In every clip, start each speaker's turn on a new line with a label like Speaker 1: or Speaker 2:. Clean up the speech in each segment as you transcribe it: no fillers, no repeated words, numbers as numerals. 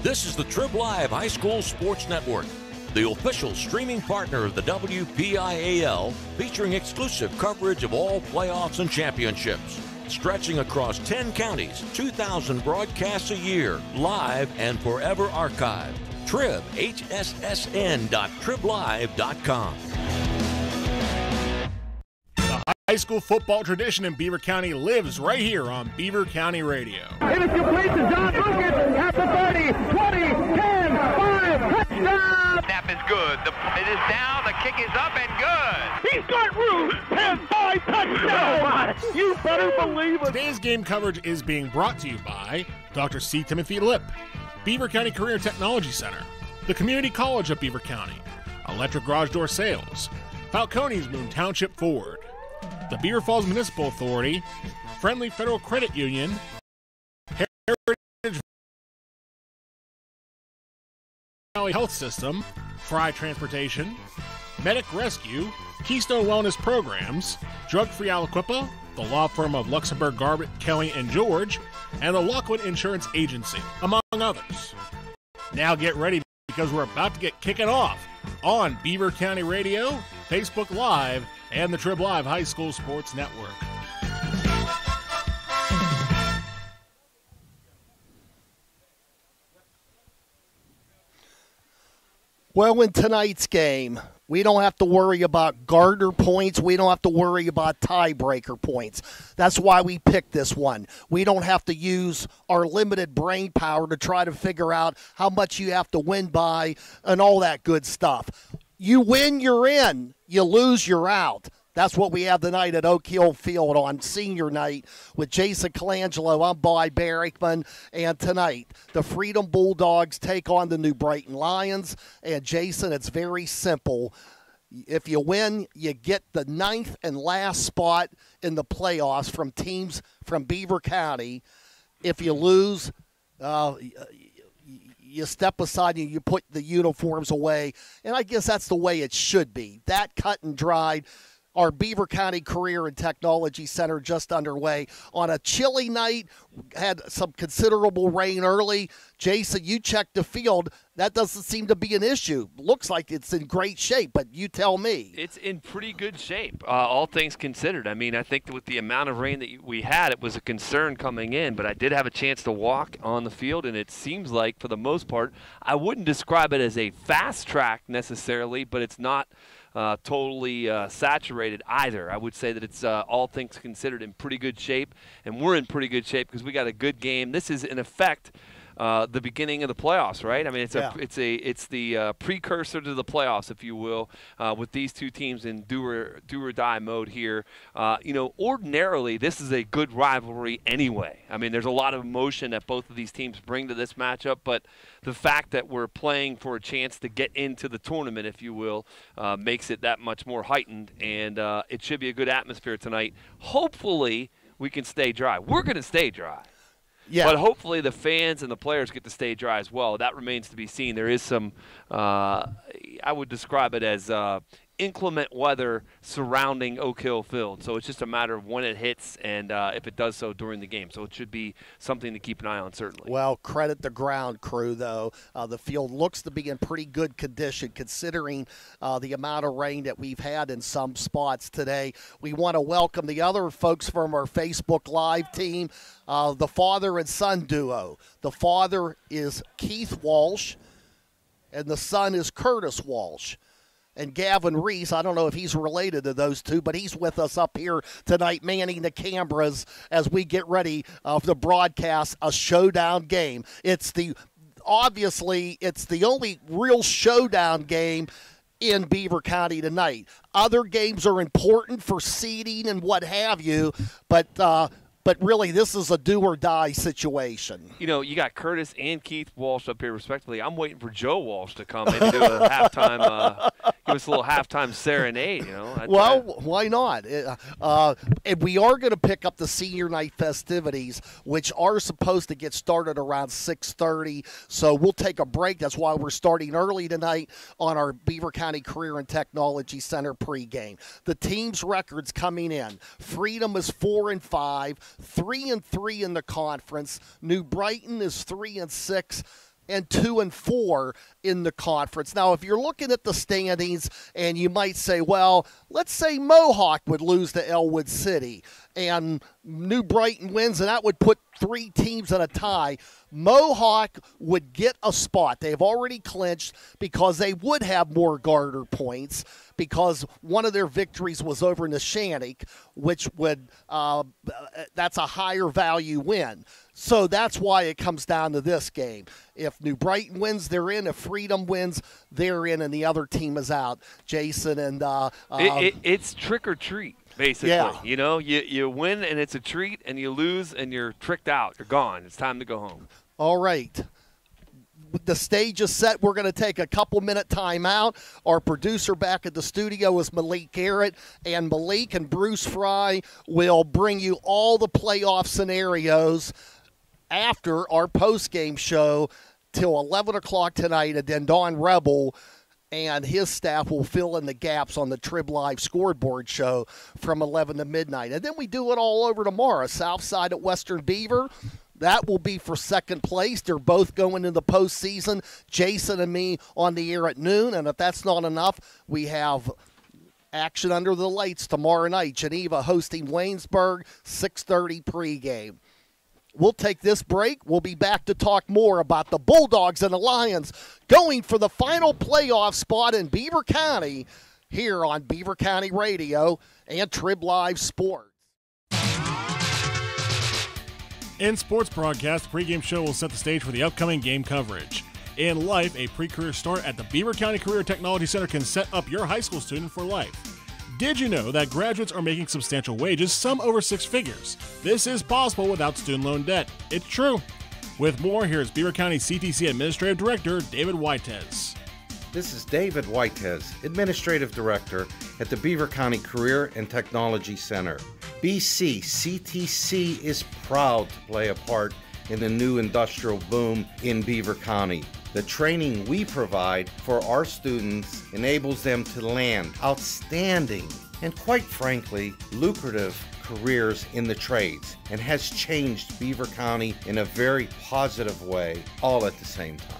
Speaker 1: This is the Trib Live High School Sports Network, the official streaming partner of the WPIAL, featuring exclusive coverage of all playoffs and championships. Stretching across 10 counties, 2,000 broadcasts a year, live and forever archived. Trib, hssn.triblive.com.
Speaker 2: High school football tradition in Beaver County lives right here on Beaver County Radio.
Speaker 3: It is complete to John Lucas at the 30, 20, 10, 5, touchdown!
Speaker 4: Snap is good. It is down. The kick is up and good.
Speaker 3: He's got room. 10-5 touchdown! You better believe it.
Speaker 2: Today's game coverage is being brought to you by Dr. C. Timothy Lipp, Beaver County Career Technology Center, the Community College of Beaver County, Electric Garage Door Sales, Falcone's Moon Township Ford, the Beaver Falls Municipal Authority, Friendly Federal Credit Union, Heritage Valley Health System, Fry Transportation, Medic Rescue, Keystone Wellness Programs, Drug Free Aliquippa, the law firm of Luxembourg, Garbutt, Kelly, and George, and the Lockwood Insurance Agency, among others. Now get ready because we're about to get kicking off on Beaver County Radio, Facebook Live, and the Trib Live High School Sports Network.
Speaker 5: Well, in tonight's game, we don't have to worry about Gardner points. We don't have to worry about tiebreaker points. That's why we picked this one. We don't have to use our limited brain power to try to figure out how much you have to win by and all that good stuff. You win, you're in. You lose, you're out. That's what we have tonight at Oak Hill Field on senior night with Jason Colangelo. I'm Bob Barrickman. And tonight, the Freedom Bulldogs take on the New Brighton Lions. And, Jason, it's very simple. If you win, you get the 9th and last spot in the playoffs from teams from Beaver County. If you lose, you step aside and you put the uniforms away. And I guess that's the way it should be. That cut and dried. Our Beaver County Career and Technology Center just underway on a chilly night. Had some considerable rain early. Jason, you checked the field. That doesn't seem to be an issue. Looks like it's in great shape, but you tell me.
Speaker 6: It's in pretty good shape, all things considered. I mean, I think that with the amount of rain that we had, it was a concern coming in, but I did have a chance to walk on the field, and it seems like, for the most part, I wouldn't describe it as a fast track necessarily, but it's not totally saturated either. I would say that it's all things considered in pretty good shape, and we're in pretty good shape because we got a good game. This is in effect the beginning of the playoffs, right? I mean, it's the precursor to the playoffs, if you will, with these two teams in do or die mode here. Ordinarily this is a good rivalry anyway. I mean, there's a lot of emotion that both of these teams bring to this matchup, but the fact that we're playing for a chance to get into the tournament, if you will, makes it that much more heightened, and it should be a good atmosphere tonight. Hopefully we can stay dry. We're going to stay dry. Yeah. But hopefully the fans and the players get to stay dry as well. That remains to be seen. There is some, I would describe it as inclement weather surrounding Oak Hill Field. So it's just a matter of when it hits and if it does so during the game. So it should be something to keep an eye on, certainly.
Speaker 5: Well, credit the ground crew, though. The field looks to be in pretty good condition considering the amount of rain that we've had in some spots today. We want to welcome the other folks from our Facebook Live team, the father and son duo. The father is Keith Walsh, and the son is Curtis Walsh. And Gavin Reese, I don't know if he's related to those two, but he's with us up here tonight manning the cameras as we get ready to broadcast a showdown game. Obviously, it's the only real showdown game in Beaver County tonight. Other games are important for seeding and what have you, but really, this is a do-or-die situation.
Speaker 6: You know, you got Curtis and Keith Walsh up here, respectively. I'm waiting for Joe Walsh to come and do a halftime, give us a little halftime serenade, you know.
Speaker 5: Why not? And we are going to pick up the senior night festivities, which are supposed to get started around 6:30. So we'll take a break. That's why we're starting early tonight on our Beaver County Career and Technology Center pregame. The team's records coming in. Freedom is 4-5. 3-3 in the conference. New Brighton is 3-6. and 2-4 in the conference. Now, if you're looking at the standings and you might say, well, let's say Mohawk would lose to Elwood City and New Brighton wins, and that would put 3 teams in a tie. Mohawk would get a spot. They've already clinched because they would have more Garter points because one of their victories was over Neshannock, which would that's a higher value win. So that's why it comes down to this game. If New Brighton wins, they're in. If Freedom wins, they're in, and the other team is out. Jason and
Speaker 6: it's trick or treat. Basically,
Speaker 5: yeah.
Speaker 6: You know, you win and it's a treat, and you lose and you're tricked out. You're gone. It's time to go home.
Speaker 5: All right. The stage is set. We're going to take a couple-minute timeout. Our producer back at the studio is Malik Garrett, and Malik and Bruce Fry will bring you all the playoff scenarios after our post-game show till 11 o'clock tonight, and then Don Rebel and his staff will fill in the gaps on the Trib Live scoreboard show from 11 to midnight. And then we do it all over tomorrow. Southside at Western Beaver. That will be for second place. They're both going in the postseason. Jason and me on the air at noon. And if that's not enough, we have action under the lights tomorrow night. Geneva hosting Waynesburg, 6:30 pregame. We'll take this break. We'll be back to talk more about the Bulldogs and the Lions going for the final playoff spot in Beaver County here on Beaver County Radio and Trib Live Sports.
Speaker 2: In sports broadcast, the pregame show will set the stage for the upcoming game coverage. In life, a pre-career start at the Beaver County Career Technology Center can set up your high school student for life. Did you know that graduates are making substantial wages, some over 6 figures? This is possible without student loan debt. It's true. With more, here's Beaver County CTC Administrative Director David Whitez.
Speaker 7: This is David Whitez, Administrative Director at the Beaver County Career and Technology Center. BCCTC is proud to play a part in the new industrial boom in Beaver County. The training we provide for our students enables them to land outstanding and, quite frankly, lucrative careers in the trades and has changed Beaver County in a very positive way, all at the same time.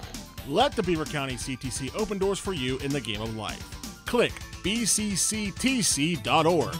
Speaker 2: Let the Beaver County CTC open doors for you in the game of life. Click bcctc.org.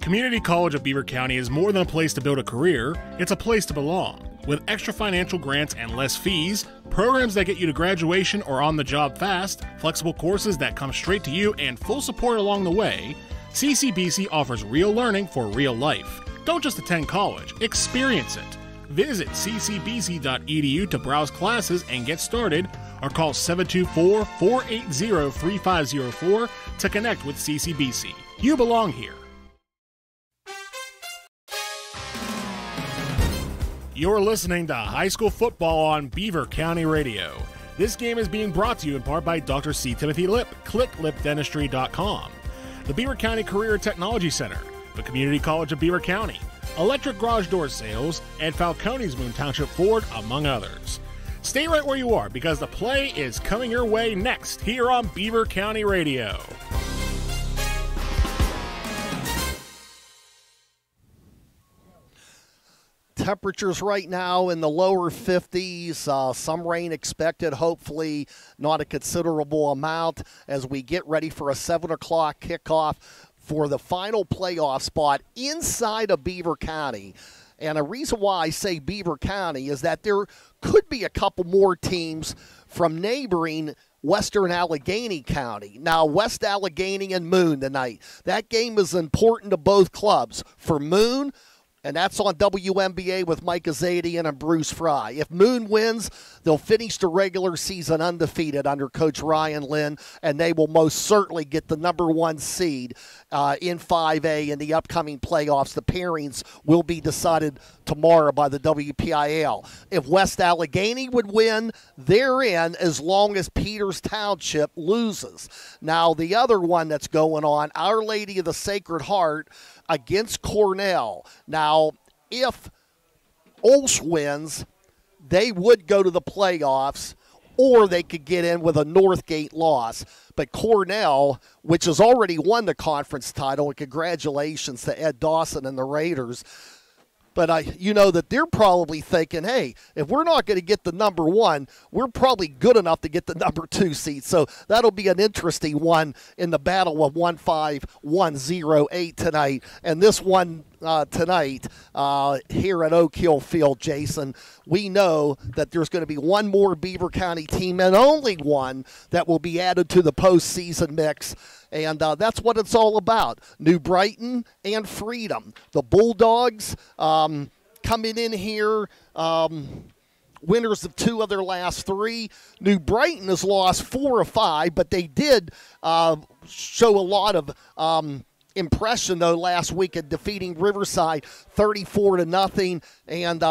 Speaker 2: Community College of Beaver County is more than a place to build a career, it's a place to belong. With extra financial grants and less fees, programs that get you to graduation or on the job fast, flexible courses that come straight to you, and full support along the way, CCBC offers real learning for real life. Don't just attend college, experience it. Visit ccbc.edu to browse classes and get started, or call 724-480-3504 to connect with CCBC. You belong here. You're listening to High School Football on Beaver County Radio. This game is being brought to you in part by Dr. C. Timothy Lip, clicklipdentistry.com, the Beaver County Career Technology Center, the Community College of Beaver County, Electric Garage Door Sales, and Falcone's Moon Township Ford, among others. Stay right where you are because the play is coming your way next here on Beaver County Radio.
Speaker 5: Temperatures right now in the lower 50s, some rain expected, hopefully not a considerable amount as we get ready for a 7 o'clock kickoff for the final playoff spot inside of Beaver County. And a reason why I say Beaver County is that there could be a couple more teams from neighboring Western Allegheny County. Now, West Allegheny and Moon tonight. That game is important to both clubs. For Moon, and that's on WNBA with Mike Azadian and Bruce Fry. If Moon wins, they'll finish the regular season undefeated under Coach Ryan Lynn, and they will most certainly get the number 1 seed in 5A in the upcoming playoffs. The pairings will be decided tomorrow by the WPIAL. If West Allegheny would win, they're in as long as Peters Township loses. Now, the other one that's going on, Our Lady of the Sacred Heart against Cornell. Now, if Olsh wins, they would go to the playoffs, or they could get in with a Northgate loss. But Cornell, which has already won the conference title, and congratulations to Ed Dawson and the Raiders, But you know that they're probably thinking, hey, if we're not going to get the number 1, we're probably good enough to get the number 2 seed. So that'll be an interesting one in the battle of 1-5-1-0-8 tonight. And this one tonight here at Oak Hill Field, Jason, we know that there's going to be one more Beaver County team and only one that will be added to the postseason mix. And that's what it's all about. New Brighton and Freedom. The Bulldogs coming in here, winners of 2 of their last 3. New Brighton has lost 4 of 5, but they did show a lot of impression, though, last week in defeating Riverside 34-0. And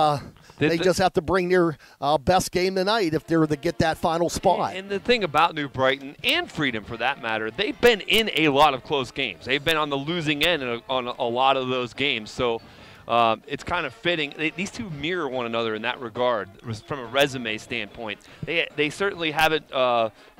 Speaker 5: they just have to bring their best game tonight if they're to get that final spot.
Speaker 6: And the thing about New Brighton and Freedom, for that matter, they've been in a lot of close games. They've been on the losing end on a lot of those games. So it's kind of fitting. These two mirror one another in that regard from a resume standpoint. They certainly haven't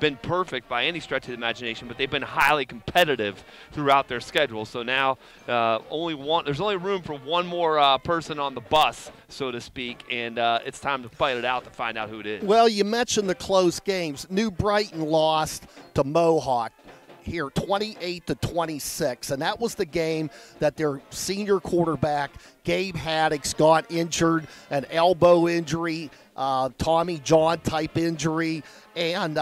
Speaker 6: been perfect by any stretch of the imagination, but they've been highly competitive throughout their schedule. So now there's only room for one more person on the bus, so to speak, and it's time to fight it out to find out who it is.
Speaker 5: Well, you mentioned the close games. New Brighton lost to Mohawk here 28-26, and that was the game that their senior quarterback Gabe Haddocks got injured, an elbow injury, Tommy John type injury, and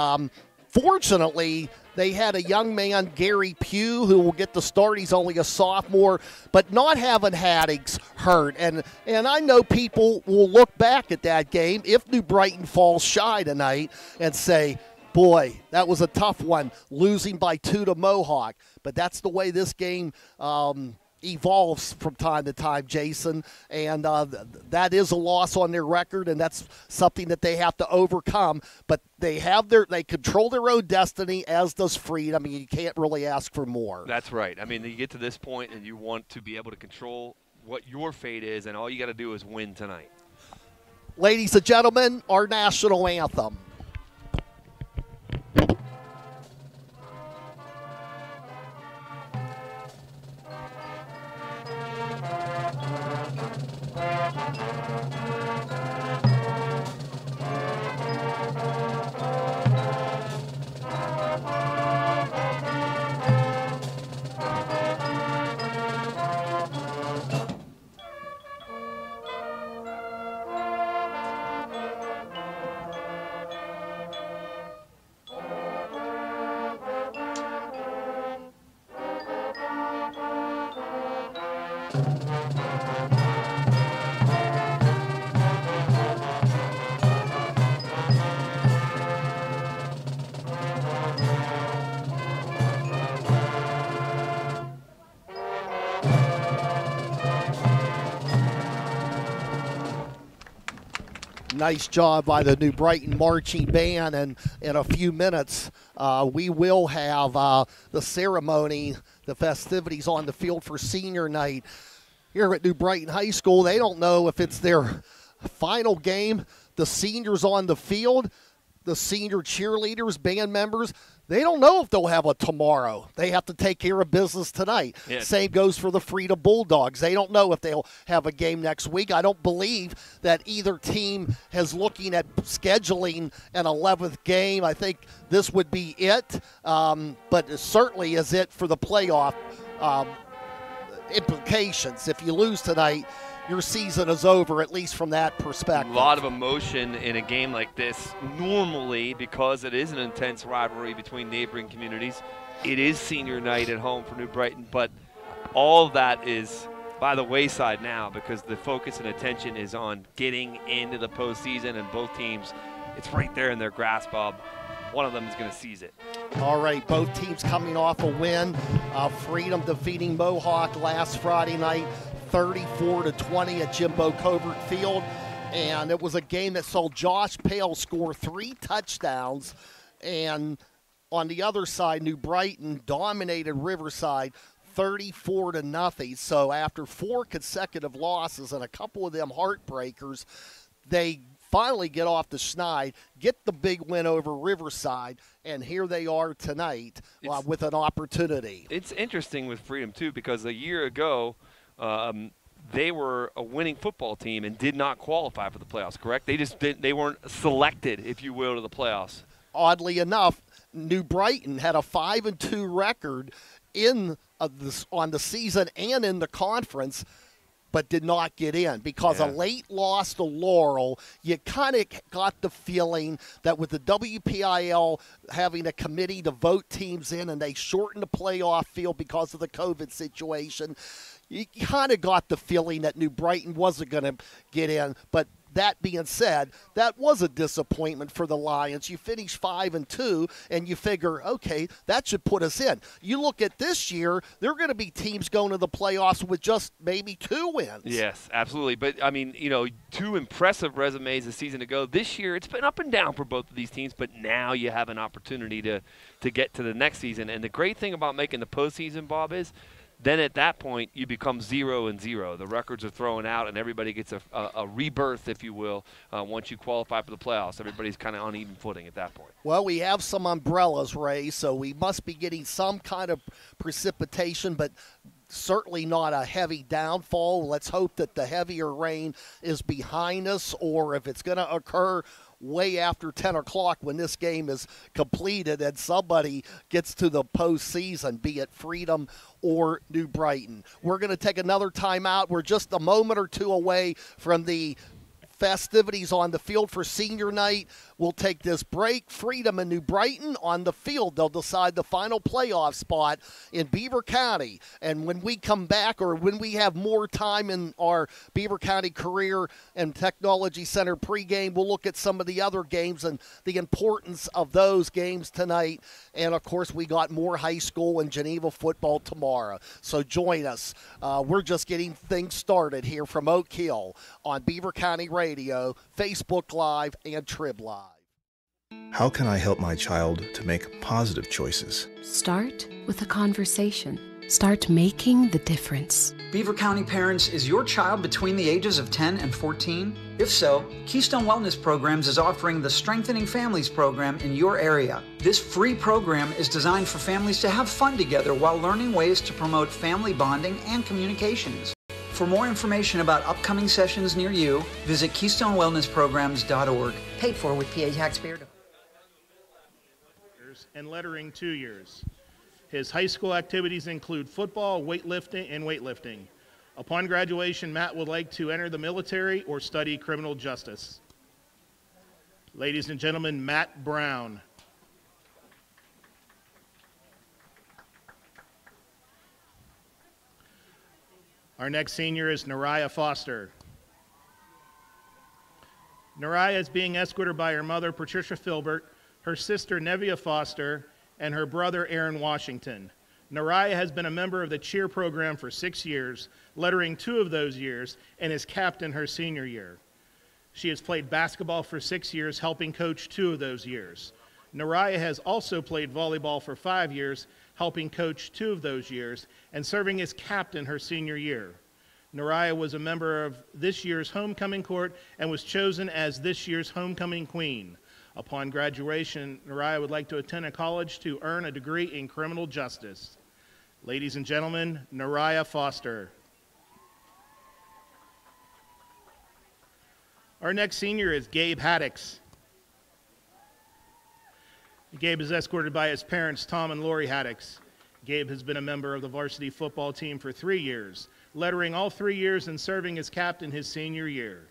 Speaker 5: fortunately they had a young man, Gary Pugh, who will get the start. He's only a sophomore, but not having Haddocks hurt. And I know people will look back at that game if New Brighton falls shy tonight and say, boy, that was a tough one, losing by 2 to Mohawk. But that's the way this game evolves from time to time, Jason. And that is a loss on their record, and that's something that they have to overcome. But they control their own destiny, as does Freedom. I mean, you can't really ask for more.
Speaker 6: That's right. I mean, you get to this point, and you want to be able to control what your fate is, and all you got to do is win tonight.
Speaker 5: Ladies and gentlemen, our national anthem. Nice job by the New Brighton Marching Band, and in a few minutes we will have the ceremony, the festivities on the field for senior night here at New Brighton High School. They don't know if it's their final game. The seniors on the field, the senior cheerleaders, band members, they don't know if they'll have a tomorrow. They have to take care of business tonight. Yeah. Same goes for the Freedom Bulldogs. They don't know if they'll have a game next week. I don't believe that either team is looking at scheduling an 11th game. I think this would be it, but it certainly is it for the playoff implications. If you lose tonight, your season is over, at least from that perspective.
Speaker 6: A lot of emotion in a game like this. Normally, because it is an intense rivalry between neighboring communities, it is senior night at home for New Brighton, but all of that is by the wayside now because the focus and attention is on getting into the postseason, and both teams, it's right there in their grasp, Bob. One of them is going to seize it.
Speaker 5: All right, both teams coming off a win. Freedom defeating Mohawk last Friday night, 34-20 at Jimbo Covert Field. And it was a game that saw Josh Pale score 3 touchdowns. And on the other side, New Brighton dominated Riverside 34-0. So after 4 consecutive losses and a couple of them heartbreakers, they finally get off the schneid, get the big win over Riverside, and here they are tonight with an opportunity.
Speaker 6: It's interesting with Freedom, too, because a year ago, they were a winning football team and did not qualify for the playoffs, correct? They weren't selected, if you will, to the playoffs.
Speaker 5: Oddly enough, New Brighton had a 5-2 record on the season and in the conference, but did not get in because a late loss to Laurel. You kind of got the feeling that with the WPIL having a committee to vote teams in and they shortened the playoff field because of the COVID situation, you kind of got the feeling that New Brighton wasn't going to get in. But that being said, that was a disappointment for the Lions. You finish 5-2, and you figure, okay, that should put us in. You look at this year, there are going to be teams going to the playoffs with just maybe 2 wins.
Speaker 6: Yes, absolutely. But, I mean, 2 impressive resumes a season ago. This year, it's been up and down for both of these teams, but now you have an opportunity to get to the next season. And the great thing about making the postseason, Bob, is then at that point you become 0-0. The records are thrown out, and everybody gets a rebirth, if you will, once you qualify for the playoffs. Everybody's kind of on even footing at that point.
Speaker 5: Well, we have some umbrellas, Ray, so we must be getting some kind of precipitation, but certainly not a heavy downfall. Let's hope that the heavier rain is behind us, or if it's going to occur way after 10 o'clock when this game is completed and somebody gets to the postseason, be it Freedom or New Brighton. We're going to take another timeout. We're just a moment or two away from the festivities on the field for senior night. We'll take this break. Freedom and New Brighton on the field. They'll decide the final playoff spot in Beaver County. And when we come back, or when we have more time in our Beaver County Career and Technology Center pregame, we'll look at some of the other games and the importance of those games tonight. And, of course, we got more high school and Geneva football tomorrow. So join us. We're just getting things started here from Oak Hill on Beaver County Radio, Facebook Live, and Trib Live.
Speaker 8: How can I help my child to make positive choices?
Speaker 9: Start with a conversation. Start making the difference.
Speaker 10: Beaver County Parents, is your child between the ages of 10 and 14? If so, Keystone Wellness Programs is offering the Strengthening Families program in your area. This free program is designed for families to have fun together while learning ways to promote family bonding and communications. For more information about upcoming sessions near you, visit KeystoneWellnessPrograms.org. Paid for with PA taxpayer.
Speaker 2: And lettering 2 years. His high school activities include football, weightlifting. Upon graduation, Matt would like to enter the military or study criminal justice. Ladies and gentlemen, Matt Brown. Our next senior is Nariah Foster. Nariah is being escorted by her mother, Patricia Filbert, her sister, Nevia Foster, and her brother, Aaron Washington. Nariah has been a member of the cheer program for 6 years, lettering 2 of those years, and is captain her senior year. She has played basketball for 6 years, helping coach 2 of those years. Nariah has also played volleyball for 5 years, helping coach 2 of those years, and serving as captain her senior year. Nariah was a member of this year's homecoming court and was chosen as this year's homecoming queen. Upon graduation, Nariah would like to attend a college to earn a degree in criminal justice. Ladies and gentlemen, Nariah Foster. Our next senior is Gabe Haddocks. Gabe is escorted by his parents, Tom and Lori Haddocks. Gabe has been a member of the varsity football team for 3 years, lettering all 3 years and serving as captain his senior year.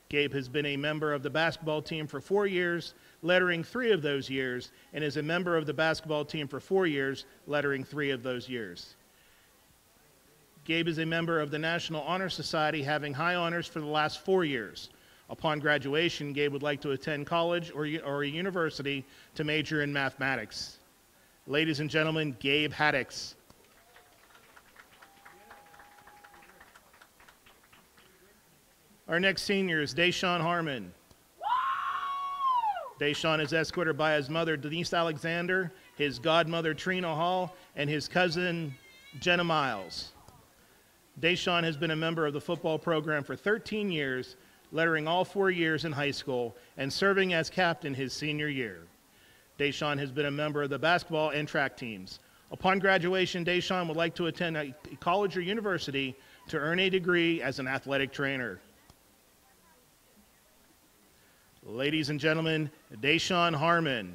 Speaker 2: Gabe has been a member of the basketball team for 4 years, lettering 3 of those years, and is a member of the basketball team for 4 years, lettering 3 of those years. Gabe is a member of the National Honor Society, having high honors for the last 4 years. Upon graduation, Gabe would like to attend college or a university to major in mathematics. Ladies and gentlemen, Gabe Haddocks. Our next senior is Desean Harmon. Desean is escorted by his mother, Denise Alexander, his godmother, Trina Hall, and his cousin, Jenna Miles. Desean has been a member of the football program for 13 years, lettering all 4 years in high school, and serving as captain his senior year. Desean has been a member of the basketball and track teams. Upon graduation, Desean would like to attend a college or university to earn a degree as an athletic trainer. Ladies and gentlemen, Desean Harmon.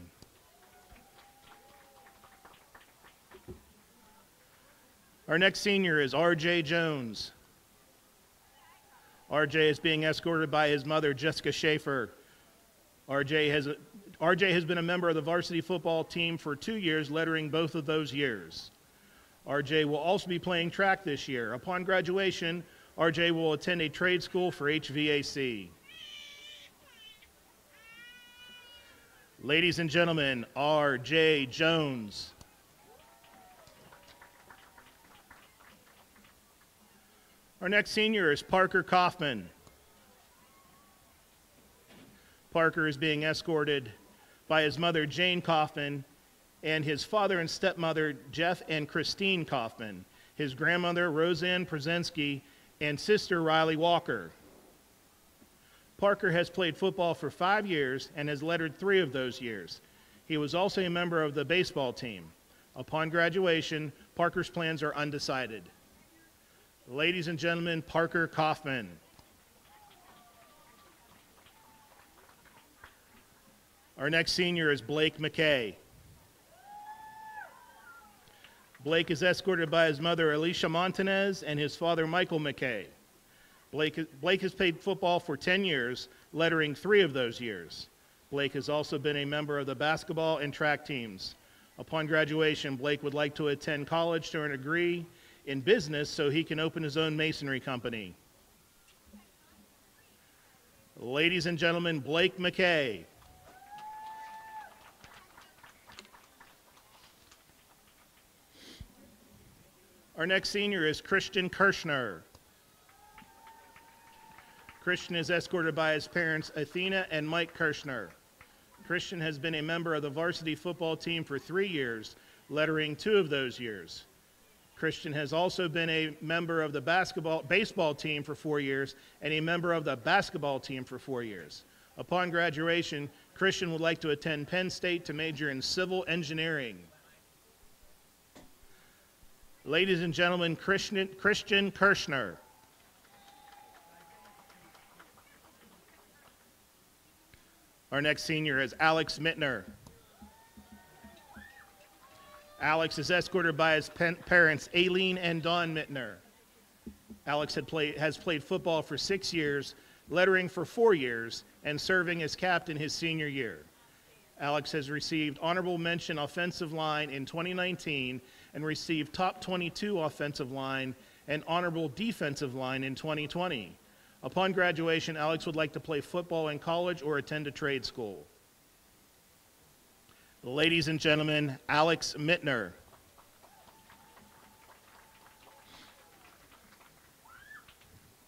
Speaker 2: Our next senior is R.J. Jones. R.J. is being escorted by his mother, Jessica Schaefer. R.J. has been a member of the varsity football team for 2 years, lettering both of those years. R.J. will also be playing track this year. Upon graduation, R.J. will attend a trade school for HVAC. Ladies and gentlemen, R.J. Jones. Our next senior is Parker Kaufman. Parker is being escorted by his mother, Jane Kaufman, and his father and stepmother, Jeff and Christine Kaufman, his grandmother, Roseanne Przensky, and sister, Riley Walker. Parker has played football for 5 years and has lettered 3 of those years. He was also a member of the baseball team. Upon graduation, Parker's plans are undecided. Ladies and gentlemen, Parker Kaufman. Our next senior is Blake Mckay. Blake is escorted by his mother, Alicia Montanez, and his father, Michael Mckay. Blake has played football for 10 years, lettering 3 of those years. Blake has also been a member of the basketball and track teams. Upon graduation, Blake would like to attend college to earn a degree in business so he can open his own masonry company. Ladies and gentlemen, Blake Mckay. Our next senior is Christian Kirschner. Christian is escorted by his parents, Athena and Mike Kirschner. Christian has been a member of the varsity football team for 3 years, lettering 2 of those years. Christian has also been a member of the baseball team for 4 years and a member of the basketball team for 4 years. Upon graduation, Christian would like to attend Penn State to major in civil engineering. Ladies and gentlemen, Christian Kirschner. Our next senior is Alex Mittner. Alex is escorted by his parents, Aileen and Dawn Mittner. Alex has played football for 6 years, lettering for 4 years, and serving as captain his senior year. Alex has received honorable mention offensive line in 2019 and received top 22 offensive line and honorable defensive line in 2020. Upon graduation, Alex would like to play football in college or attend a trade school. Ladies and gentlemen, Alex Mittner.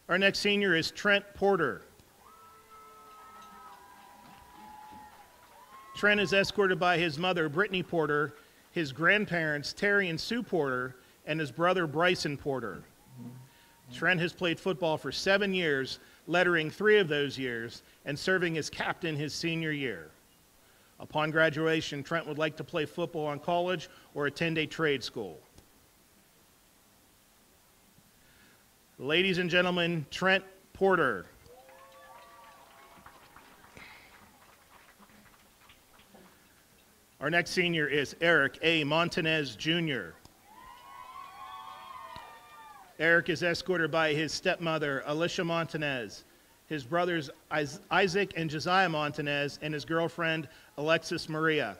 Speaker 2: Our next senior is Trent Porter. Trent is escorted by his mother, Brittany Porter, his grandparents, Terry and Sue Porter, and his brother, Bryson Porter. Trent has played football for 7 years, lettering 3 of those years, and serving as captain his senior year. Upon graduation, Trent would like to play football in college or attend a trade school. Ladies and gentlemen, Trent Porter. Our next senior is Eric A. Montanez, Jr. Eric is escorted by his stepmother, Alicia Montanez, his brothers Isaac and Josiah Montanez, and his girlfriend, Alexis Maria.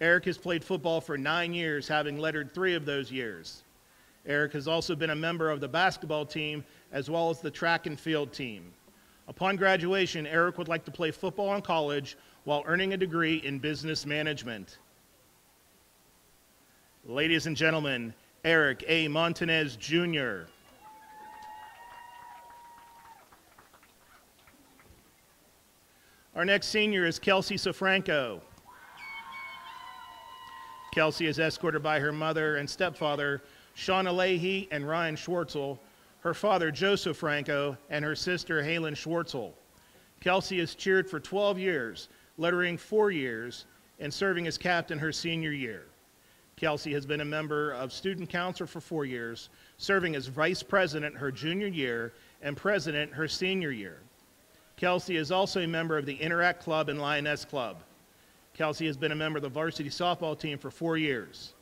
Speaker 2: Eric has played football for 9 years, having lettered 3 of those years. Eric has also been a member of the basketball team as well as the track and field team. Upon graduation, Eric would like to play football in college while earning a degree in business management. Ladies and gentlemen, Eric A. Montanez, Jr. Our next senior is Kelsey Sofranco. Kelsey is escorted by her mother and stepfather, Shauna Leahy and Ryan Schwartzel, her father, Joe Sofranco, and her sister, Halen Schwartzel. Kelsey has cheered for 12 years, lettering 4 years, and serving as captain her senior year.
Speaker 11: Kelsey has been a member of Student Council for 4 years, serving as Vice President her junior year and President her senior year. Kelsey is also a member of the Interact Club and Lioness Club. Kelsey has been a member of the varsity softball team for 4 years.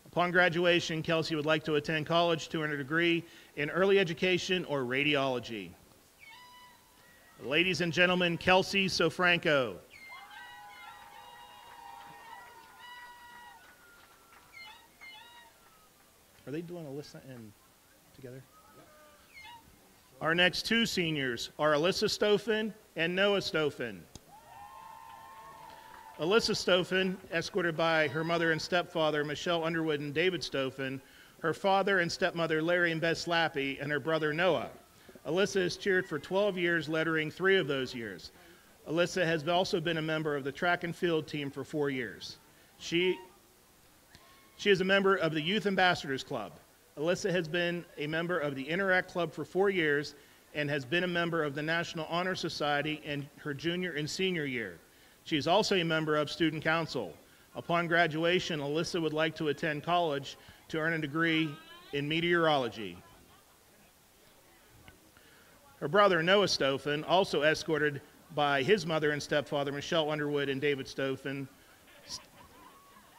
Speaker 11: Upon graduation, Kelsey would like to attend college to earn a degree in early education or radiology. Ladies and gentlemen, Kelsey Sofranco. Are they doing Alyssa and together? Our next two seniors are Alyssa Stoffen and Noah Stoffen. Alyssa Stoffen, escorted by her mother and stepfather, Michelle Underwood and David Stoffen, her father and stepmother, Larry and Beth Slappy, and her brother, Noah. Alyssa has cheered for 12 years, lettering 3 of those years. Alyssa has also been a member of the track and field team for 4 years. She is a member of the Youth Ambassadors Club. Alyssa has been a member of the Interact Club for 4 years and has been a member of the National Honor Society in her junior and senior year. She is also a member of Student Council. Upon graduation, Alyssa would like to attend college to earn a degree in meteorology. Her brother, Noah Stoffen, also escorted by his mother and stepfather, Michelle Underwood and David Stoffen,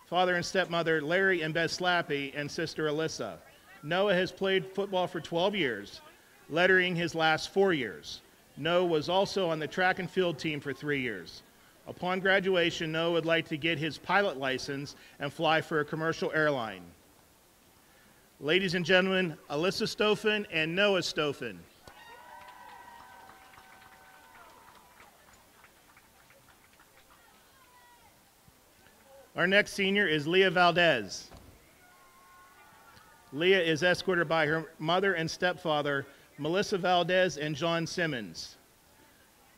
Speaker 11: father and stepmother, Larry and Beth Slappy, and sister, Alyssa. Noah has played football for 12 years, lettering his last 4 years. Noah was also on the track and field team for 3 years. Upon graduation, Noah would like to get his pilot license and fly for a commercial airline. Ladies and gentlemen, Alyssa Stoffen and Noah Stoffen. Our next senior is Leah Valdez. Leah is escorted by her mother and stepfather, Melissa Valdez and John Simmons.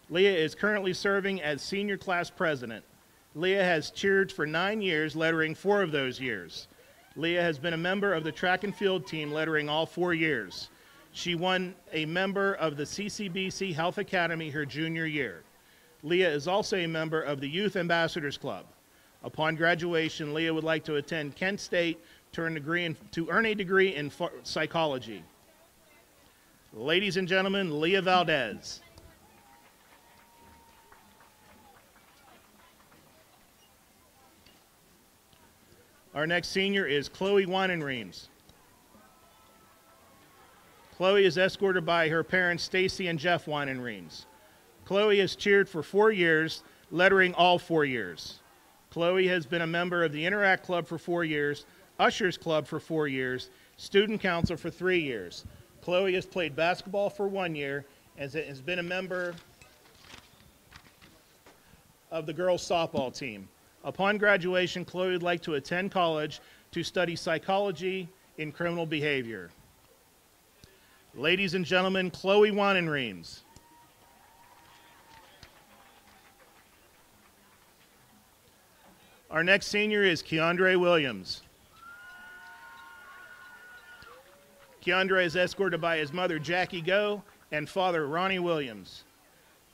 Speaker 11: Leah is currently serving as senior class president. Leah has cheered for 9 years, lettering 4 of those years. Leah has been a member of the track and field team, lettering all 4 years. She won a member of the CCBC Health Academy her junior year. Leah is also a member of the Youth Ambassadors Club. Upon graduation, Leah would like to attend Kent State to earn a degree in psychology. Ladies and gentlemen, Leah Valdez. Our next senior is Chloe Weinenreams. Chloe is escorted by her parents, Stacy and Jeff Weinenreams. Chloe has cheered for 4 years, lettering all 4 years. Chloe has been a member of the Interact Club for 4 years, Ushers Club for 4 years, Student Council for 3 years. Chloe has played basketball for 1 year and has been a member of the girls' softball team. Upon graduation, Chloe would like to attend college to study psychology in criminal behavior. Ladies and gentlemen, Chloe Weinenreams. Our next senior is Keiondre Williams. Keiondre is escorted by his mother, Jackie Go, and father, Ronnie Williams.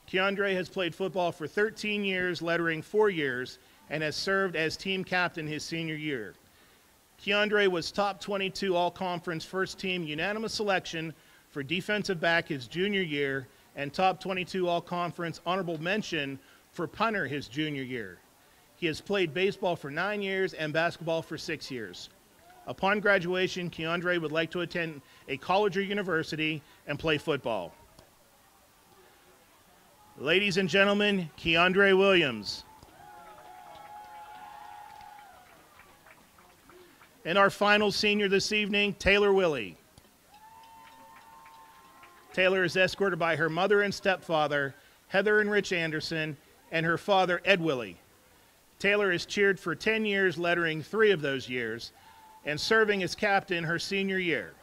Speaker 11: Keiondre has played football for 13 years, lettering 4 years, and has served as team captain his senior year. Keiondre was top 22 all-conference first-team unanimous selection for defensive back his junior year and top 22 all-conference honorable mention for punter his junior year. He has played baseball for 9 years and basketball for 6 years. Upon graduation, Keiondre would like to attend a college or university and play football. Ladies and gentlemen, Keiondre Williams. And our final senior this evening, Taylor Willey. Taylor is escorted by her mother and stepfather, Heather and Rich Anderson, and her father, Ed Willey. Taylor has cheered for 10 years, lettering 3 of those years, and serving as captain her senior year.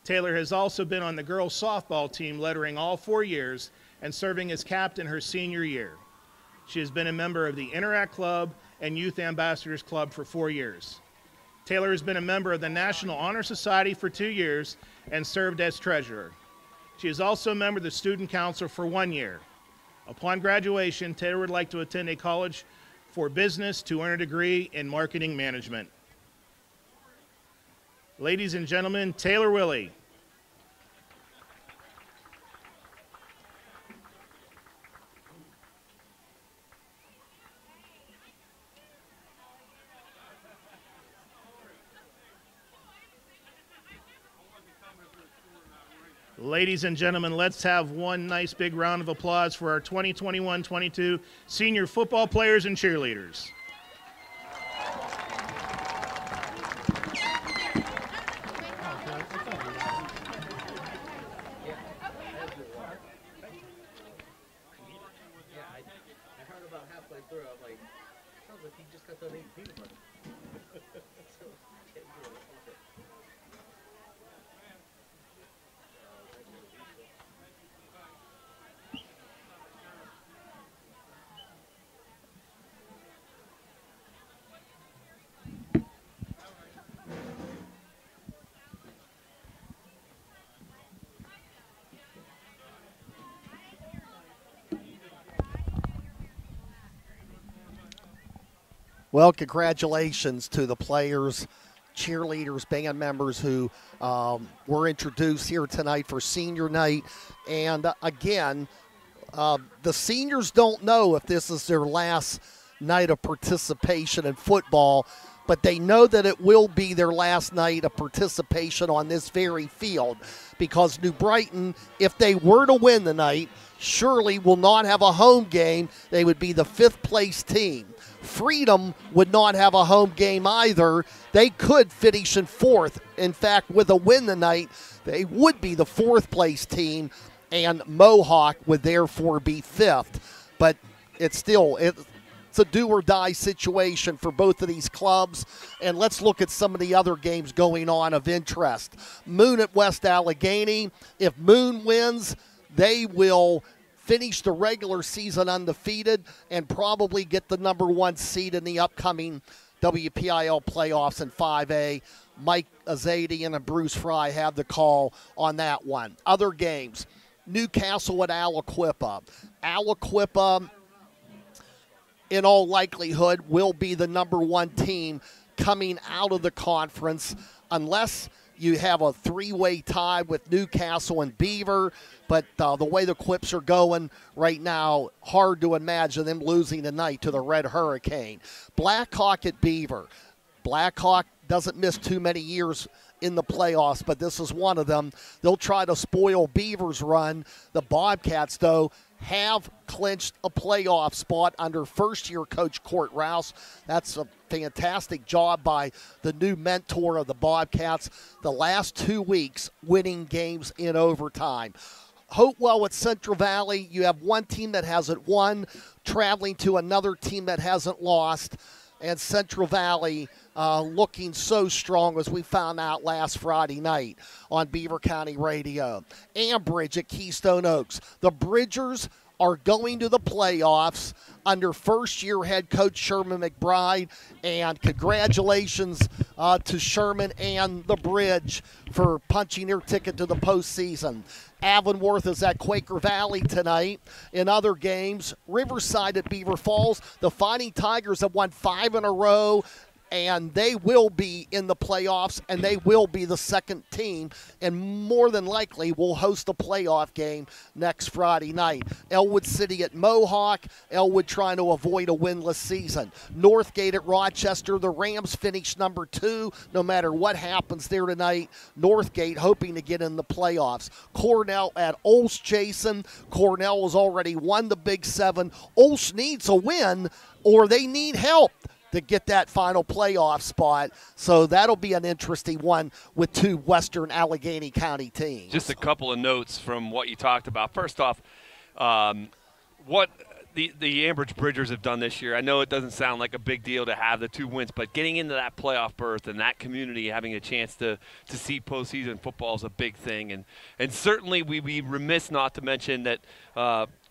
Speaker 11: Taylor has also been on the girls' softball team, lettering all 4 years, and serving as captain her senior year. She has been a member of the Interact Club and Youth Ambassadors Club for 4 years. Taylor has been a member of the National Honor Society for 2 years and served as treasurer. She is also a member of the Student Council for 1 year. Upon graduation, Taylor would like to attend a college for business to earn a degree in marketing management. Ladies and gentlemen, Taylor Willey. Ladies and gentlemen, let's have one nice big round of applause for our 2021-22 senior football players and cheerleaders. Well, congratulations to the players, cheerleaders, band members who were introduced here tonight for senior night. And again, the seniors don't know if this is their last night of participation in football, but they know that it will be their last night of participation on this very field, because New Brighton, if they were to win the night, surely will not have a home game. They would be the 5th place team. Freedom would not have a home game either. They could finish in 4th. In fact, with a win tonight, they would be the 4th place team, and Mohawk would therefore be 5th. But it's a do-or-die situation for both of these clubs. And let's look at some of the other games going on of interest. Moon at West Allegheny. If Moon wins, they will finish the regular season undefeated and probably get the number 1 seed in the upcoming WPIL playoffs in 5A. Mike Azadian and Bruce Fry have the call on that one. Other games, Newcastle at Aliquippa. Aliquippa, in all likelihood, will be the number 1 team coming out of the conference, unless you have a 3-way tie with Newcastle and Beaver. But the way the Quips are going right now, hard to imagine them losing tonight to the Red Hurricane. Blackhawk at Beaver. Blackhawk doesn't miss too many years in the playoffs, but this is one of them. They'll try to spoil Beaver's run. The Bobcats, though, have clinched a playoff spot under first-year coach Court Rouse. That's a fantastic job by the new mentor of the Bobcats. The last 2 weeks winning games in overtime. Hopewell at Central Valley, you have one team that hasn't won, traveling to another team that hasn't lost. And Central Valley looking so strong, as we found out last Friday night on Beaver County Radio. Ambridge at Keystone Oaks. The Bridgers are going to the playoffs under first-year head coach Sherman McBride, and congratulations to Sherman and the Bridge for punching their ticket to the postseason. Avonworth is at Quaker Valley tonight. In other games, Riverside at Beaver Falls. The Fighting Tigers have won 5 in a row, and they will be in the playoffs, and they will be the second team, and more than likely will host a playoff game next Friday night. Elwood City at Mohawk. Elwood trying to avoid a winless season. Northgate at Rochester. The Rams finish number 2. No matter what happens there tonight, Northgate hoping to get in the playoffs. Cornell at Olse Jason. Cornell has already won the Big 7. Olse needs a win, or they need help to get that final playoff spot. So that'll be an interesting one with 2 Western Allegheny County teams.
Speaker 6: Just a couple of notes from what you talked about. First off, what the Ambridge Bridgers have done this year, I know it doesn't sound like a big deal to have the 2 wins, but getting into that playoff berth and that community having a chance to see postseason football is a big thing. And certainly we'd be remiss not to mention that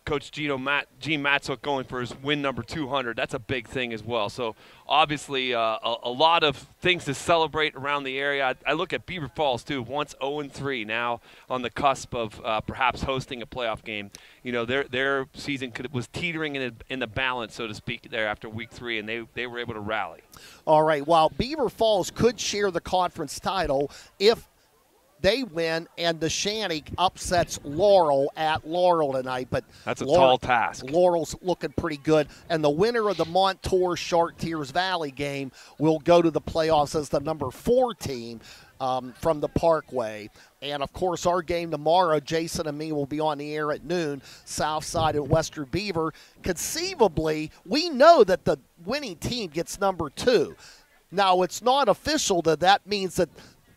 Speaker 6: Coach Gene Matzook going for his win number 200. That's a big thing as well. So obviously a lot of things to celebrate around the area. I look at Beaver Falls too. Once 0-3, now on the cusp of perhaps hosting a playoff game. You know, their season was teetering in the balance, so to speak, there after week 3, and they were able to rally.
Speaker 5: All right. While Beaver Falls could share the conference title if they win and Desean upsets Laurel at Laurel tonight. But
Speaker 6: that's a tall task.
Speaker 5: Laurel's looking pretty good. And the winner of the Montour Chartiers Valley game will go to the playoffs as the number 4 team from the Parkway. And, of course, our game tomorrow, Jason and me will be on the air at noon, Southside and Western Beaver. Conceivably, we know that the winning team gets number 2. Now, it's not official that means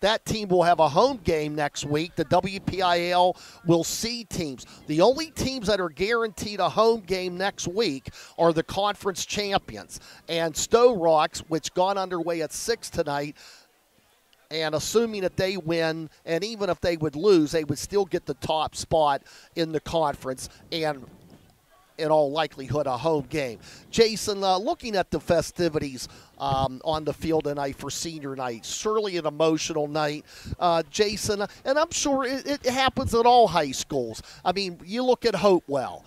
Speaker 5: that team will have a home game next week. The WPIAL will seed teams. The only teams that are guaranteed a home game next week are the conference champions. And Stowe Rocks, which got underway at 6 tonight, and assuming that they win, and even if they would lose, they would still get the top spot in the conference and in all likelihood a home game. Jason, looking at the festivities on the field tonight for senior night, surely an emotional night. Jason, and I'm sure it happens at all high schools. I mean, you look at Hopewell.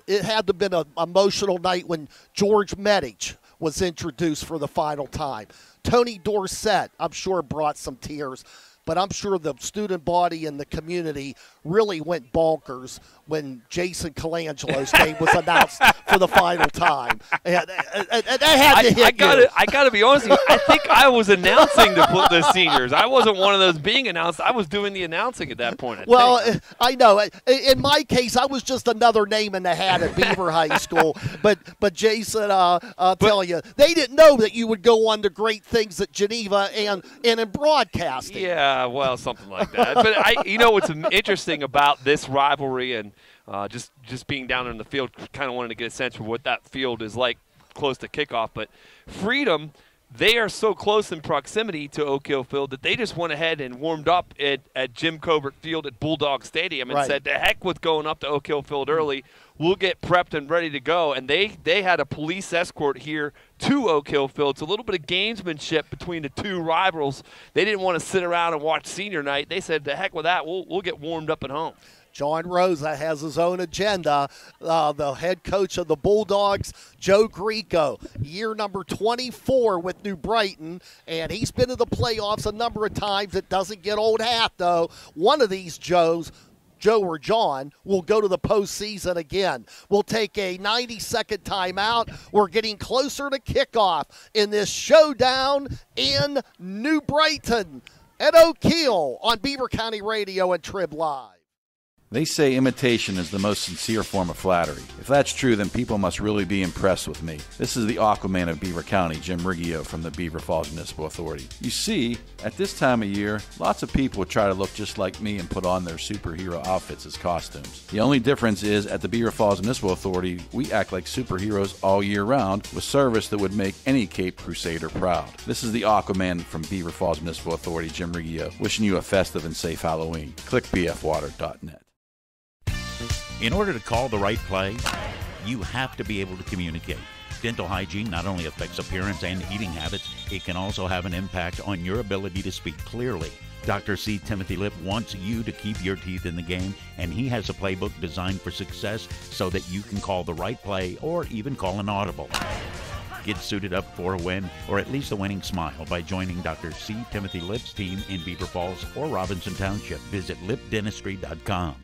Speaker 5: It had to have been an emotional night when George Medich was introduced for the final time. Tony Dorsett, I'm sure, brought some tears. But I'm sure the student body and the community really went bonkers when Jason Colangelo's name was announced for the final time. And that had to hit you.
Speaker 6: I got to be honest with you. I think I was announcing the seniors. I wasn't one of those being announced. I was doing the announcing at that point.
Speaker 5: I know. In my case, I was just another name in the hat at Beaver High School. But Jason, I'll tell you, they didn't know that you would go on to great things at Geneva and in broadcasting.
Speaker 6: Yeah. Well, something like that. But you know what's interesting about this rivalry, and just being down in the field, kind of wanted to get a sense for what that field is like close to kickoff. But Freedom, they are so close in proximity to Oak Hill Field that they just went ahead and warmed up at Jim Covert Field at Bulldog Stadium and said, "The heck with going up to Oak Hill Field early. We'll get prepped and ready to go." And they had a police escort here to Oak Hill Field. It's a little bit of gamesmanship between the two rivals. They didn't want to sit around and watch senior night. They said, "The heck with that. We'll get warmed up at home."
Speaker 5: John Rosa has his own agenda. The head coach of the Bulldogs, Joe Greco, year number 24 with New Brighton, and he's been to the playoffs a number of times. It doesn't get old hat, though. One of these Joe or John, will go to the postseason again. We'll take a 90-second timeout. We're getting closer to kickoff in this showdown in New Brighton at Oak Hill on Beaver County Radio and Trib Live.
Speaker 12: They say imitation is the most sincere form of flattery. If that's true, then people must really be impressed with me. This is the Aquaman of Beaver County, Jim Riggio from the Beaver Falls Municipal Authority. You see, at this time of year, lots of people try to look just like me and put on their superhero outfits as costumes. The only difference is, at the Beaver Falls Municipal Authority, we act like superheroes all year round with service that would make any Cape Crusader proud. This is the Aquaman from Beaver Falls Municipal Authority, Jim Riggio, wishing you a festive and safe Halloween. Click bfwater.net.
Speaker 13: In order to call the right play, you have to be able to communicate. Dental hygiene not only affects appearance and eating habits, it can also have an impact on your ability to speak clearly. Dr. C. Timothy Lip wants you to keep your teeth in the game, and he has a playbook designed for success so that you can call the right play or even call an audible. Get suited up for a win, or at least a winning smile, by joining Dr. C. Timothy Lip's team in Beaver Falls or Robinson Township. Visit lipdentistry.com.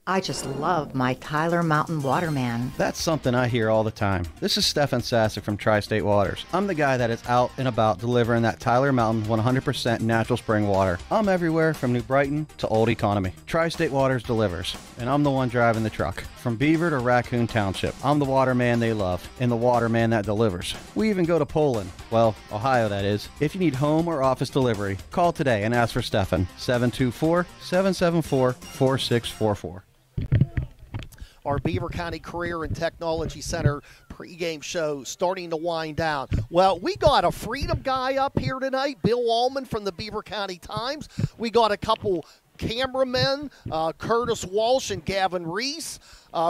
Speaker 14: I just love my Tyler Mountain Waterman.
Speaker 15: That's something I hear all the time. This is Stefan Sasek from Tri-State Waters. I'm the guy that is out and about delivering that Tyler Mountain 100% natural spring water. I'm everywhere from New Brighton to Old Economy. Tri-State Waters delivers, and I'm the one driving the truck. From Beaver to Raccoon Township, I'm the waterman they love and the waterman that delivers. We even go to Poland, well, Ohio that is. If you need home or office delivery, call today and ask for Stefan, 724-774-4644.
Speaker 5: Our Beaver County Career and Technology Center pregame show starting to wind down. Well, we got a Freedom guy up here tonight, Bill Allman from the Beaver County Times. We got a couple cameramen, Curtis Walsh and Gavin Reese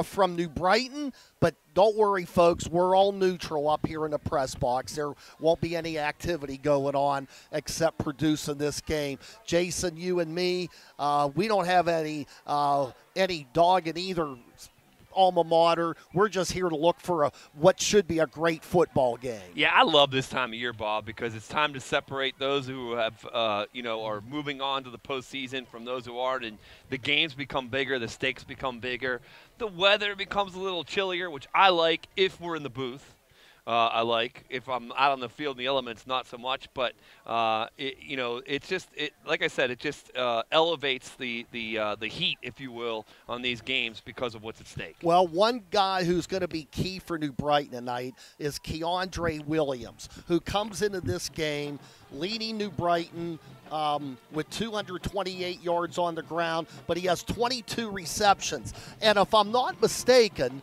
Speaker 5: from New Brighton. But don't worry, folks, we're all neutral up here in the press box. There won't be any activity going on except producing this game. Jason, you and me, we don't have any dog in either alma mater. We're just here to look for what should be a great football game.
Speaker 6: Yeah, I love this time of year, Bob, because it's time to separate those who have, are moving on to the postseason from those who aren't, and the games become bigger, the stakes become bigger, the weather becomes a little chillier, which I like if we're in the booth. I like if I'm out on the field in the elements, not so much. But it's just like I said, it just elevates the heat, if you will, on these games because of what's at stake.
Speaker 5: Well, one guy who's going to be key for New Brighton tonight is Keiondre Williams, who comes into this game leading New Brighton with 228 yards on the ground, but he has 22 receptions. And if I'm not mistaken,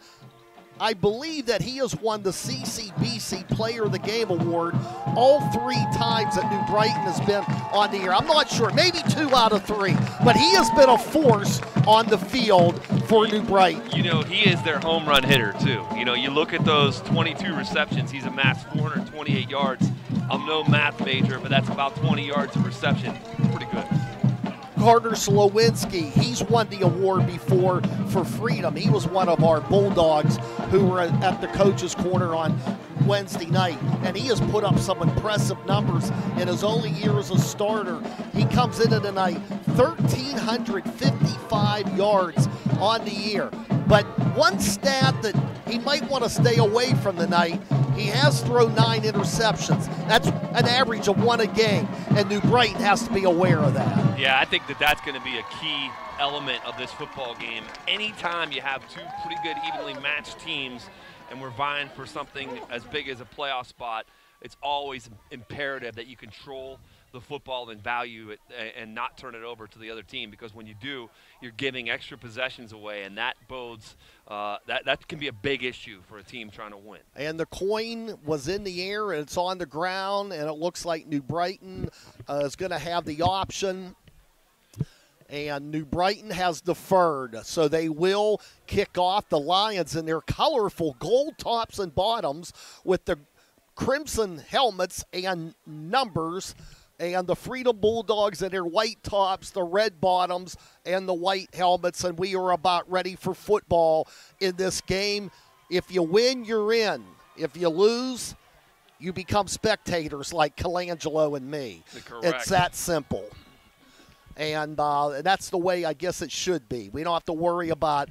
Speaker 5: I believe that he has won the CCBC Player of the Game award all 3 times that New Brighton has been on the air. I'm not sure, maybe 2 out of 3, but he has been a force on the field for New Brighton.
Speaker 6: He is their home run hitter, too. You look at those 22 receptions, he's amassed 428 yards. I'm no math major, but that's about 20 yards of reception. Pretty good.
Speaker 5: Carter Slowinski, he's won the award before for Freedom. He was one of our Bulldogs who were at the coach's corner on Wednesday night, and he has put up some impressive numbers in his only year as a starter. He comes into tonight 1,355 yards on the year. But one stat that he might want to stay away from tonight, he has thrown 9 interceptions. That's an average of 1 a game, and New Brighton has to be aware of that.
Speaker 6: Yeah, I think that's going to be a key element of this football game. Anytime you have 2 pretty good, evenly matched teams, and we're vying for something as big as a playoff spot, it's always imperative that you control the football and value it and not turn it over to the other team, because when you do, you're giving extra possessions away, and that bodes that can be a big issue for a team trying to win.
Speaker 5: And the coin was in the air, and it's on the ground, and it looks like New Brighton is going to have the option. And New Brighton has deferred, so they will kick off. The Lions in their colorful gold tops and bottoms with the crimson helmets and numbers, and the Freedom Bulldogs in their white tops, the red bottoms, and the white helmets, and we are about ready for football in this game. If you win, you're in. If you lose, you become spectators like Colangelo and me.
Speaker 6: Correct.
Speaker 5: It's that simple. And that's the way I guess it should be. We don't have to worry about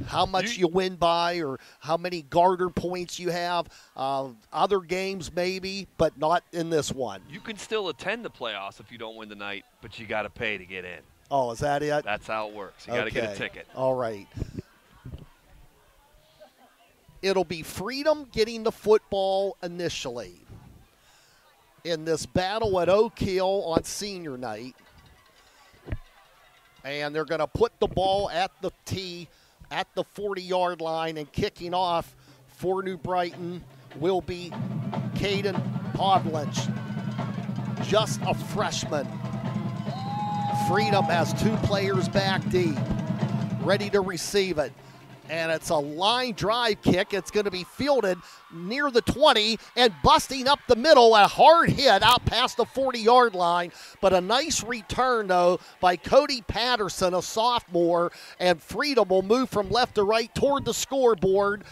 Speaker 5: how much you win by or how many Geiger points you have. Other games maybe, but not in this one.
Speaker 6: You can still attend the playoffs if you don't win tonight, but you got to pay to get in.
Speaker 5: Oh, is that it?
Speaker 6: That's how it works. You got to get a ticket.
Speaker 5: All right. It'll be Freedom getting the football initially in this battle at Oak Hill on senior night. And they're going to put the ball at the tee at the 40-yard line, and kicking off for New Brighton will be Caden Podlunch, just a freshman. Freedom has 2 players back deep, ready to receive it. And it's a line drive kick. It's going to be fielded near the 20 and busting up the middle. A hard hit out past the 40-yard line. But a nice return, though, by Cody Patterson, a sophomore. And Freedom will move from left to right toward the scoreboard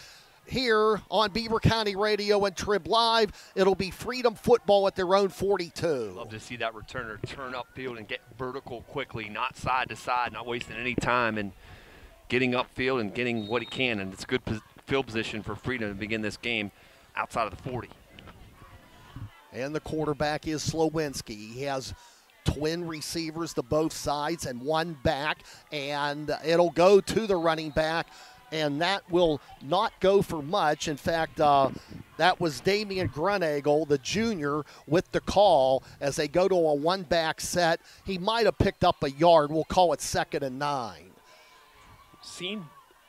Speaker 5: here on Beaver County Radio and Trib Live. It'll be Freedom football at their own 42.
Speaker 6: Love to see that returner turn upfield and get vertical quickly, not side to side, not wasting any time, and getting upfield and getting what he can, and it's a good field position for Freedom to begin this game outside of the 40.
Speaker 5: And the quarterback is Slowinski. He has twin receivers to both sides and 1 back, and it'll go to the running back, and that will not go for much. In fact, that was Damian Grunagel, the junior, with the call as they go to a 1-back set. He might have picked up a yard. We'll call it 2nd and 9.
Speaker 6: Seen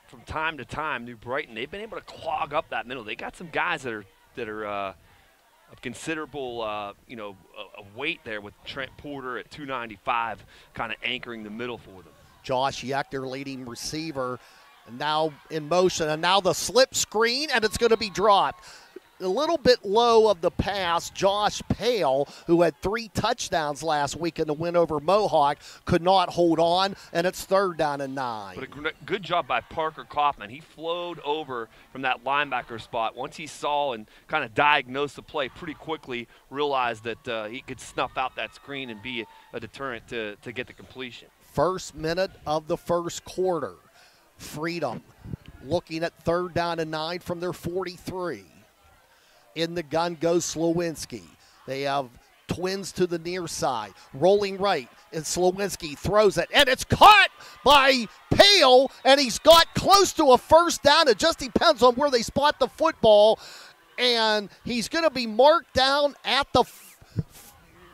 Speaker 6: from time to time, New Brighton, they've been able to clog up that middle. They got some guys that are considerable, a weight there with Trent Porter at 295 kind of anchoring the middle for them.
Speaker 5: Josh Yechter, leading receiver, and now in motion, and now the slip screen, and it's going to be dropped. A little bit low of the pass. Josh Pale, who had 3 touchdowns last week in the win over Mohawk, could not hold on, and it's 3rd down and 9.
Speaker 6: But a good job by Parker Kaufman. He flowed over from that linebacker spot. Once he saw and kind of diagnosed the play pretty quickly, realized that he could snuff out that screen and be a deterrent to get the completion.
Speaker 5: First minute of the first quarter. Freedom looking at 3rd down and 9 from their 43. In the gun goes Slowinski. They have twins to the near side. Rolling right, and Slowinski throws it, and it's caught by Pale, and he's got close to a 1st down. It just depends on where they spot the football, and he's going to be marked down at the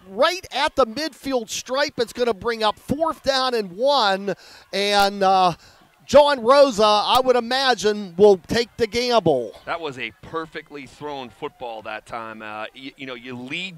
Speaker 5: right at the midfield stripe. It's going to bring up 4th down and 1, and John Rosa, I would imagine, will take the gamble.
Speaker 6: That was a perfectly thrown football that time. You lead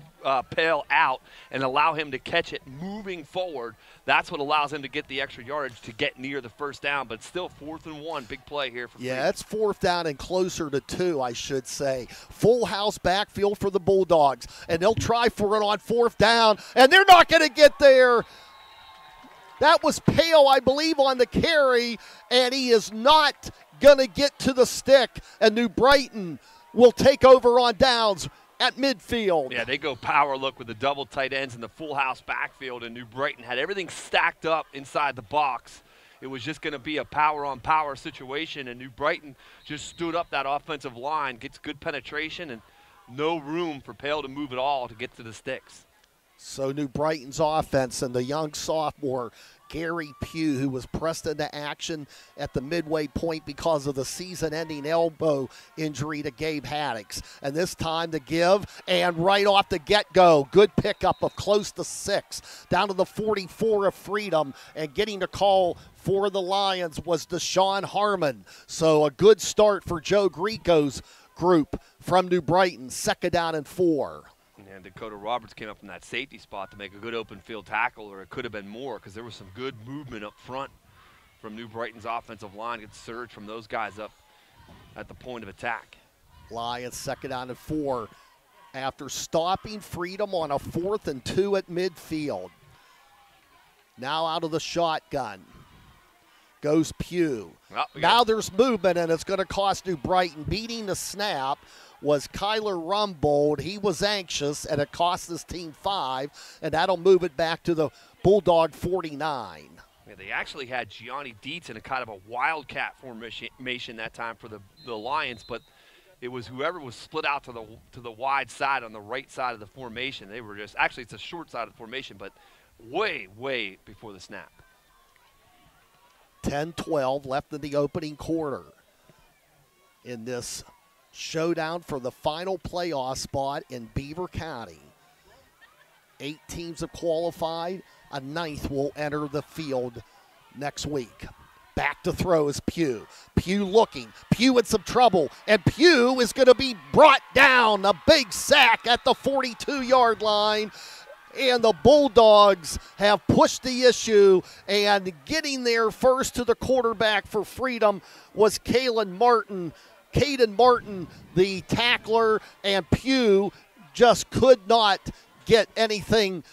Speaker 6: Pale out and allow him to catch it moving forward. That's what allows him to get the extra yardage to get near the 1st down, but still 4th and 1. Big play here for Freedom.
Speaker 5: It's 4th down and closer to 2, I should say. Full house backfield for the Bulldogs, and they'll try for it on 4th down, and they're not going to get there. That was Pale, I believe, on the carry, and he is not going to get to the stick, and New Brighton will take over on downs at midfield.
Speaker 6: Yeah, they go power look with the double tight ends and the full house backfield, and New Brighton had everything stacked up inside the box. It was just going to be a power-on-power situation, and New Brighton just stood up that offensive line, gets good penetration, and no room for Pale to move at all to get to the sticks.
Speaker 5: So New Brighton's offense and the young sophomore, Gary Pugh, who was pressed into action at the midway point because of the season-ending elbow injury to Gabe Haddocks. And this time to give, and right off the get-go, good pickup of close to 6. Down to the 44 of Freedom, and getting the call for the Lions was Desean Harmon. So a good start for Joe Grieco's group from New Brighton, 2nd down and 4.
Speaker 6: And Dakota Roberts came up from that safety spot to make a good open field tackle, or it could have been more because there was some good movement up front from New Brighton's offensive line. Good surge from those guys up at the point of attack.
Speaker 5: Lions 2nd down and 4 after stopping Freedom on a 4th and 2 at midfield. Now out of the shotgun goes Pugh. Now there's movement, and it's going to cost New Brighton. Beating the snap was Kyler Rumbold. He was anxious, and it cost his team 5, and that'll move it back to the Bulldog 49.
Speaker 6: Yeah, they actually had Gianni Dietz in a kind of a wildcat formation that time for the Lions, but it was whoever was split out to the wide side on the right side of the formation. They were just, actually it's a short side of the formation, but way, way before the snap.
Speaker 5: 10-12 left in the opening quarter in this showdown for the final playoff spot in Beaver County. 8 teams have qualified. A 9th will enter the field next week. Back to throw is Pugh. Pugh looking. Pugh in some trouble. And Pugh is going to be brought down. A big sack at the 42-yard line. And the Bulldogs have pushed the issue, and getting there first to the quarterback for Freedom was Caden Martin, the tackler, and Pugh just could not get anything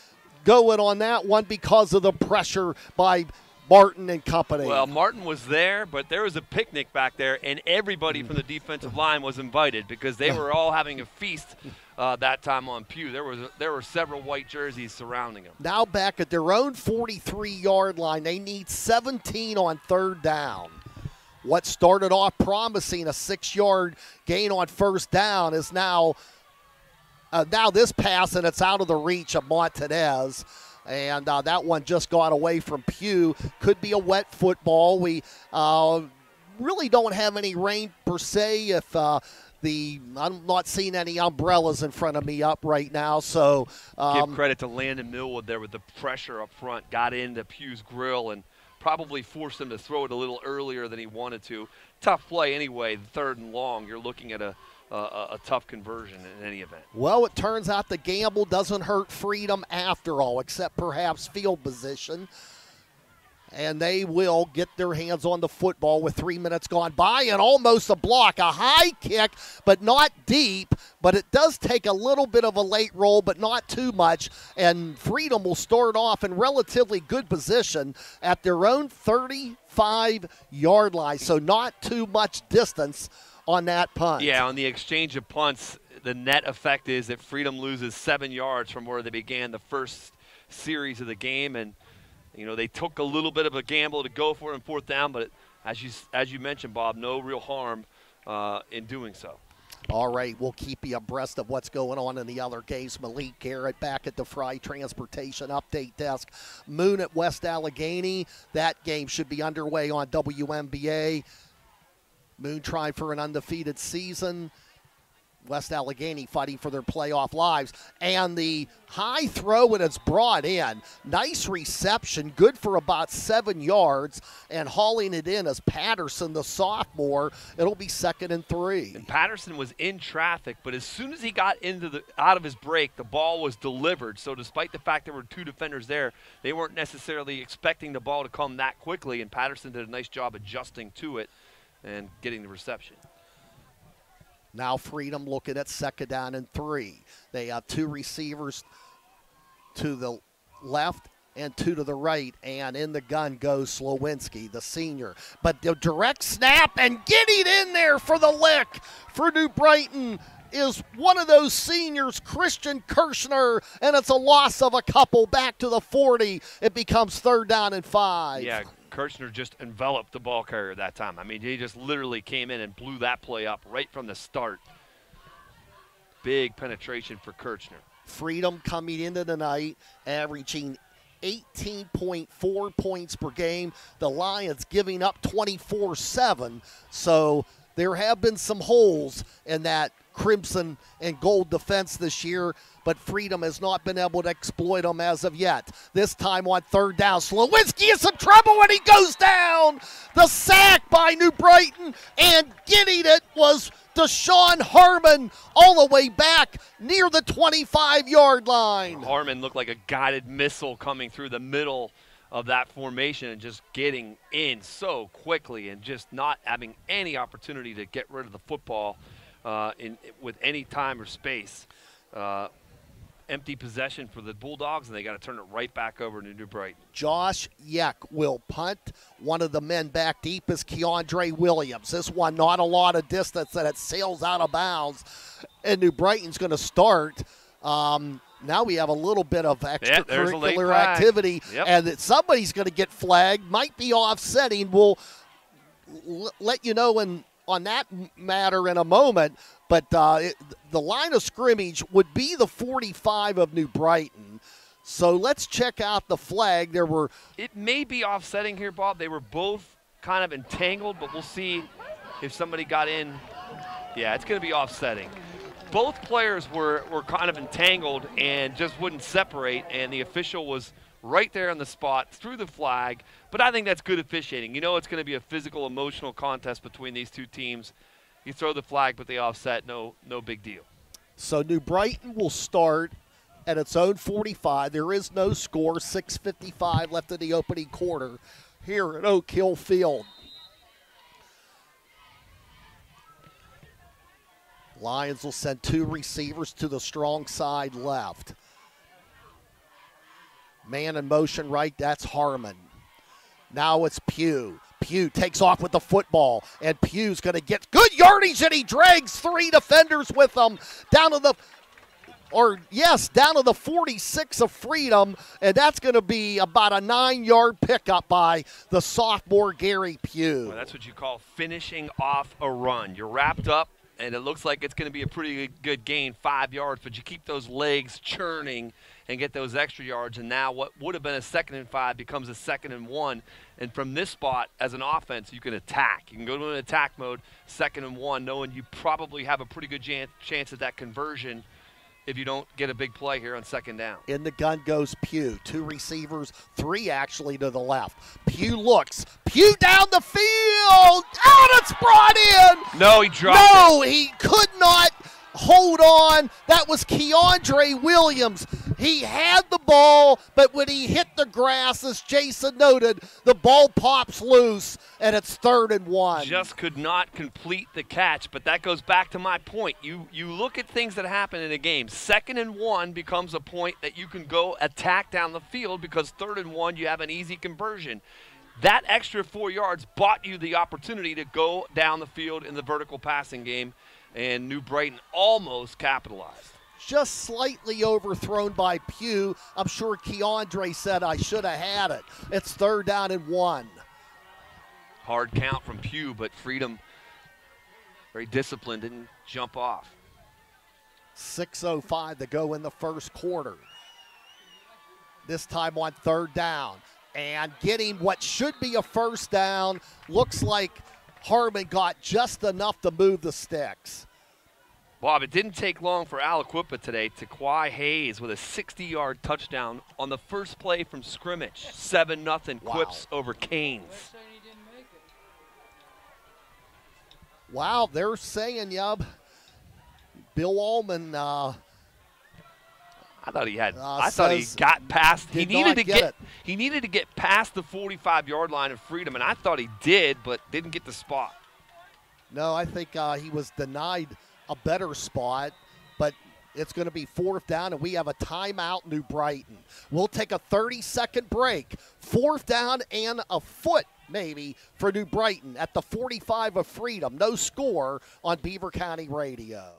Speaker 5: going on that one because of the pressure by Martin and company.
Speaker 6: Well, Martin was there, but there was a picnic back there, and everybody from the defensive line was invited because they were all having a feast that time on Pugh. There were several white jerseys surrounding them.
Speaker 5: Now back at their own 43-yard line, they need 17 on 3rd down. What started off promising, a 6-yard gain on 1st down, is now this pass, and it's out of the reach of Montanez. And that one just got away from Pugh. Could be a wet football. We really don't have any rain per se. I'm not seeing any umbrellas in front of me up right now. So
Speaker 6: give credit to Landon Millwood there with the pressure up front. Got into Pugh's grill and probably forced him to throw it a little earlier than he wanted to. Tough play anyway, 3rd and long. You're looking at a a tough conversion in any event.
Speaker 5: Well, it turns out the gamble doesn't hurt Freedom after all, except perhaps field position. And they will get their hands on the football with 3 minutes gone by and almost a block. A high kick, but not deep. But it does take a little bit of a late roll, but not too much. And Freedom will start off in relatively good position at their own 35-yard line. So not too much distance on that punt.
Speaker 6: Yeah, on the exchange of punts, the net effect is that Freedom loses 7 yards from where they began the first series of the game. And you know, they took a little bit of a gamble to go for it in fourth down, but as you mentioned, Bob, no real harm in doing so.
Speaker 5: All right, we'll keep you abreast of what's going on in the other games. Malik Garrett back at the Fry Transportation Update Desk. Moon at West Allegheny. That game should be underway on WNBA. Moon trying for an undefeated season. West Allegheny fighting for their playoff lives. And the high throw, and it's brought in. Nice reception, good for about 7 yards, and hauling it in as Patterson, the sophomore. It'll be 2nd and 3.
Speaker 6: And Patterson was in traffic, but as soon as he got out of his break, the ball was delivered. So despite the fact there were 2 defenders there, they weren't necessarily expecting the ball to come that quickly, and Patterson did a nice job adjusting to it and getting the reception.
Speaker 5: Now Freedom looking at 2nd down and 3. They have 2 receivers to the left and 2 to the right, and in the gun goes Slowinski, the senior. But the direct snap and getting in there for the lick for New Brighton is one of those seniors, Christian Kirschner, and it's a loss of a couple back to the 40. It becomes 3rd down and 5.
Speaker 6: Yeah, Kirschner just enveloped the ball carrier that time. I mean, he just literally came in and blew that play up right from the start. Big penetration for Kirschner.
Speaker 5: Freedom coming into the night, averaging 18.4 points per game. The Lions giving up 24-7. So there have been some holes in that crimson and gold defense this year, but Freedom has not been able to exploit them as of yet. This time on 3rd down, Slowinski is in trouble when he goes down. The sack by New Brighton, and getting it was Desean Harmon all the way back near the 25-yard line.
Speaker 6: Harmon looked like a guided missile coming through the middle of that formation and just getting in so quickly and just not having any opportunity to get rid of the football with any time or space. Empty possession for the Bulldogs, and they got to turn it right back over to New Brighton.
Speaker 5: Josh Yeck will punt. One of the men back deep is Keiondre Williams. This one not a lot of distance, and it sails out of bounds. And New Brighton's going to start. Now we have a little bit of extracurricular activity, and that somebody's going to get flagged. Might be offsetting. We'll let you know on that matter in a moment, but the line of scrimmage would be the 45 of New Brighton. So let's check out the flag.
Speaker 6: It may be offsetting here, Bob. They were both kind of entangled, but we'll see if somebody got in. Yeah, it's going to be offsetting. Both players were kind of entangled and just wouldn't separate, and the official was right there on the spot, threw the flag. But I think that's good officiating. You know it's going to be a physical, emotional contest between these two teams. You throw the flag, but they offset, no big deal.
Speaker 5: So New Brighton will start at its own 45. There is no score, 6:55 left in the opening quarter here at Oak Hill Field. Lions will send 2 receivers to the strong side left. Man in motion right, that's Harmon. Now it's Pugh. Pugh takes off with the football, and Pugh's going to get good yardage, and he drags 3 defenders with him down to the 46 of Freedom, and that's going to be about a 9-yard pickup by the sophomore Gary Pugh.
Speaker 6: Well, that's what you call finishing off a run. You're wrapped up, and it looks like it's going to be a pretty good gain, 5 yards, but you keep those legs churning and get those extra yards, and now what would have been a 2nd and 5 becomes a 2nd and 1. And from this spot, as an offense, you can attack. You can go to an attack mode, 2nd and 1, knowing you probably have a pretty good chance at that conversion if you don't get a big play here on second down.
Speaker 5: In the gun goes Pugh. 2 receivers, 3 actually to the left. Pugh looks. Pugh down the field. Out, it's brought in.
Speaker 6: No, he dropped it.
Speaker 5: No, he could not hold on. That was Keiondre Williams. He had the ball, but when he hit the grass, as Jason noted, the ball pops loose, and it's 3rd and 1.
Speaker 6: Just could not complete the catch, but that goes back to my point. You look at things that happen in a game. 2nd and 1 becomes a point that you can go attack down the field because 3rd and 1, you have an easy conversion. That extra 4 yards bought you the opportunity to go down the field in the vertical passing game, and New Brighton almost capitalized.
Speaker 5: Just slightly overthrown by Pugh. I'm sure Keiondre said, I should have had it. It's 3rd down and 1.
Speaker 6: Hard count from Pugh, but Freedom, very disciplined, didn't jump off.
Speaker 5: 6:05 to go in the first quarter. This time on 3rd down. And getting what should be a first down. Looks like Harmon got just enough to move the sticks.
Speaker 6: Bob, it didn't take long for Aliquippa today to Kwai Hayes with a 60-yard touchdown on the first play from scrimmage. 7-0 Quips over Canes.
Speaker 5: Wow, they're saying, Bill Allman.
Speaker 6: I thought he had. I thought he got past. He needed to get. He needed to get past the 45-yard line of Freedom, and I thought he did, but didn't get the spot.
Speaker 5: No, I think he was denied a better spot, but it's going to be 4th down, and we have a timeout, New Brighton. We'll take a 30-second break. 4th down and a foot, maybe, for New Brighton at the 45 of Freedom. No score on Beaver County Radio.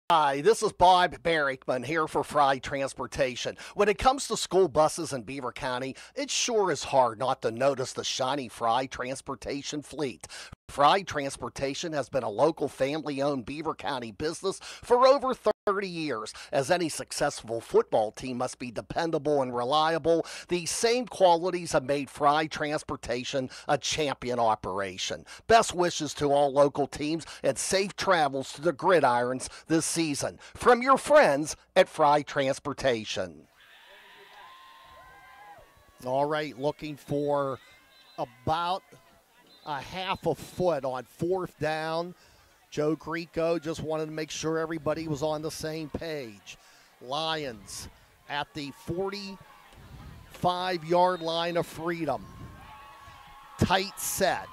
Speaker 5: Hi, this is Bob Barrickman here for Fry Transportation. When it comes to school buses in Beaver County, it sure is hard not to notice the shiny Fry Transportation fleet. Fry Transportation has been a local family-owned Beaver County business for over 30 years. As any successful football team must be dependable and reliable, these same qualities have made Fry Transportation a champion operation. Best wishes to all local teams and safe travels to the gridirons this season. From your friends at Fry Transportation. All right, looking for about a half a foot on 4th down. Joe Greco just wanted to make sure everybody was on the same page. Lions at the 45-yard line of Freedom. Tight set.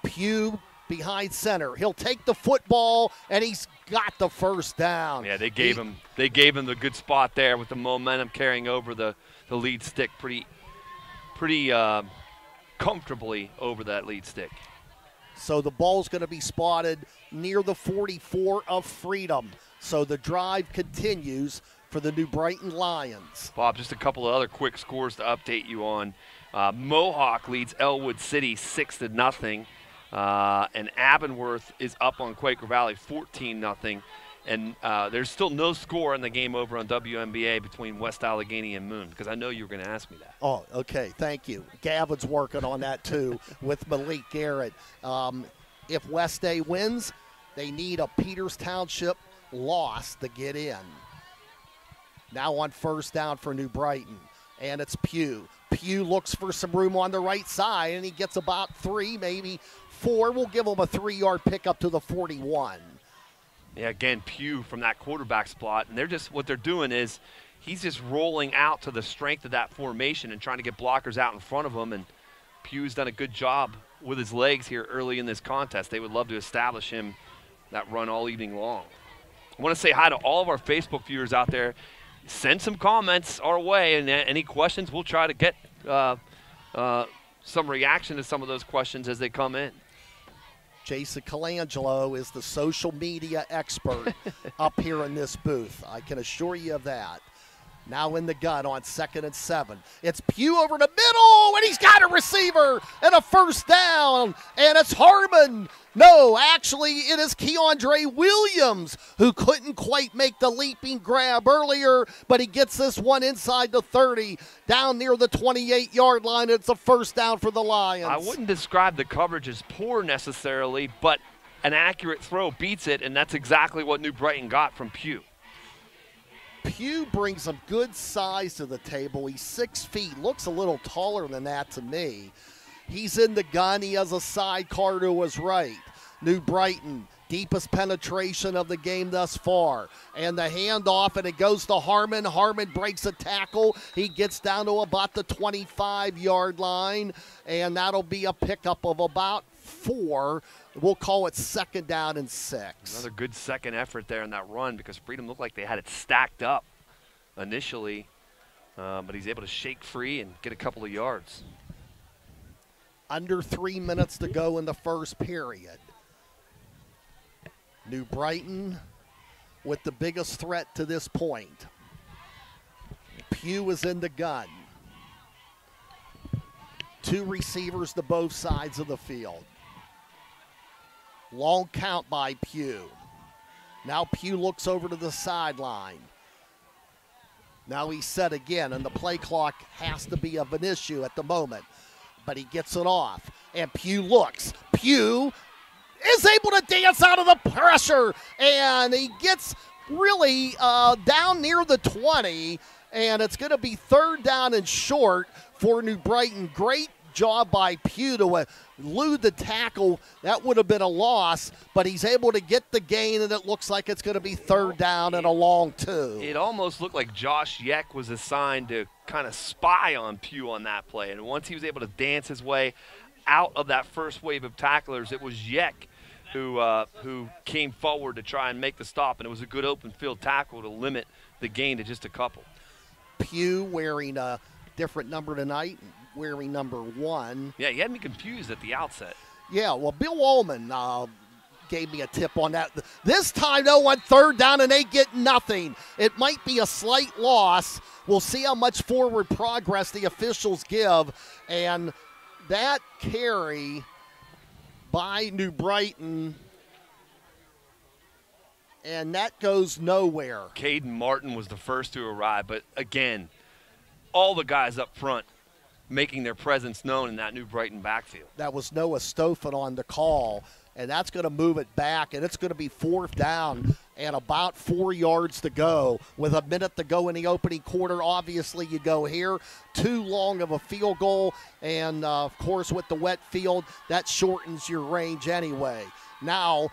Speaker 5: Pugh behind center. He'll take the football, and he's got the first down.
Speaker 6: Yeah, they gave him the good spot there with the momentum carrying over the lead stick pretty comfortably over that lead stick.
Speaker 5: So the ball's going to be spotted near the 44 of Freedom. So the drive continues for the New Brighton Lions.
Speaker 6: Bob, just a couple of other quick scores to update you on. Mohawk leads Elwood City 6-0. And Abernworth is up on Quaker Valley 14-0. And there's still no score in the game over on WNBA between West Allegheny and Moon, because I know you were going to ask me that.
Speaker 5: Oh, okay. Thank you. Gavin's working on that, too, with Malik Garrett. If West A wins, they need a Peters Township loss to get in. Now on 1st down for New Brighton, and it's Pugh. Pugh looks for some room on the right side, and he gets about 3, maybe 4. We'll give him a 3-yard pickup to the 41.
Speaker 6: Yeah, again, Pugh from that quarterback spot, and what they're doing is he's just rolling out to the strength of that formation and trying to get blockers out in front of him, and Pugh's done a good job with his legs here early in this contest. They would love to establish him that run all evening long. I want to say hi to all of our Facebook viewers out there. Send some comments our way, and any questions, we'll try to get some reaction to some of those questions as they come in.
Speaker 5: Jason Colangelo is the social media expert up here in this booth. I can assure you of that. Now in the gun on 2nd and 7. It's Pugh over the middle, and he's got a receiver and a first down, and it's Harmon. No, actually, it is Keiondre Williams who couldn't quite make the leaping grab earlier, but he gets this one inside the 30, down near the 28-yard line. It's a first down for the Lions.
Speaker 6: I wouldn't describe the coverage as poor necessarily, but an accurate throw beats it, and that's exactly what New Brighton got from Pugh.
Speaker 5: Pugh brings some good size to the table. He's 6 feet, looks a little taller than that to me. He's in the gun. He has a sidecar to his right. New Brighton, deepest penetration of the game thus far. And the handoff, and it goes to Harmon. Harmon breaks a tackle. He gets down to about the 25-yard line, and that'll be a pickup of about 4. We'll call it 2nd down and 6.
Speaker 6: Another good second effort there in that run because Freedom looked like they had it stacked up initially, but he's able to shake free and get a couple of yards.
Speaker 5: Under 3 minutes to go in the first period. New Brighton with the biggest threat to this point. Pugh is in the gun. 2 receivers to both sides of the field. Long count by Pugh. Now Pugh looks over to the sideline. Now he's set again, and the play clock has to be of an issue at the moment. But he gets it off, and Pugh looks. Pugh is able to dance out of the pressure, and he gets really down near the 20, and it's going to be 3rd down and short for New Brighton. Great job by Pugh to elude the tackle. That would have been a loss, but he's able to get the gain, and it looks like it's going to be 3rd down and a long 2.
Speaker 6: It almost looked like Josh Yeck was assigned to kind of spy on Pugh on that play, and once he was able to dance his way out of that first wave of tacklers, it was Yeck who came forward to try and make the stop, and it was a good open field tackle to limit the gain to just a couple.
Speaker 5: Pugh wearing a different number tonight, wearing number 1.
Speaker 6: Yeah, he had me confused at the outset.
Speaker 5: Yeah, well, Bill Ullman gave me a tip on that. This time, though, on 3rd down, and they get nothing. It might be a slight loss. We'll see how much forward progress the officials give. And that carry by New Brighton, and that goes nowhere.
Speaker 6: Caden Martin was the first to arrive, but again, all the guys up front making their presence known in that New Brighton backfield.
Speaker 5: That was Noah Stoffen on the call, and that's going to move it back, and it's going to be 4th down and about 4 yards to go with a minute to go in the opening quarter. Obviously, you go here. Too long of a field goal, and, of course, with the wet field, that shortens your range anyway. Now,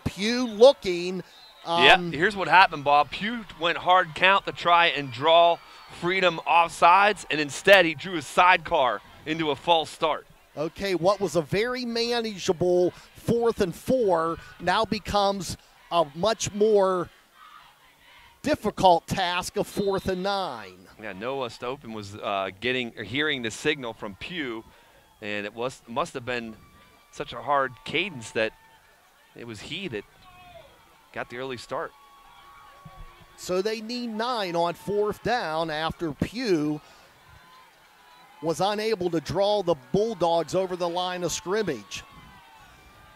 Speaker 5: Pugh looking.
Speaker 6: Yeah, here's what happened, Bob. Pugh went hard count to try and draw Freedom offsides, and instead he drew his sidecar into a false start.
Speaker 5: Okay, what was a very manageable 4th and 4 now becomes a much more difficult task of 4th and 9.
Speaker 6: Yeah, Noah Stoffen was hearing the signal from Pugh, and it must have been such a hard cadence that it was he that got the early start.
Speaker 5: So they need 9 on 4th down after Pugh was unable to draw the Bulldogs over the line of scrimmage.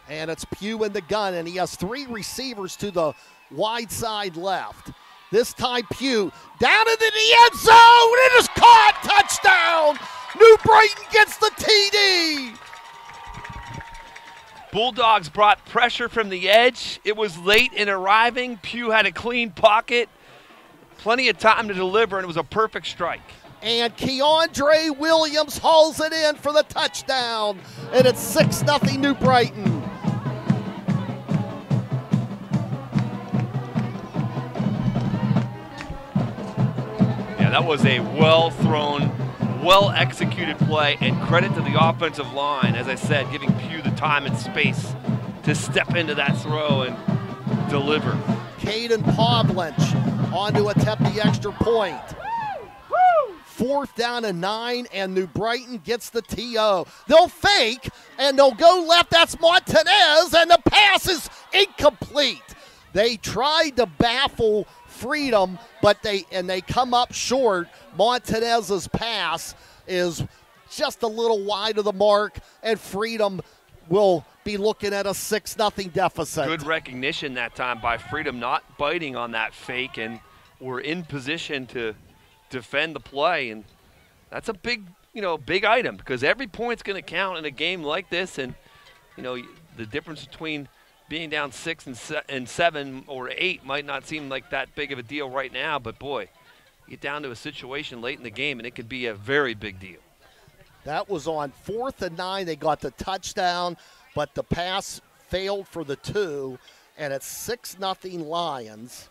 Speaker 5: And it's Pugh in the gun, and he has 3 receivers to the wide side left. This time Pugh down into the end zone. It is caught. Touchdown. New Brighton gets the TD.
Speaker 6: Bulldogs brought pressure from the edge. It was late in arriving. Pugh had a clean pocket, plenty of time to deliver, and it was a perfect strike.
Speaker 5: And Keiondre Williams hauls it in for the touchdown, and it's 6-0 New Brighton.
Speaker 6: Yeah, that was a well-thrown, well-executed play, and credit to the offensive line, as I said, giving Pugh the time and space to step into that throw and deliver.
Speaker 5: Caden Pavlench on to attempt the extra point. 4th down and 9, and New Brighton gets the TO. They'll fake, and they'll go left. That's Montanez, and the pass is incomplete. They tried to baffle Freedom, but they come up short. Montanez's pass is just a little wide of the mark, and Freedom will be looking at a 6-0 deficit.
Speaker 6: Good recognition that time by Freedom, not biting on that fake, and we're in position to defend the play, and that's a big item because every point's going to count in a game like this, and the difference between being down 6 and 7 or 8 might not seem like that big of a deal right now, but boy, you get down to a situation late in the game and it could be a very big deal.
Speaker 5: That was on 4th and 9. They got the touchdown, but the pass failed for the 2, and it's 6-0 Lions.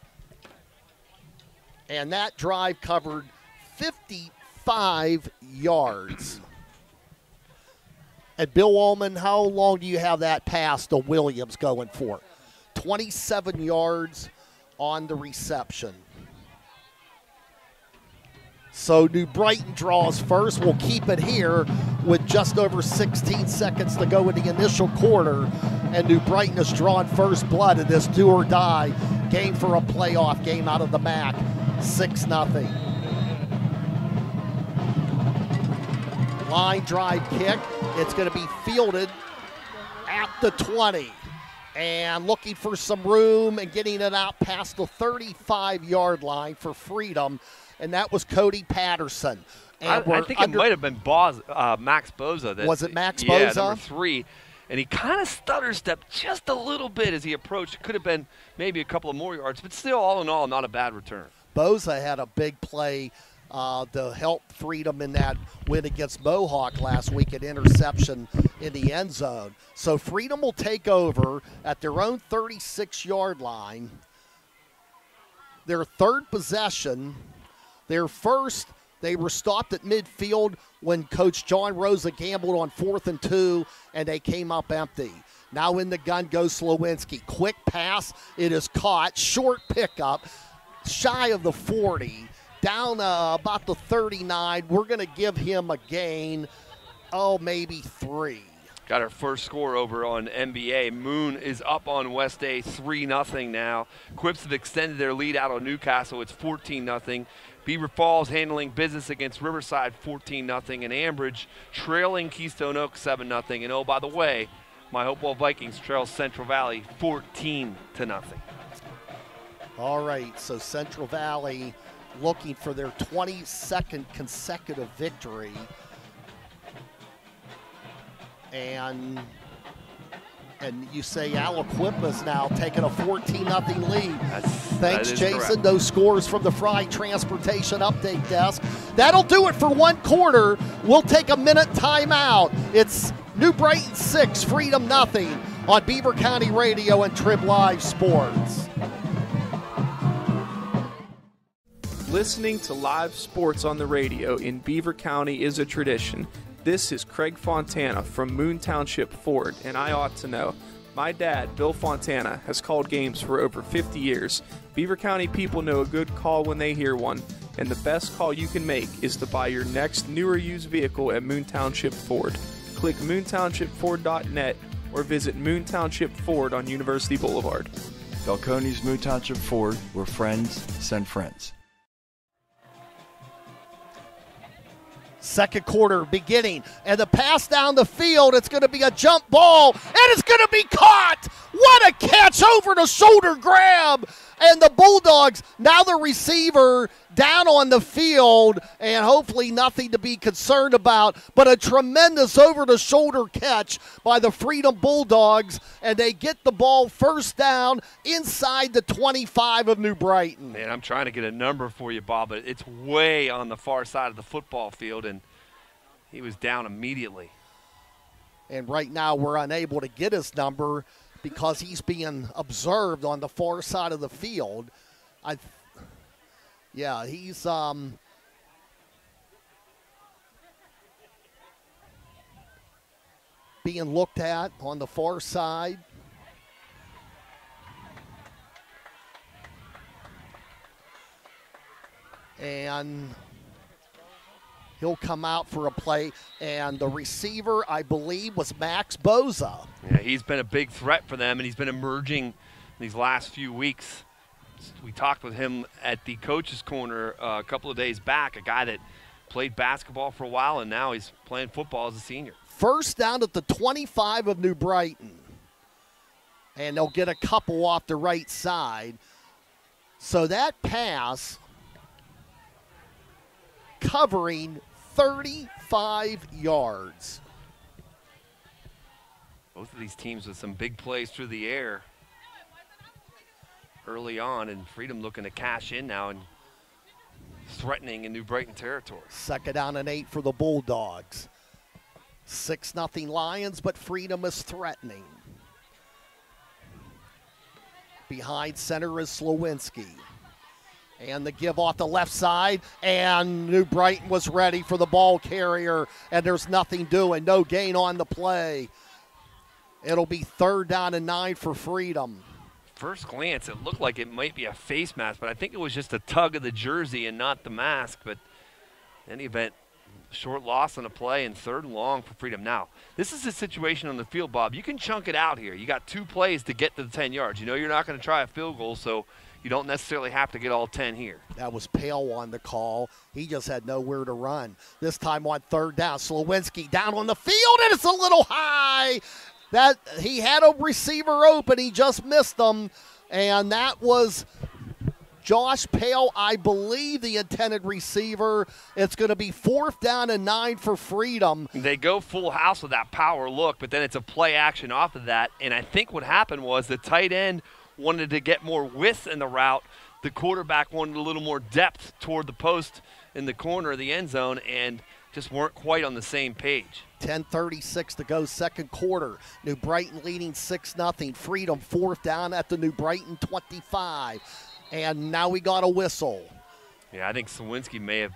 Speaker 5: And that drive covered 55 yards. And Bill Ullman, how long do you have that pass to Williams going for? 27 yards on the reception. So New Brighton draws first. We'll keep it here with just over 16 seconds to go in the initial quarter. And New Brighton has drawn first blood in this do-or-die game for a playoff game out of the MAC. 6-0. Line drive kick. It's going to be fielded at the 20. And looking for some room and getting it out past the 35-yard line for freedom. And that was Cody Patterson. And
Speaker 6: I think it might have been Max Boza.
Speaker 5: Was it Max
Speaker 6: Boza? Yeah,
Speaker 5: Boza?
Speaker 6: number 3. And he kind of stutter-stepped just a little bit as he approached. It could have been maybe a couple of more yards, but still, all in all, not a bad return.
Speaker 5: Boza had a big play to help Freedom in that win against Mohawk last week, an interception in the end zone. So Freedom will take over at their own 36-yard line. Their third possession, their first, they were stopped at midfield when Coach John Rosa gambled on 4th and 2, and they came up empty. Now in the gun goes Slowinski. Quick pass, it is caught, short pickup, shy of the 40. Down about the 39. We're going to give him a gain, maybe 3.
Speaker 6: Got our first score over on NBA. Moon is up on West A 3-0 now. Quips have extended their lead out on Newcastle. It's 14-0. Beaver Falls handling business against Riverside 14-0. And Ambridge trailing Keystone Oaks 7-0. And oh, by the way, my Hopewell Vikings trail Central Valley 14-0.
Speaker 5: All right, so Central Valley looking for their 22nd consecutive victory. And you say Aliquippa's now taking a 14-0 lead. Thanks, Jason.
Speaker 6: Correct.
Speaker 5: Those scores from the Fry Transportation Update Desk. That'll do it for one quarter. We'll take a minute timeout. It's New Brighton 6, Freedom 0 on Beaver County Radio and Trib Live Sports.
Speaker 16: Listening to live sports on the radio in Beaver County is a tradition. This is Craig Fontana from Moon Township Ford, and I ought to know. My dad, Bill Fontana, has called games for over 50 years. Beaver County people know a good call when they hear one, and the best call you can make is to buy your next new or used vehicle at Moon Township Ford. Click moontownshipford.net or visit Moon Township Ford on University Boulevard.
Speaker 17: Falcone's Moon Township Ford, where friends send friends.
Speaker 5: Second quarter beginning, and the pass down the field, it's going to be a jump ball, and it's going to be caught. What a catch, over the shoulder grab, and the Bulldogs, now the receiver down on the field, and hopefully nothing to be concerned about, but a tremendous over the shoulder catch by the Freedom Bulldogs, and they get the ball first down inside the 25 of New Brighton.
Speaker 6: Man, I'm trying to get a number for you, Bob, but it's way on the far side of the football field, and he was down immediately.
Speaker 5: And right now we're unable to get his number because he's being observed on the far side of the field. He's being looked at on the far side. And he'll come out for a play, and the receiver, I believe, was Max Boza.
Speaker 6: Yeah, he's been a big threat for them, and he's been emerging these last few weeks. We talked with him at the Coach's Corner a couple of days back, a guy that played basketball for a while, and now he's playing football as a senior.
Speaker 5: First down at the 25 of New Brighton, and they'll get a couple off the right side. So that pass covering 35 yards.
Speaker 6: Both of these teams with some big plays through the air. early on, and Freedom looking to cash in now and threatening in New Brighton territory.
Speaker 5: 2nd down and 8 for the Bulldogs. 6-0 Lions, but Freedom is threatening. Behind center is Slowinski. And the give off the left side, and New Brighton was ready for the ball carrier, and there's nothing doing. No gain on the play. It'll be 3rd down and 9 for Freedom.
Speaker 6: First glance, it looked like it might be a face mask, but I think it was just a tug of the jersey and not the mask. But in any event, short loss on a play and 3rd and long for Freedom. Now, this is a situation on the field, Bob. You can chunk it out here. You got 2 plays to get to the 10 yards. You know you're not going to try a field goal, so you don't necessarily have to get all 10 here.
Speaker 5: That was Pale on the call. He just had nowhere to run. This time on 3rd down, Slowinski down on the field, and it's a little high. That he had a receiver open. He just missed them, and that was Josh Pale, I believe, the intended receiver. It's going to be 4th down and 9 for Freedom.
Speaker 6: They go full house with that power look, but then it's a play action off of that, and I think what happened was the tight end wanted to get more width in the route. The quarterback wanted a little more depth toward the post in the corner of the end zone, and just weren't quite on the same page.
Speaker 5: 10:36 to go, 2nd quarter. New Brighton leading 6-0. Freedom 4th down at the New Brighton 25. And now we got a whistle.
Speaker 6: Yeah, I think Slowinski may have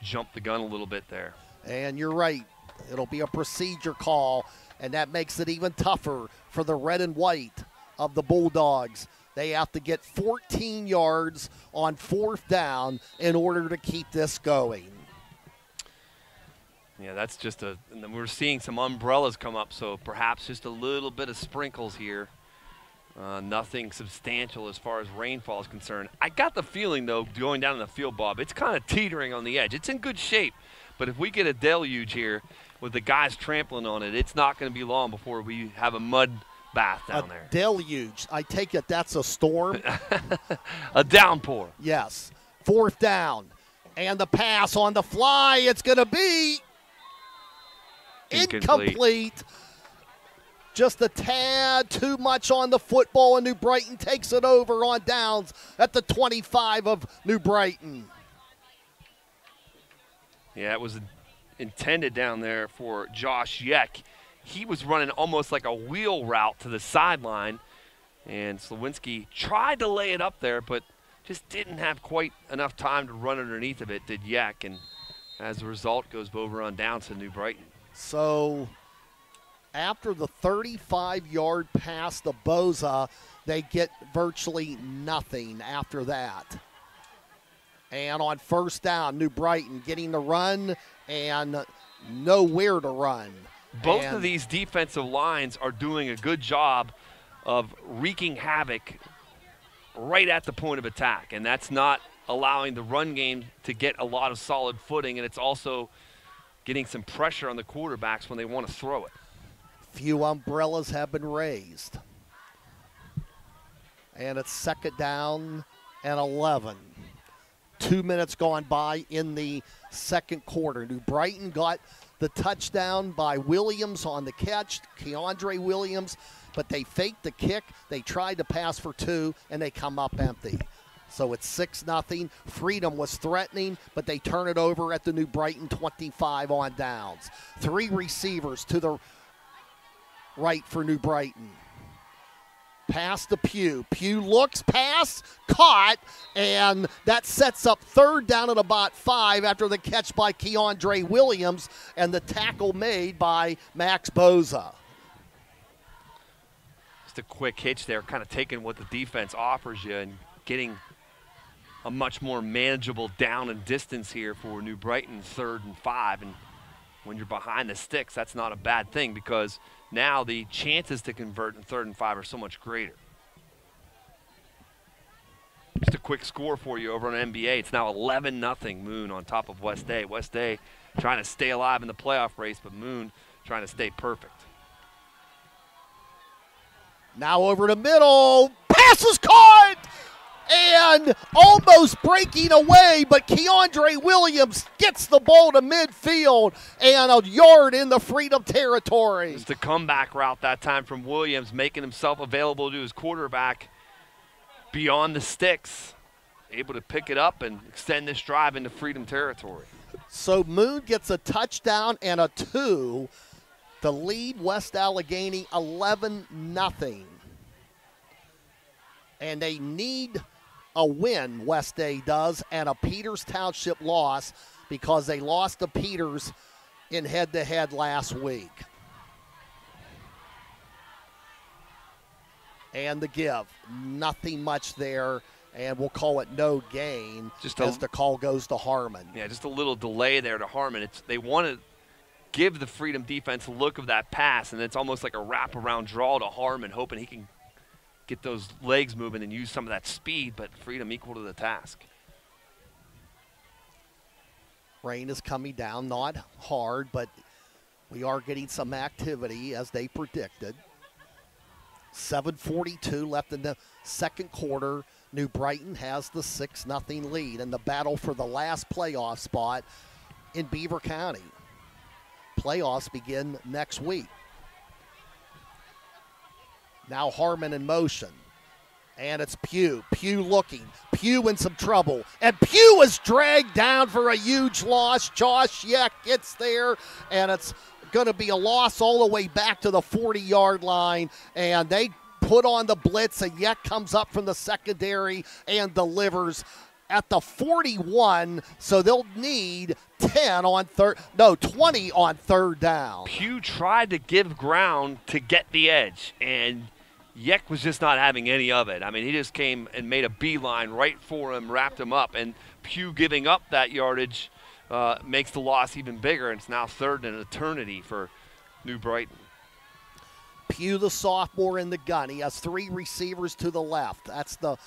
Speaker 6: jumped the gun a little bit there.
Speaker 5: And you're right. It'll be a procedure call, and that makes it even tougher for the red and white of the Bulldogs. They have to get 14 yards on 4th down in order to keep this going.
Speaker 6: Yeah, that's just and then we're seeing some umbrellas come up, so perhaps just a little bit of sprinkles here. Nothing substantial as far as rainfall is concerned. I got the feeling, though, going down in the field, Bob, it's kind of teetering on the edge. It's in good shape, but if we get a deluge here with the guys trampling on it, it's not going to be long before we have a mud bath down there.
Speaker 5: Deluge. I take it that's a storm.
Speaker 6: A downpour.
Speaker 5: Yes. 4th down. And the pass on the fly. It's going to be incomplete. Just a tad too much on the football, and New Brighton takes it over on downs at the 25 of New Brighton.
Speaker 6: Yeah, it was intended down there for Josh Yeck. He was running almost like a wheel route to the sideline, and Slowinski tried to lay it up there, but just didn't have quite enough time to run underneath of it, did Yeck, and as a result goes over on downs to New Brighton.
Speaker 5: So after the 35-yard pass to Boza, they get virtually nothing after that. And on 1st down, New Brighton getting the run and nowhere to run.
Speaker 6: Both of these defensive lines are doing a good job of wreaking havoc right at the point of attack, and that's not allowing the run game to get a lot of solid footing, and it's also getting some pressure on the quarterbacks when they want to throw it.
Speaker 5: Few umbrellas have been raised. And it's 2nd down and 11. 2 minutes gone by in the 2nd quarter. New Brighton got the touchdown by Williams on the catch, Keiondre Williams, but they faked the kick. They tried to pass for 2, and they come up empty. So it's 6-0. Freedom was threatening, but they turn it over at the New Brighton 25 on downs. 3 receivers to the right for New Brighton. Pass to Pugh. Pugh looks, pass, caught, and that sets up 3rd down at about 5 after the catch by Keiondre Williams and the tackle made by Max Boza.
Speaker 6: Just a quick hitch there, kind of taking what the defense offers you and getting a much more manageable down and distance here for New Brighton, 3rd and 5. And when you're behind the sticks, that's not a bad thing because now the chances to convert in 3rd and 5 are so much greater. Just a quick score for you over on NBA. It's now 11-0 Moon on top of West Day. West Day trying to stay alive in the playoff race, but Moon trying to stay perfect.
Speaker 5: Now over the middle. Pass is caught! And almost breaking away, but Keiondre Williams gets the ball to midfield and a yard in the Freedom territory.
Speaker 6: It's the comeback route that time from Williams, making himself available to his quarterback. beyond the sticks, able to pick it up and extend this drive into Freedom territory.
Speaker 5: So Moon gets a touchdown and a 2 to lead West Allegheny 11-0. And they need a win, West A does, and a Peters Township loss because they lost to Peters in head-to-head last week. And the give, nothing much there, and we'll call it no gain as the call goes to Harmon.
Speaker 6: Yeah, just a little delay there to Harmon. They want to give the Freedom defense a look of that pass, and it's almost like a wraparound draw to Harmon, hoping he can get those legs moving and use some of that speed, but Freedom equal to the task.
Speaker 5: Rain is coming down, not hard, but we are getting some activity as they predicted. 7:42 left in the second quarter. New Brighton has the 6-0 lead in the battle for the last playoff spot in Beaver County. Playoffs begin next week. Now Harmon in motion. And it's Pugh. Pugh looking. Pugh in some trouble. And Pugh is dragged down for a huge loss. Josh Yeck gets there, and it's going to be a loss all the way back to the 40-yard line. And they put on the blitz, and Yeck comes up from the secondary and delivers at the 41. So they'll need 20 on third down.
Speaker 6: Pugh tried to give ground to get the edge, and Yeck was just not having any of it. I mean, he just came and made a beeline right for him, wrapped him up, and Pugh giving up that yardage makes the loss even bigger, and it's now third in an eternity for New Brighton.
Speaker 5: Pugh, the sophomore, in the gun. He has 3 receivers to the left. That's the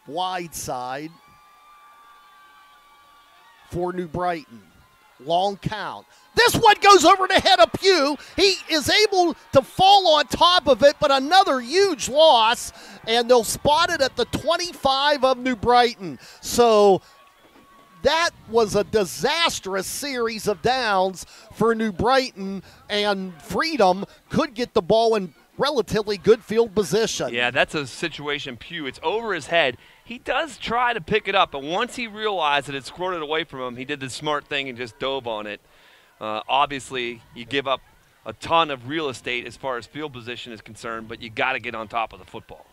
Speaker 5: wide side for New Brighton. Long count. This one goes over the head of Pugh. He is able to fall on top of it, but another huge loss, and they'll spot it at the 25 of New Brighton. So that was a disastrous series of downs for New Brighton, and Freedom could get the ball in relatively good field position.
Speaker 6: Yeah, that's a situation, Pugh. It's over his head. He does try to pick it up, but once he realized that it squirted away from him, he did the smart thing and just dove on it. Obviously, you give up a ton of real estate as far as field position is concerned, but you got to get on top of the football.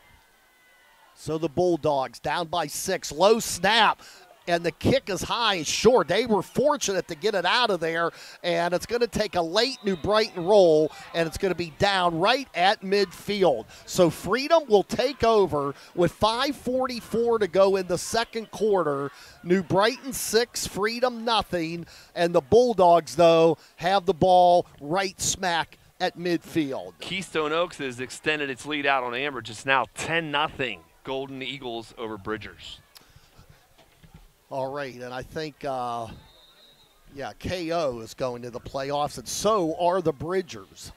Speaker 5: So the Bulldogs down by 6, low snap. And the kick is high and short. They were fortunate to get it out of there, and it's going to take a late New Brighton roll, and it's going to be down right at midfield. So Freedom will take over with 5:44 to go in the second quarter. New Brighton 6, Freedom nothing, and the Bulldogs, though, have the ball right smack at midfield.
Speaker 6: Keystone Oaks has extended its lead out on Ambridge. It's now 10-0 Golden Eagles over Bridgers.
Speaker 5: All right, and I think, KO is going to the playoffs, and so are the Bridgers.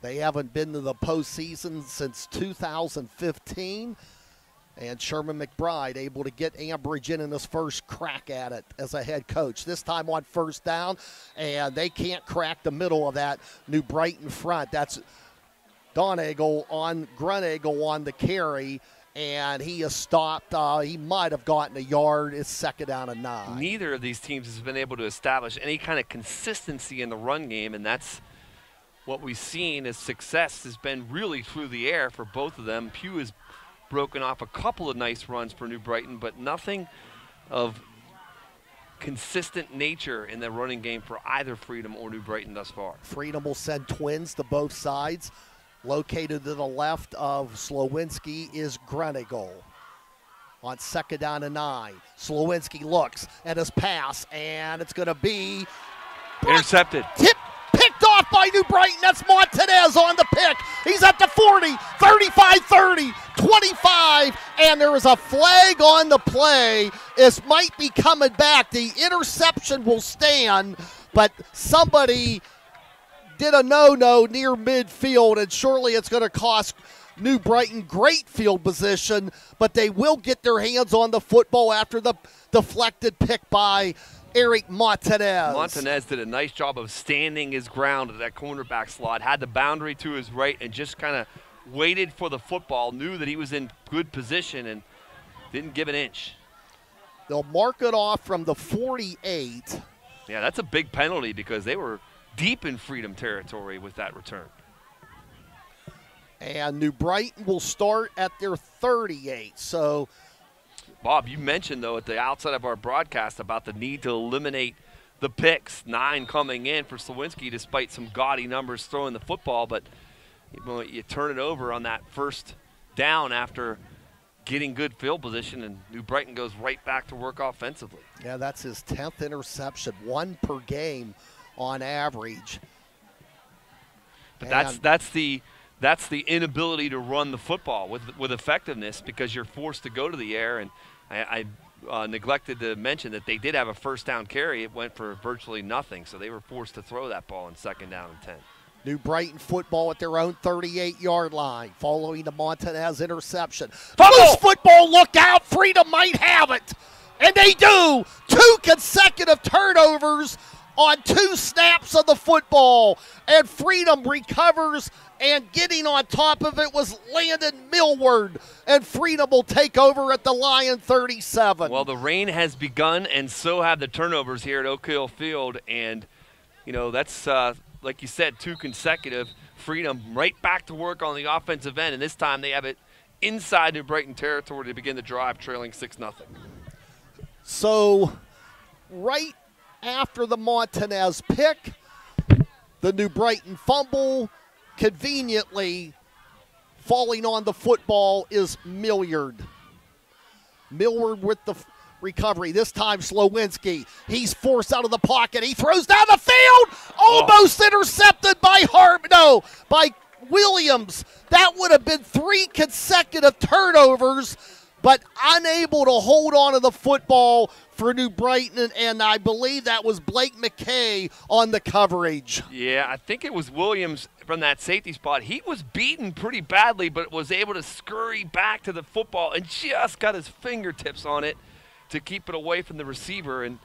Speaker 5: They haven't been to the postseason since 2015, and Sherman McBride able to get Ambridge in his first crack at it as a head coach. This time on first down, and they can't crack the middle of that New Brighton front. That's Grunagle on the carry. And he is stopped. He might have gotten a yard. It's second down and 9.
Speaker 6: Neither of these teams has been able to establish any kind of consistency in the run game, and that's what we've seen as success has been really through the air for both of them. Pugh has broken off a couple of nice runs for New Brighton, but nothing of consistent nature in the running game for either Freedom or New Brighton thus far.
Speaker 5: Freedom will send twins to both sides. Located to the left of Slowinski is Grunagle. On second down and 9, Slowinski looks at his pass, and it's going to be
Speaker 6: intercepted.
Speaker 5: Picked off by New Brighton. That's Montanez on the pick. He's at the 40, 35, 30, 25, and there is a flag on the play. This might be coming back. The interception will stand, but somebody did a no-no near midfield, and surely it's going to cost New Brighton great field position, but they will get their hands on the football after the deflected pick by Eric Montanez.
Speaker 6: Montanez did a nice job of standing his ground at that cornerback slot, had the boundary to his right, and just kind of waited for the football, knew that he was in good position, and didn't give an inch.
Speaker 5: They'll mark it off from the 48.
Speaker 6: Yeah, that's a big penalty because they were deep in Freedom territory with that return.
Speaker 5: And New Brighton will start at their 38. So,
Speaker 6: Bob, you mentioned, though, at the outset of our broadcast about the need to eliminate the picks, 9 coming in for Slowinski despite some gaudy numbers throwing the football. But you turn it over on that first down after getting good field position, and New Brighton goes right back to work offensively.
Speaker 5: Yeah, that's his 10th interception, 1 per game on average.
Speaker 6: But that's the inability to run the football with effectiveness because you're forced to go to the air. And I neglected to mention that they did have a first down carry. It went for virtually nothing, so they were forced to throw that ball in 2nd down and 10.
Speaker 5: New Brighton football at their own 38-yard line following the Montanez interception. Loose football, look out, Freedom might have it. And they do. 2 consecutive turnovers on 2 snaps of the football. And Freedom recovers, and getting on top of it was Landon Millward. And Freedom will take over at the Lion 37.
Speaker 6: Well, the rain has begun, and so have the turnovers here at Oak Hill Field. And, that's, like you said, 2 consecutive. Freedom right back to work on the offensive end. And this time they have it inside New Brighton territory to begin the drive, trailing 6-0.
Speaker 5: So, right after the Montanez pick, the New Brighton fumble, conveniently falling on the football is Millward. Millward with the recovery. This time Slowinski. He's forced out of the pocket. He throws down the field. Almost intercepted by by Williams. That would have been 3 consecutive turnovers, but unable to hold on to the football for New Brighton, and I believe that was Blake Mckay on the coverage.
Speaker 6: Yeah, I think it was Williams from that safety spot. He was beaten pretty badly, but was able to scurry back to the football and just got his fingertips on it to keep it away from the receiver, and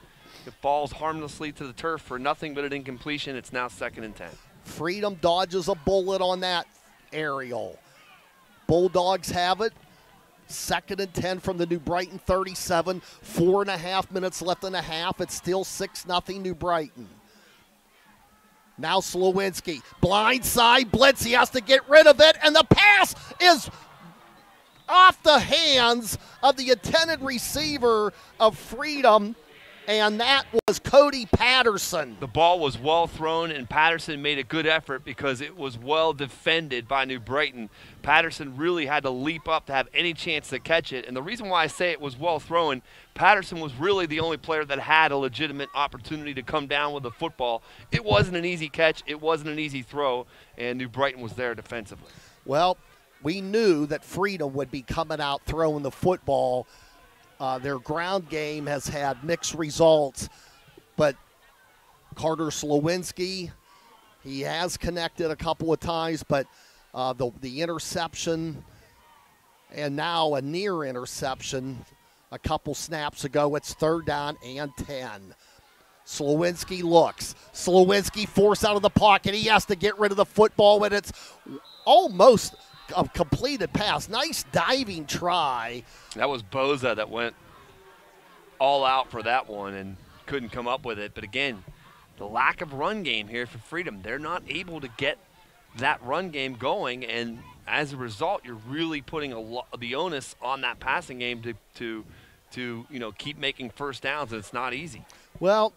Speaker 6: it falls harmlessly to the turf for nothing but an incompletion. It's now 2nd and 10.
Speaker 5: Freedom dodges a bullet on that aerial. Bulldogs have it. 2nd and 10 from the New Brighton 37. 4.5 minutes left in the half. It's still 6-0 New Brighton. Now Slowinski. Blindside blitz. He has to get rid of it. And the pass is off the hands of the intended receiver of Freedom. And that was Cody Patterson.
Speaker 6: The ball was well thrown, and Patterson made a good effort because it was well defended by New Brighton. Patterson really had to leap up to have any chance to catch it. And the reason why I say it was well thrown, Patterson was really the only player that had a legitimate opportunity to come down with the football. It wasn't an easy catch. It wasn't an easy throw, and New Brighton was there defensively.
Speaker 5: Well, we knew that Freedom would be coming out throwing the football. Their ground game has had mixed results, but Carter Slowinski, he has connected a couple of times, but the interception and now a near interception a couple snaps ago. It's 3rd down and 10. Slowinski looks. Slowinski forced out of the pocket. He has to get rid of the football, and it's almost a completed pass. Nice diving try.
Speaker 6: That was Boza that went all out for that one and couldn't come up with it. But again, the lack of run game here for Freedom. They're not able to get that run game going, and as a result, you're really putting the onus on that passing game to keep making first downs, and it's not easy.
Speaker 5: Well,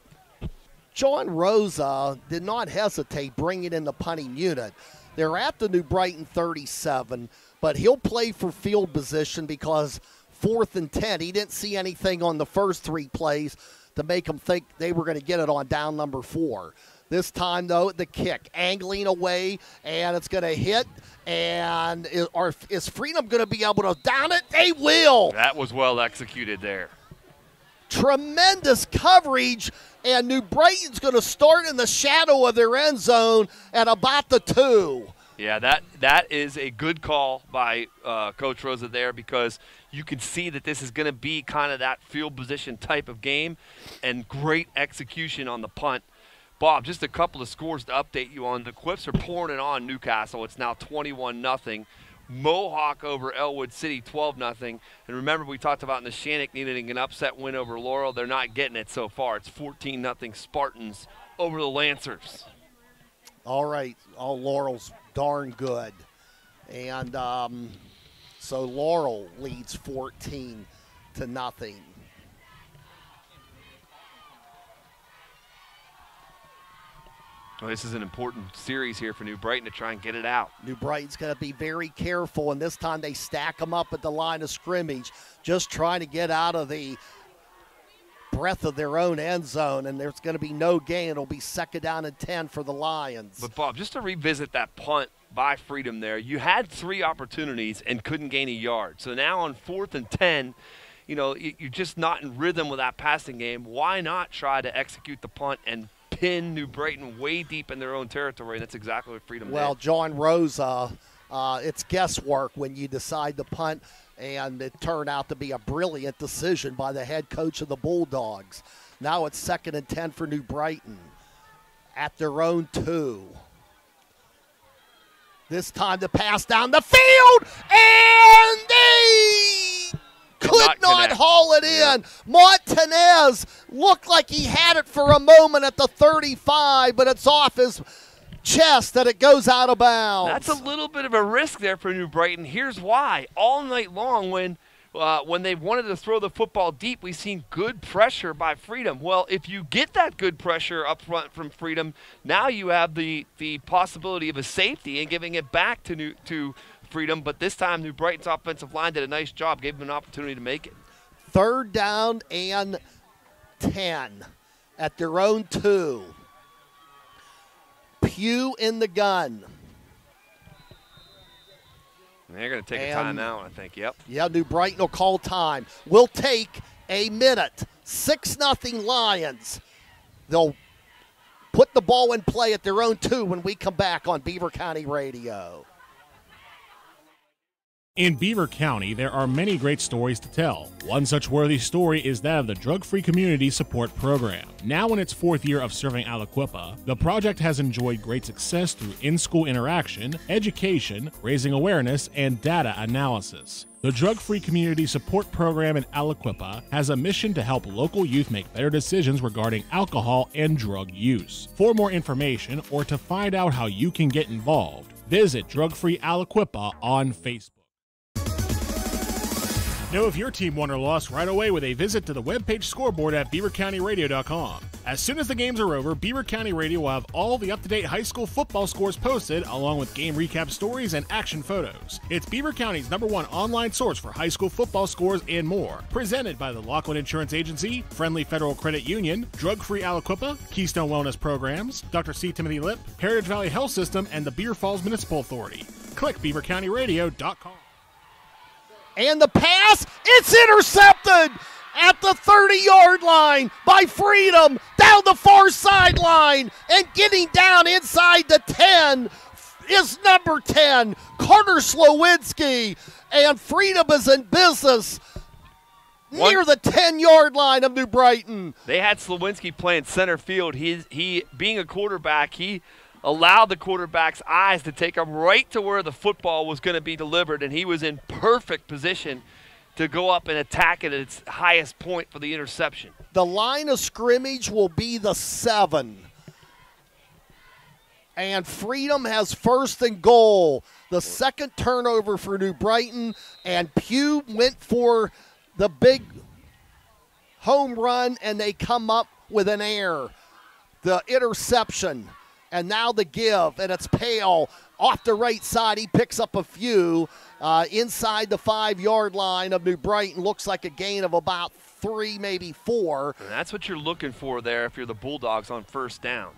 Speaker 5: John Rosa did not hesitate bringing in the punting unit. They're at the New Brighton 37, but he'll play for field position because 4th and 10. He didn't see anything on the first 3 plays to make him think they were going to get it on down number 4. This time, though, the kick angling away, and it's going to hit. And is Freedom going to be able to down it? They will.
Speaker 6: That was well executed there.
Speaker 5: Tremendous coverage, and New Brighton's going to start in the shadow of their end zone at about the 2.
Speaker 6: Yeah, that is a good call by Coach Rosa there, because you can see that this is going to be kind of that field position type of game, and great execution on the punt. Bob, just a couple of scores to update you on. The Quips are pouring it on Newcastle. It's now 21-0. Mohawk over Elwood City 12-0. And remember, we talked about Neshannock needing an upset win over Laurel. They're not getting it so far. It's 14-0 Spartans over the Lancers.
Speaker 5: All right. Laurel's darn good. And so Laurel leads 14-0.
Speaker 6: Well, this is an important series here for New Brighton to try and get it out.
Speaker 5: New Brighton's going to be very careful, and this time they stack them up at the line of scrimmage, just trying to get out of the breath of their own end zone, and there's going to be no gain. It'll be 2nd down and 10 for the Lions.
Speaker 6: But, Bob, just to revisit that punt by Freedom there, you had 3 opportunities and couldn't gain a yard. So now on 4th and 10, you're just not in rhythm with that passing game. Why not try to execute the punt and pin New Brighton way deep in their own territory? And that's exactly what Freedom did.
Speaker 5: Well, John Rosa, it's guesswork when you decide to punt, and it turned out to be a brilliant decision by the head coach of the Bulldogs. Now it's 2nd and 10 for New Brighton at their own 2. This time the pass down the field, and they could not haul it in. Montanez looked like he had it for a moment at the 35, but it's off his chest that it goes out of bounds.
Speaker 6: That's a little bit of a risk there for New Brighton. Here's why. All night long when they wanted to throw the football deep, we've seen good pressure by Freedom. Well, if you get that good pressure up front from Freedom, now you have the possibility of a safety and giving it back to Freedom. But this time New Brighton's offensive line did a nice job, gave them an opportunity to make it.
Speaker 5: 3rd down and 10 at their own 2. Pugh in the gun.
Speaker 6: They're going to take a timeout, I think. Yep.
Speaker 5: Yeah, New Brighton will call time. We'll take a minute. 6-0 Lions. They'll put the ball in play at their own 2 when we come back on Beaver County Radio.
Speaker 2: In Beaver County, there are many great stories to tell. One such worthy story is that of the Drug-Free Community Support Program. Now in its 4th year of serving Aliquippa, the project has enjoyed great success through in-school interaction, education, raising awareness, and data analysis. The Drug-Free Community Support Program in Aliquippa has a mission to help local youth make better decisions regarding alcohol and drug use. For more information or to find out how you can get involved, visit Drug-Free Aliquippa on Facebook. Know if your team won or lost right away with a visit to the webpage scoreboard at beavercountyradio.com. As soon as the games are over, Beaver County Radio will have all the up-to-date high school football scores posted, along with game recap stories and action photos. It's Beaver County's #1 online source for high school football scores and more. Presented by the Laughlin Insurance Agency, Friendly Federal Credit Union, Drug-Free Aliquippa, Keystone Wellness Programs, Dr. C. Timothy Lip, Heritage Valley Health System, and the Beaver Falls Municipal Authority. Click beavercountyradio.com.
Speaker 5: And the pass, it's intercepted at the 30-yard line by Freedom down the far sideline, and getting down inside the 10 is number 10, Carter Slowinski, and Freedom is in business near the 10-yard line of New Brighton.
Speaker 6: They had Slowinski playing center field. He being a quarterback, he allowed the quarterback's eyes to take him right to where the football was going to be delivered, and he was in perfect position to go up and attack it at its highest point for the interception.
Speaker 5: The line of scrimmage will be the 7. And Freedom has 1st and goal. The 2nd turnover for New Brighton, and Pugh went for the big home run, and they come up with an error. The interception. And now the give, and it's Pale off the right side. He picks up a few inside the 5-yard line of New Brighton. Looks like a gain of about 3, maybe 4.
Speaker 6: And that's what you're looking for there if you're the Bulldogs on 1st down.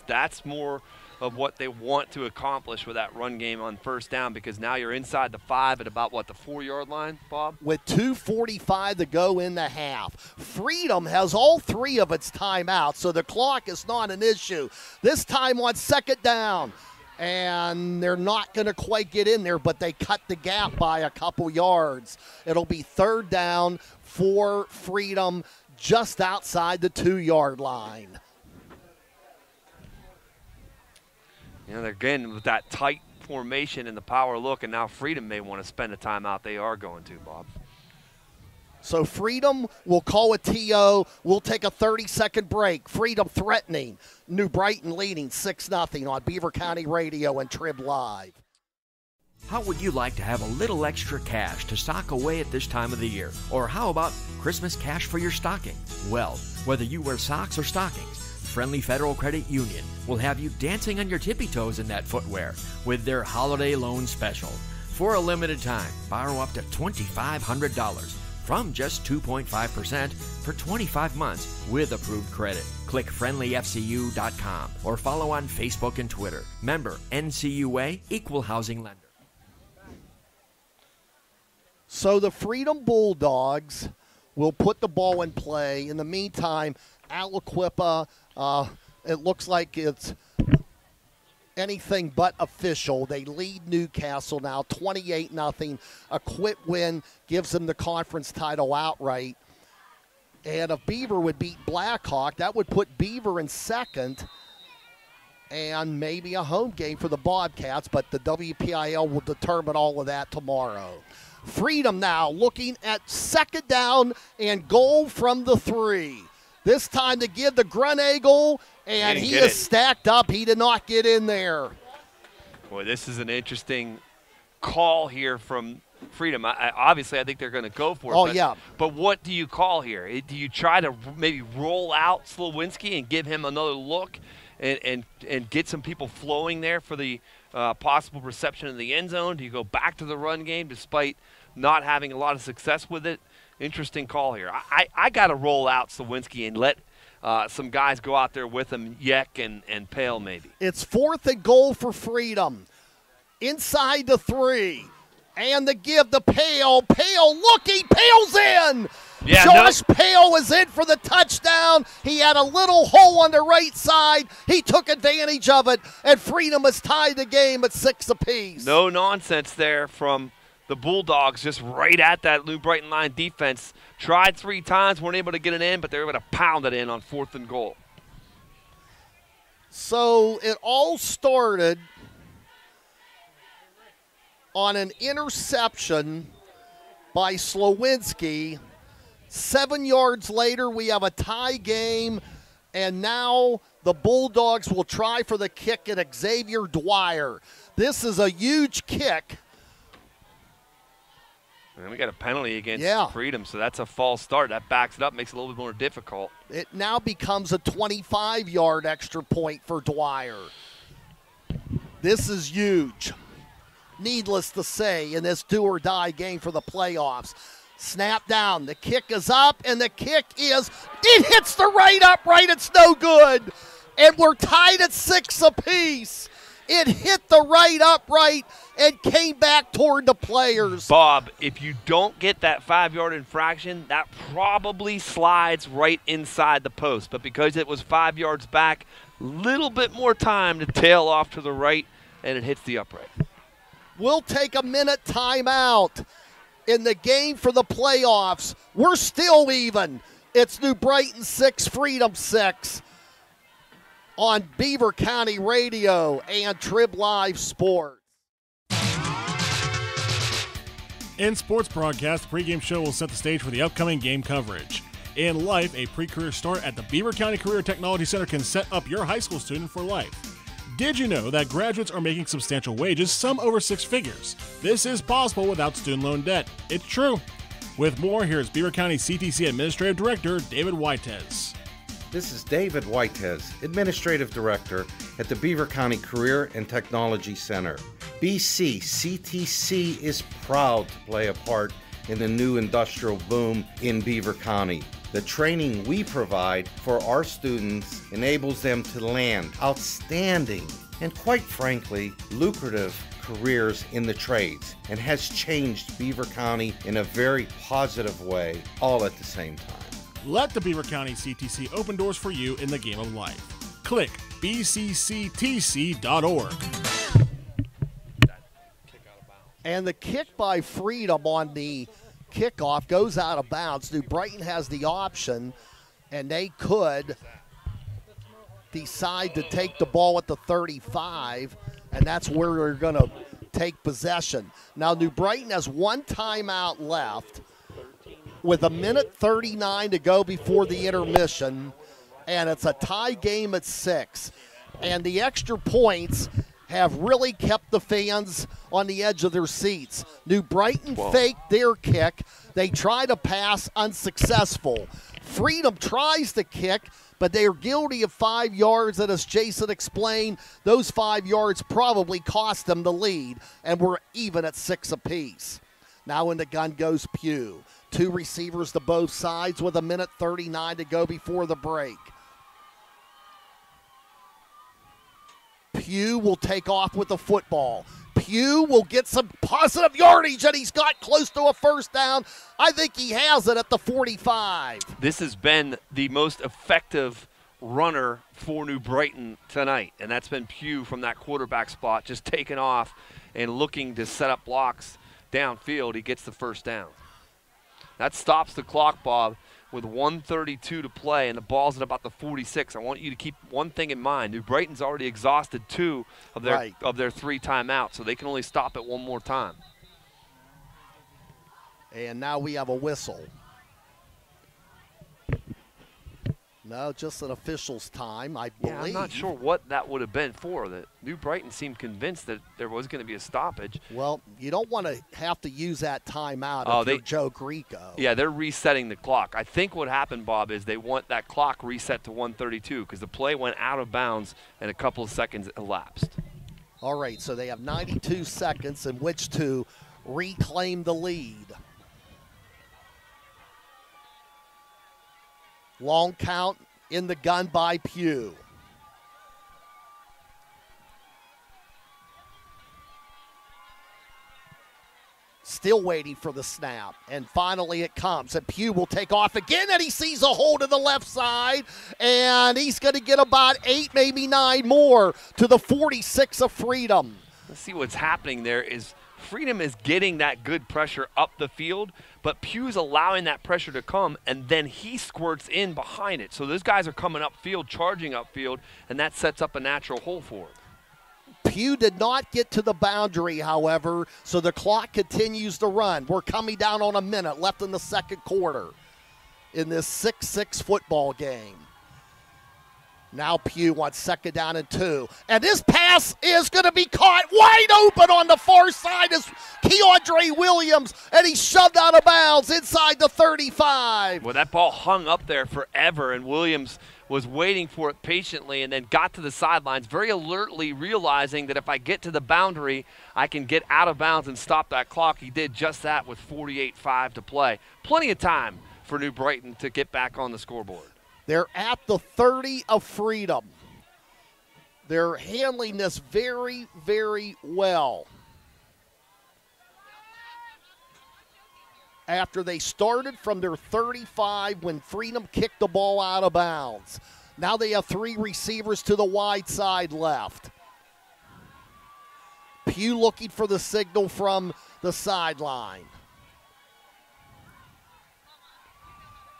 Speaker 6: That's more of what they want to accomplish with that run game on 1st down, because now you're inside the 5 at about, the 4-yard line, Bob?
Speaker 5: With 2:45 to go in the half. Freedom has all 3 of its timeouts, so the clock is not an issue. This time on 2nd down, and they're not going to quite get in there, but they cut the gap by a couple yards. It'll be 3rd down for Freedom just outside the 2-yard line.
Speaker 6: Again, with that tight formation and the power look, and now Freedom may want to spend a timeout. They are going to, Bob.
Speaker 5: So Freedom will call a TO. We'll take a 30-second break. Freedom threatening. New Brighton leading 6-0 on Beaver County Radio and Trib Live.
Speaker 18: How would you like to have a little extra cash to sock away at this time of the year? Or how about Christmas cash for your stocking? Well, whether you wear socks or stockings, Friendly Federal Credit Union will have you dancing on your tippy toes in that footwear with their holiday loan special. For a limited time, borrow up to $2,500 from just 2.5% for 25 months with approved credit. Click friendlyfcu.com or follow on Facebook and Twitter. Member NCUA, Equal Housing Lender.
Speaker 5: So the Freedom Bulldogs will put the ball in play. In the meantime, Aliquippa, it looks like it's anything but official. They lead Newcastle now 28-0. A quick win gives them the conference title outright. And if Beaver would beat Blackhawk, that would put Beaver in second and maybe a home game for the Bobcats, but the WPIL will determine all of that tomorrow. Freedom now looking at second down and goal from the 3. This time to give the Gruneagel, and he is stacked up. He did not get in there.
Speaker 6: Boy, this is an interesting call here from Freedom. Obviously, I think they're going to go for it.
Speaker 5: Oh, yeah.
Speaker 6: But what do you call here? Do you try to maybe roll out Slowinski and give him another look and get some people flowing there for the possible reception in the end zone? Do you go back to the run game despite not having a lot of success with it? Interesting call here. I got to roll out Slowinski and let some guys go out there with him, Yek and Pale maybe.
Speaker 5: It's 4th and goal for Freedom. Inside the 3. And the give the Pale. Pale looking. Pale's in.
Speaker 6: Yeah,
Speaker 5: Josh Pale is in for the touchdown. He had a little hole on the right side. He took advantage of it, and Freedom has tied the game at 6 apiece.
Speaker 6: No nonsense there from the Bulldogs, just right at that New Brighton line defense. Tried 3 times, weren't able to get it in, but they were able to pound it in on 4th and goal.
Speaker 5: So it all started on an interception by Slowinski. 7 yards later, we have a tie game, and now the Bulldogs will try for the kick at Xavier Dwyer. This is a huge kick.
Speaker 6: And we got a penalty against Freedom, so that's a false start. That backs it up, makes it a little bit more difficult.
Speaker 5: It now becomes a 25-yard extra point for Dwyer. This is huge. Needless to say, in this do-or-die game for the playoffs. Snap down. The kick is up, and the kick is – it hits the right upright. It's no good. And we're tied at 6 apiece. It hit the right upright and came back toward the players.
Speaker 6: Bob, if you don't get that 5-yard infraction, that probably slides right inside the post. But because it was 5 yards back, little bit more time to tail off to the right, and it hits the upright.
Speaker 5: We'll take a minute timeout in the game for the playoffs. We're still even. It's New Brighton 6, Freedom 6 on Beaver County Radio and Trib Live Sports.
Speaker 2: In sports broadcast, the pregame show will set the stage for the upcoming game coverage. In life, a pre-career start at the Beaver County Career Technology Center can set up your high school student for life. Did you know that graduates are making substantial wages, some over 6 figures? This is possible without student loan debt. It's true. With more, here's Beaver County CTC Administrative Director David Whitez.
Speaker 7: This is David Whitez, Administrative Director at the Beaver County Career and Technology Center. BCCTC is proud to play a part in the new industrial boom in Beaver County. The training we provide for our students enables them to land outstanding and, quite frankly, lucrative careers in the trades and has changed Beaver County in a very positive way, all at the same time.
Speaker 2: Let the Beaver County CTC open doors for you in the game of life. Click bcctc.org.
Speaker 5: And the kick by Freedom on the kickoff goes out of bounds. New Brighton has the option, and they could decide to take the ball at the 35. and that's where they're going to take possession. Now, New Brighton has one timeout left with 1:39 to go before the intermission, and it's a tie game at 6. And the extra points have really kept the fans on the edge of their seats. New Brighton faked their kick. They try to pass, unsuccessful. Freedom tries to kick, but they are guilty of 5 yards, and as Jason explained, those 5 yards probably cost them the lead, and we're even at 6 apiece. Now in the gun goes Pugh. 2 receivers to both sides with 1:39 to go before the break. Pugh will take off with the football. Pugh will get some positive yardage, and he's got close to a first down. I think he has it at the 45.
Speaker 6: This has been the most effective runner for New Brighton tonight, and that's been Pugh from that quarterback spot, just taking off and looking to set up blocks downfield. He gets the first down. That stops the clock, Bob, with 1:32 to play, and the ball's at about the 46. I want you to keep one thing in mind. New Brighton's already exhausted 2 of their 3 timeouts, so they can only stop it one more time.
Speaker 5: And now we have a whistle. No, just an official's time, I believe.
Speaker 6: Yeah, I'm not sure what that would have been for. That New Brighton seemed convinced that there was going to be a stoppage.
Speaker 5: Well, you don't want to have to use that timeout if you're Joe Grieco.
Speaker 6: Yeah, they're resetting the clock. I think what happened, Bob, is they want that clock reset to 1:32 because the play went out of bounds and a couple of seconds elapsed.
Speaker 5: All right, so they have 92 seconds in which to reclaim the lead. Long count in the gun by Pugh. Still waiting for the snap, and finally it comes, and Pugh will take off again, and he sees a hole to the left side, and he's going to get about 8, maybe 9 more to the 46 of Freedom.
Speaker 6: Let's see what's happening there is Freedom is getting that good pressure up the field, but Pugh's allowing that pressure to come, and then he squirts in behind it. So those guys are coming upfield, charging upfield, and that sets up a natural hole for him.
Speaker 5: Pugh did not get to the boundary, however, so the clock continues to run. We're coming down on a minute left in the second quarter in this 6-6 football game. Now Pugh wants 2nd down and 2. And this pass is going to be caught wide open on the far side is Keiondre Williams, and he's shoved out of bounds inside the 35.
Speaker 6: Well, that ball hung up there forever, and Williams was waiting for it patiently and then got to the sidelines, very alertly realizing that if I get to the boundary, I can get out of bounds and stop that clock. He did just that with 48:5 to play. Plenty of time for New Brighton to get back on the scoreboard.
Speaker 5: They're at the 30 of Freedom. They're handling this very, very well. After they started from their 35 when Freedom kicked the ball out of bounds. Now they have 3 receivers to the wide side left. Pugh looking for the signal from the sideline.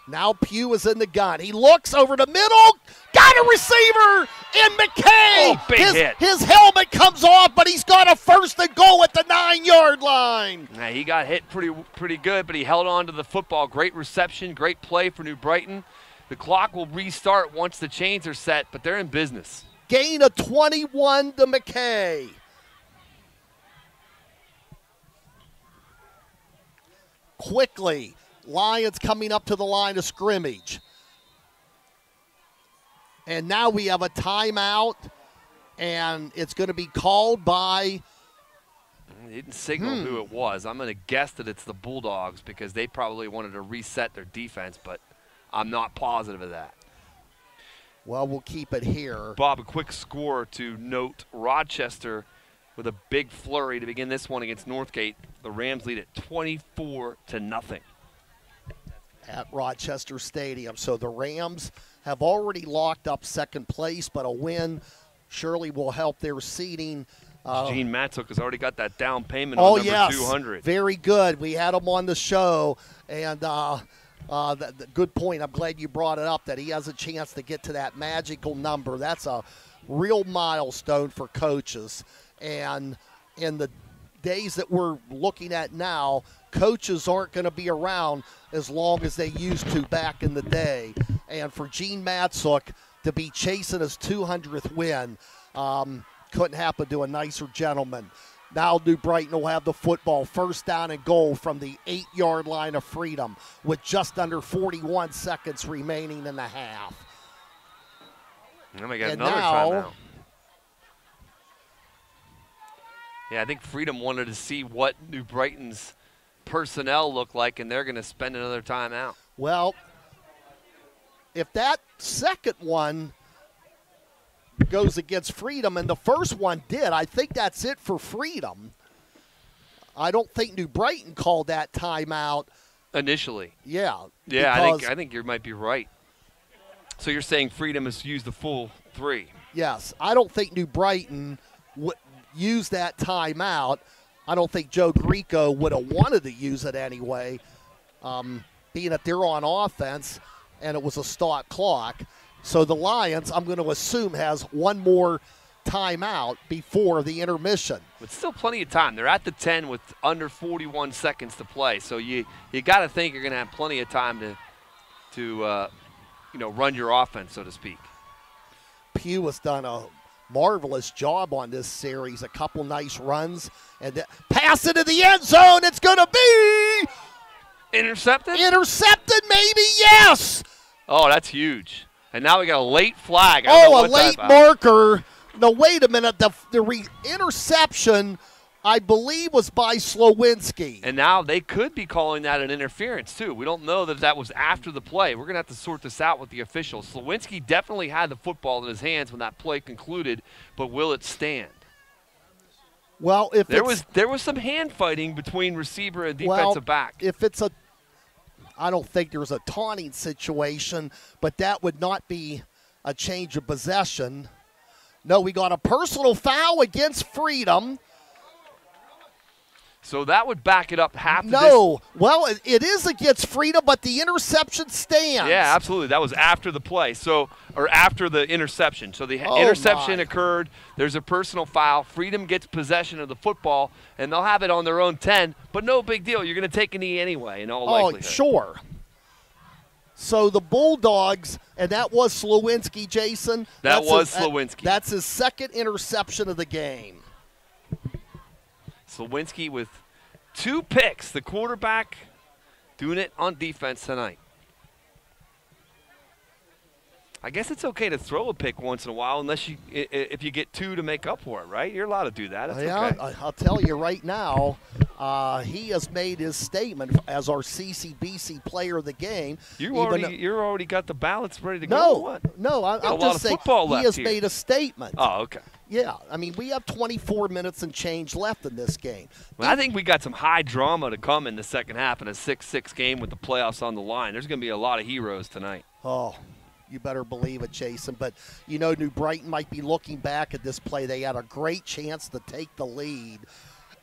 Speaker 5: Now Pugh is in the gun. He looks over the middle. Got a receiver in Mckay.
Speaker 6: Oh, big hit.
Speaker 5: His helmet comes off, but he's got a 1st and goal at the 9-yard line.
Speaker 6: Now, he got hit pretty good, but he held on to the football. Great reception, great play for New Brighton. The clock will restart once the chains are set, but they're in business.
Speaker 5: Gain of 21 to Mckay. Quickly. Lions coming up to the line of scrimmage. And now we have a timeout, and it's going to be called by...
Speaker 6: They didn't signal who it was. I'm going to guess that it's the Bulldogs because they probably wanted to reset their defense, but I'm not positive of that.
Speaker 5: Well, we'll keep it here.
Speaker 6: Bob, a quick score to note. Rochester with a big flurry to begin this one against Northgate. The Rams lead at 24-0.
Speaker 5: At Rochester Stadium. So the Rams have already locked up 2nd place, but a win surely will help their seeding.
Speaker 6: Gene Matzook has already got that down payment on number 200.
Speaker 5: Very good. We had him on the show, and good point. I'm glad you brought it up that he has a chance to get to that magical number. That's a real milestone for coaches. And in the days that we're looking at now, coaches aren't going to be around as long as they used to back in the day. And for Gene Matzuk to be chasing his 200th win couldn't happen to a nicer gentleman. Now New Brighton will have the football, first down and goal from the 8-yard line of Freedom with just under 41 seconds remaining in the half.
Speaker 6: And we got another timeout. Yeah, I think Freedom wanted to see what New Brighton's personnel look like, and they're going to spend another timeout.
Speaker 5: Well, if that second one goes against Freedom, and the first one did, I think that's it for Freedom. I don't think New Brighton called that timeout
Speaker 6: initially.
Speaker 5: Yeah.
Speaker 6: Yeah, I think you might be right. So you're saying Freedom has used the full 3?
Speaker 5: Yes. I don't think New Brighton would use that timeout. I don't think Joe Greco would have wanted to use it anyway, being that they're on offense and it was a stop clock. So the Lions, I'm going to assume, has one more timeout before the intermission.
Speaker 6: But still plenty of time. They're at the 10 with under 41 seconds to play. So you got to think you're going to have plenty of time to run your offense, so to speak.
Speaker 5: Pugh has done a marvelous job on this series. A couple nice runs. And pass into the end zone. It's going to be
Speaker 6: intercepted?
Speaker 5: Intercepted, maybe, yes.
Speaker 6: Oh, that's huge. And now we got a late flag.
Speaker 5: A late marker. No, wait a minute. The interception, I believe, was by Slowinski.
Speaker 6: And now they could be calling that an interference, too. We don't know that was after the play. We're going to have to sort this out with the officials. Slowinski definitely had the football in his hands when that play concluded, but will it stand?
Speaker 5: Well, if
Speaker 6: there was some hand fighting between receiver and defensive back.
Speaker 5: If it's I don't think there's a taunting situation, but that would not be a change of possession. No, we got a personal foul against Freedom.
Speaker 6: So that would back it up half.
Speaker 5: Well, it is against Freedom, but the interception stands.
Speaker 6: Yeah, absolutely. That was after the play, or after the interception. So the interception occurred. There's a personal foul. Freedom gets possession of the football, and they'll have it on their own 10. But no big deal. You're going to take a knee anyway, in all likelihood.
Speaker 5: Oh, sure. So the Bulldogs, and that was Slowinski, Jason.
Speaker 6: That was Slowinski.
Speaker 5: That's his second interception of the game.
Speaker 6: Slowinski with 2 picks. The quarterback doing it on defense tonight. I guess it's okay to throw a pick once in a while, if you get 2 to make up for it, right? You're allowed to do that. That's okay.
Speaker 5: I'll tell you right now, he has made his statement as our CCBC player of the game.
Speaker 6: You're already got the ballots ready to go.
Speaker 5: No, I'm just saying he has made a statement.
Speaker 6: Oh, okay.
Speaker 5: Yeah, I mean, we have 24 minutes and change left in this game.
Speaker 6: Well, I think we got some high drama to come in the second half in a 6-6 game with the playoffs on the line. There's going to be a lot of heroes tonight.
Speaker 5: Oh, you better believe it, Jason. But, New Brighton might be looking back at this play. They had a great chance to take the lead,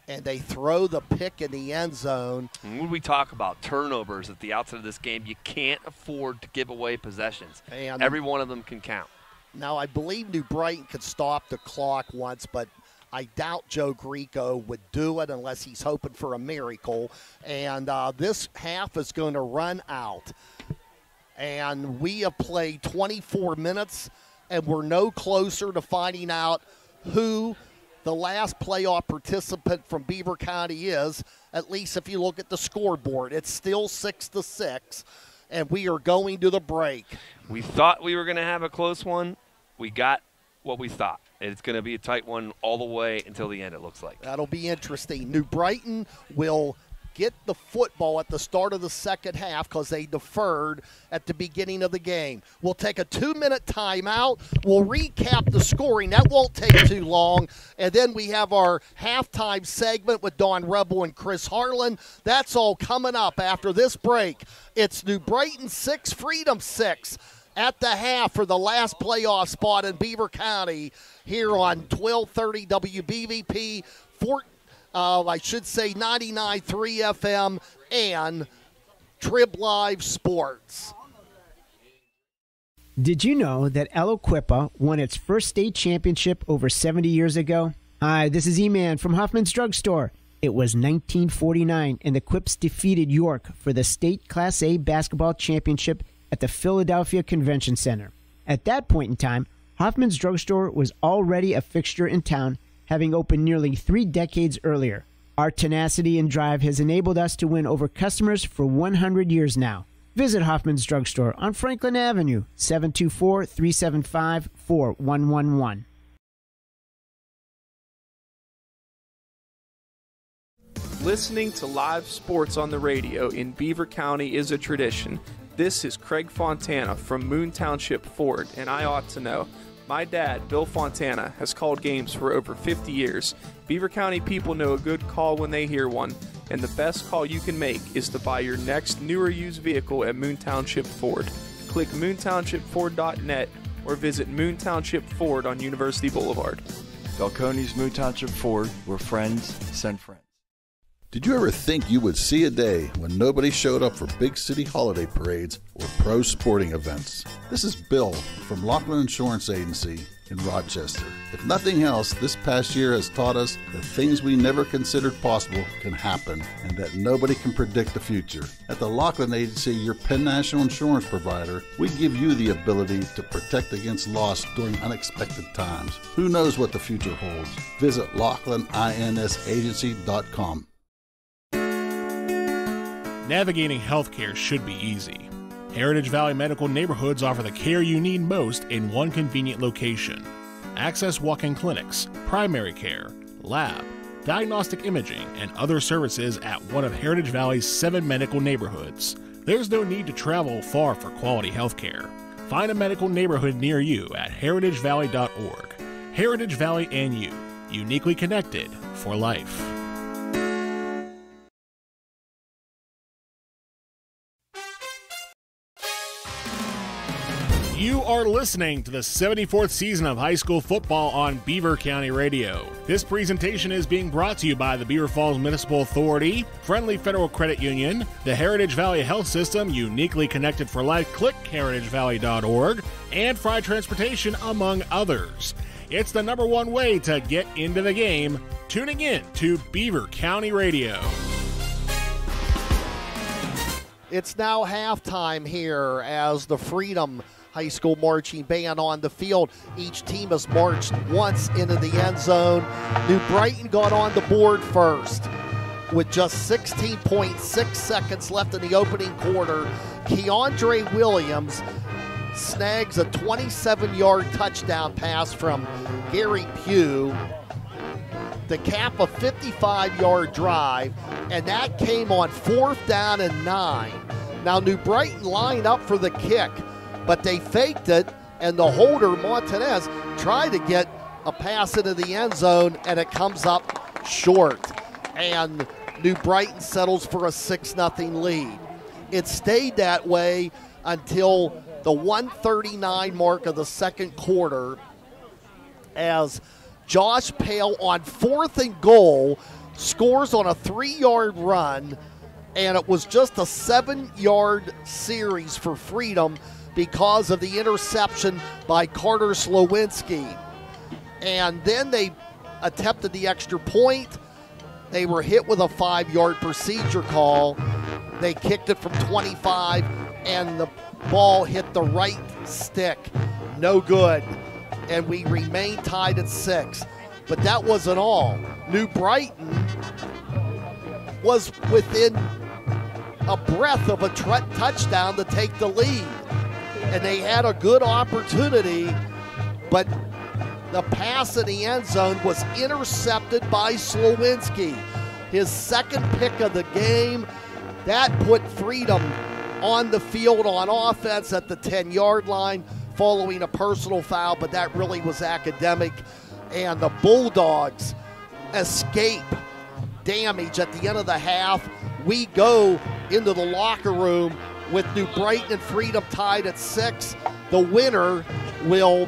Speaker 5: and they throw the pick in the end zone.
Speaker 6: And when we talk about turnovers at the outset of this game, you can't afford to give away possessions. And every one of them can count.
Speaker 5: Now, I believe New Brighton could stop the clock once, but I doubt Joe Greco would do it unless he's hoping for a miracle. And this half is going to run out. And we have played 24 minutes, and we're no closer to finding out who the last playoff participant from Beaver County is, at least if you look at the scoreboard. It's still 6-6. And we are going to the break.
Speaker 6: We thought we were going to have a close one. We got what we thought. It's going to be a tight one all the way until the end, it looks like.
Speaker 5: That'll be interesting. New Brighton will get the football at the start of the second half because they deferred at the beginning of the game. We'll take a 2-minute timeout. We'll recap the scoring. That won't take too long. And then we have our halftime segment with Don Rebel and Chris Harlan. That's all coming up after this break. It's New Brighton 6, Freedom 6 at the half for the last playoff spot in Beaver County here on 1230 WBVP, 99.3 FM, and Trib Live Sports.
Speaker 19: Did you know that El Equipa won its first state championship over 70 years ago? Hi, this is E-Man from Hoffman's Drugstore. It was 1949, and the Quips defeated York for the state Class A basketball championship at the Philadelphia Convention Center. At that point in time, Hoffman's Drugstore was already a fixture in town, having opened nearly 3 decades earlier. Our tenacity and drive has enabled us to win over customers for 100 years now. Visit Hoffman's Drugstore on Franklin Avenue, 724-375-4111.
Speaker 16: Listening to live sports on the radio in Beaver County is a tradition. This is Craig Fontana from Moon Township Ford, and I ought to know. My dad, Bill Fontana, has called games for over 50 years. Beaver County people know a good call when they hear one, and the best call you can make is to buy your next new or used vehicle at Moon Township Ford. Click moontownshipford.net or visit Moon Township Ford on University Boulevard.
Speaker 17: Falcone's Moon Township Ford, where friends send friends.
Speaker 20: Did you ever think you would see a day when nobody showed up for big city holiday parades or pro sporting events? This is Bill from Laughlin Insurance Agency in Rochester. If nothing else, this past year has taught us that things we never considered possible can happen and that nobody can predict the future. At the Laughlin Agency, your Penn National Insurance provider, we give you the ability to protect against loss during unexpected times. Who knows what the future holds? Visit LaughlinINSAgency.com.
Speaker 2: Navigating healthcare should be easy. Heritage Valley Medical Neighborhoods offer the care you need most in one convenient location. Access walk-in clinics, primary care, lab, diagnostic imaging, and other services at one of Heritage Valley's 7 medical neighborhoods. There's no need to travel far for quality healthcare. Find a medical neighborhood near you at heritagevalley.org. Heritage Valley and you, uniquely connected for life. You are listening to the 74th season of high school football on Beaver County Radio. This presentation is being brought to you by the Beaver Falls Municipal Authority, Friendly Federal Credit Union, the Heritage Valley Health System, uniquely connected for life, click heritagevalley.org, and Fry Transportation, among others. It's the #1 way to get into the game, tuning in to Beaver County Radio.
Speaker 5: It's now halftime here as the Freedom High School marching band on the field. Each team has marched once into the end zone. New Brighton got on the board first. With just 16.6 seconds left in the opening quarter, Keiondre Williams snags a 27-yard touchdown pass from Gary Pugh to cap a 55-yard drive, and that came on 4th down and 9. Now New Brighton lined up for the kick, but they faked it, and the holder, Montanez, tried to get a pass into the end zone, and it comes up short. And New Brighton settles for a 6-0 lead. It stayed that way until the 1:39 mark of the second quarter as Josh Pale on 4th and goal scores on a 3-yard run, and it was just a 7-yard series for Freedom because of the interception by Carter Slowinski. And then they attempted the extra point. They were hit with a 5-yard procedure call. They kicked it from 25, and the ball hit the right stick. No good. And we remain tied at 6. But that wasn't all. New Brighton was within a breath of a touchdown to take the lead. And they had a good opportunity, but the pass in the end zone was intercepted by Slowinski. His second pick of the game. That put Freedom on the field on offense at the 10-yard line following a personal foul, but that really was academic. And the Bulldogs escape damage at the end of the half. We go into the locker room with New Brighton and Freedom tied at 6. The winner will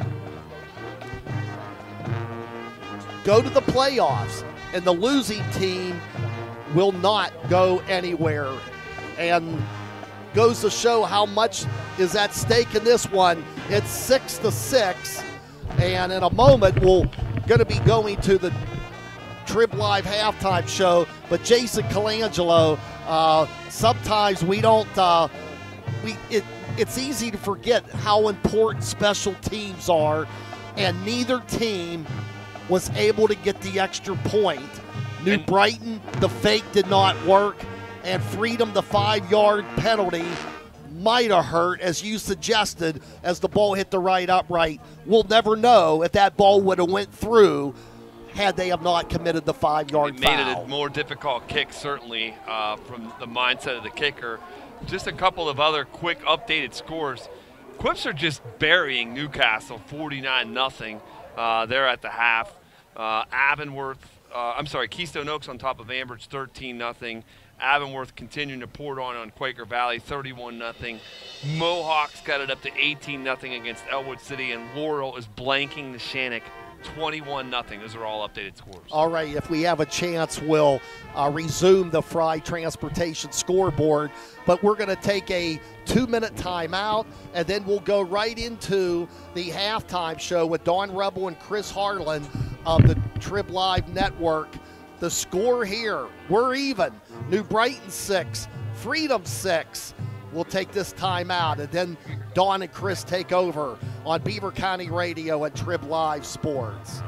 Speaker 5: go to the playoffs, and the losing team will not go anywhere. And goes to show how much is at stake in this one. It's 6-6, and in a moment we're going to be going to the Trib Live halftime show, but Jason Colangelo, sometimes we don't, it's easy to forget how important special teams are, and neither team was able to get the extra point. New Brighton, the fake did not work, and Freedom, the 5-yard penalty, might have hurt, as you suggested, as the ball hit the right upright. We'll never know if that ball would have went through had they have not committed the 5-yard foul.
Speaker 6: It made it a more difficult kick, certainly, from the mindset of the kicker. Just a couple of other quick updated scores. Quips are just burying Newcastle 49-0 there at the half. Keystone Oaks on top of Ambridge 13-0. Avonworth continuing to pour it on Quaker Valley 31-0. Mohawks got it up to 18-0 against Elwood City, and Laurel is blanking the Shannock 21-0. Those are all updated scores.
Speaker 5: All right, if we have a chance, we'll resume the Fry Transportation scoreboard, but we're going to take a 2-minute timeout, and then we'll go right into the halftime show with Don Rebel and Chris Harlan of the Trib Live Network. The score here, we're even. New Brighton 6, Freedom 6. We'll take this timeout, and then Don and Chris take over on Beaver County Radio and Trib Live Sports.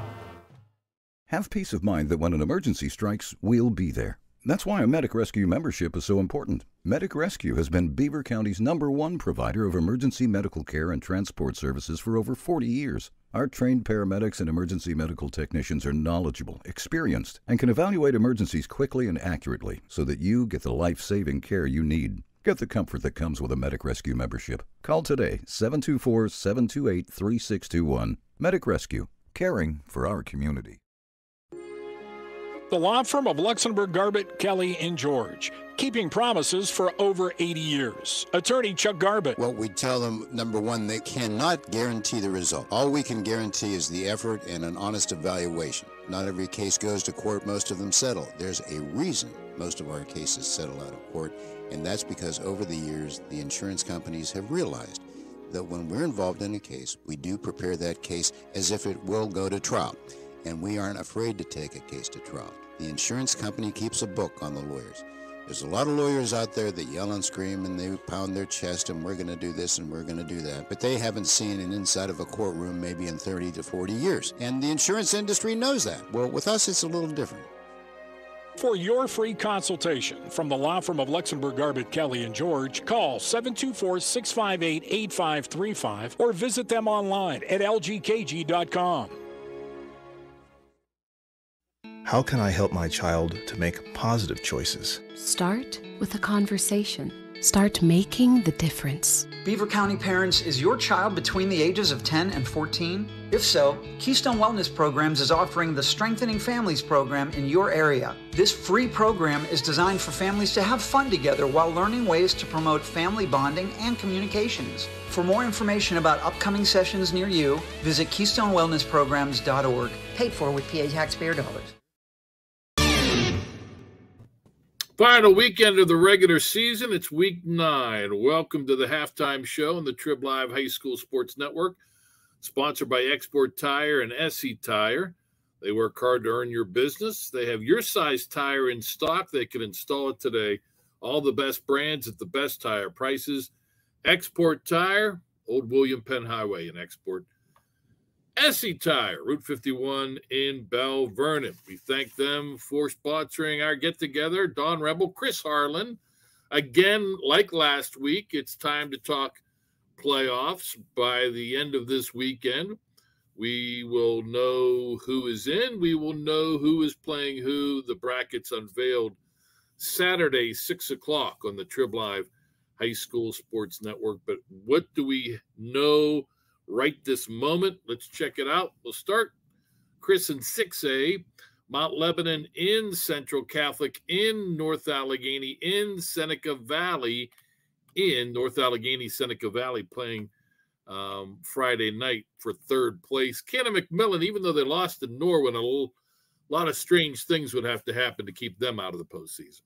Speaker 21: Have peace of mind that when an emergency strikes, we'll be there. That's why a Medic Rescue membership is so important. Medic Rescue has been Beaver County's #1 provider of emergency medical care and transport services for over 40 years. Our trained paramedics and emergency medical technicians are knowledgeable, experienced, and can evaluate emergencies quickly and accurately so that you get the life-saving care you need. Get the comfort that comes with a Medic Rescue membership. Call today, 724-728-3621. Medic Rescue, caring for our community.
Speaker 22: The law firm of Luxembourg, Garbett, Kelly, and George, keeping promises for over 80 years. Attorney Chuck Garbett.
Speaker 23: Well, we tell them, number one, they cannot guarantee the result. All we can guarantee is the effort and an honest evaluation. Not every case goes to court. Most of them settle. There's a reason most of our cases settle out of court, and that's because over the years, the insurance companies have realized that when we're involved in a case, we do prepare that case as if it will go to trial, and we aren't afraid to take a case to trial. The insurance company keeps a book on the lawyers. There's a lot of lawyers out there that yell and scream and they pound their chest and we're going to do this and we're going to do that. But they haven't seen an inside of a courtroom maybe in 30 to 40 years. And the insurance industry knows that. Well, with us, it's a little different.
Speaker 22: For your free consultation from the law firm of Luxembourg, Garbett, Kelly, and George, call 724-658-8535 or visit them online at lgkg.com.
Speaker 8: How can I help my child to make positive choices?
Speaker 9: Start with a conversation. Start making the difference.
Speaker 10: Beaver County Parents, is your child between the ages of 10 and 14? If so, Keystone Wellness Programs is offering the Strengthening Families program in your area. This free program is designed for families to have fun together while learning ways to promote family bonding and communications. For more information about upcoming sessions near you, visit KeystoneWellnessPrograms.org. Paid for with PA taxpayer dollars.
Speaker 24: Final weekend of the regular season. It's week 9. Welcome to the halftime show on the Trib Live High School Sports Network, sponsored by Export Tire and SE Tire. They work hard to earn your business. They have your size tire in stock. They can install it today. All the best brands at the best tire prices. Export Tire, Old William Penn Highway in Export. SE Tire, Route 51 in Bell Vernon. We thank them for sponsoring our get-together. Don Rebel, Chris Harlan. Again, like last week, it's time to talk playoffs. By the end of this weekend, we will know who is in. We will know who is playing who. The brackets unveiled Saturday, 6 o'clock on the Trib Live High School Sports Network. But what do we know right this moment? Let's check it out. We'll start, Chris, in 6A. Mount Lebanon in, Central Catholic in, North Allegheny in, Seneca Valley in. North Allegheny, Seneca Valley playing Friday night for third place. Canna McMillan, even though they lost to Norwin, a lot of strange things would have to happen to keep them out of the postseason.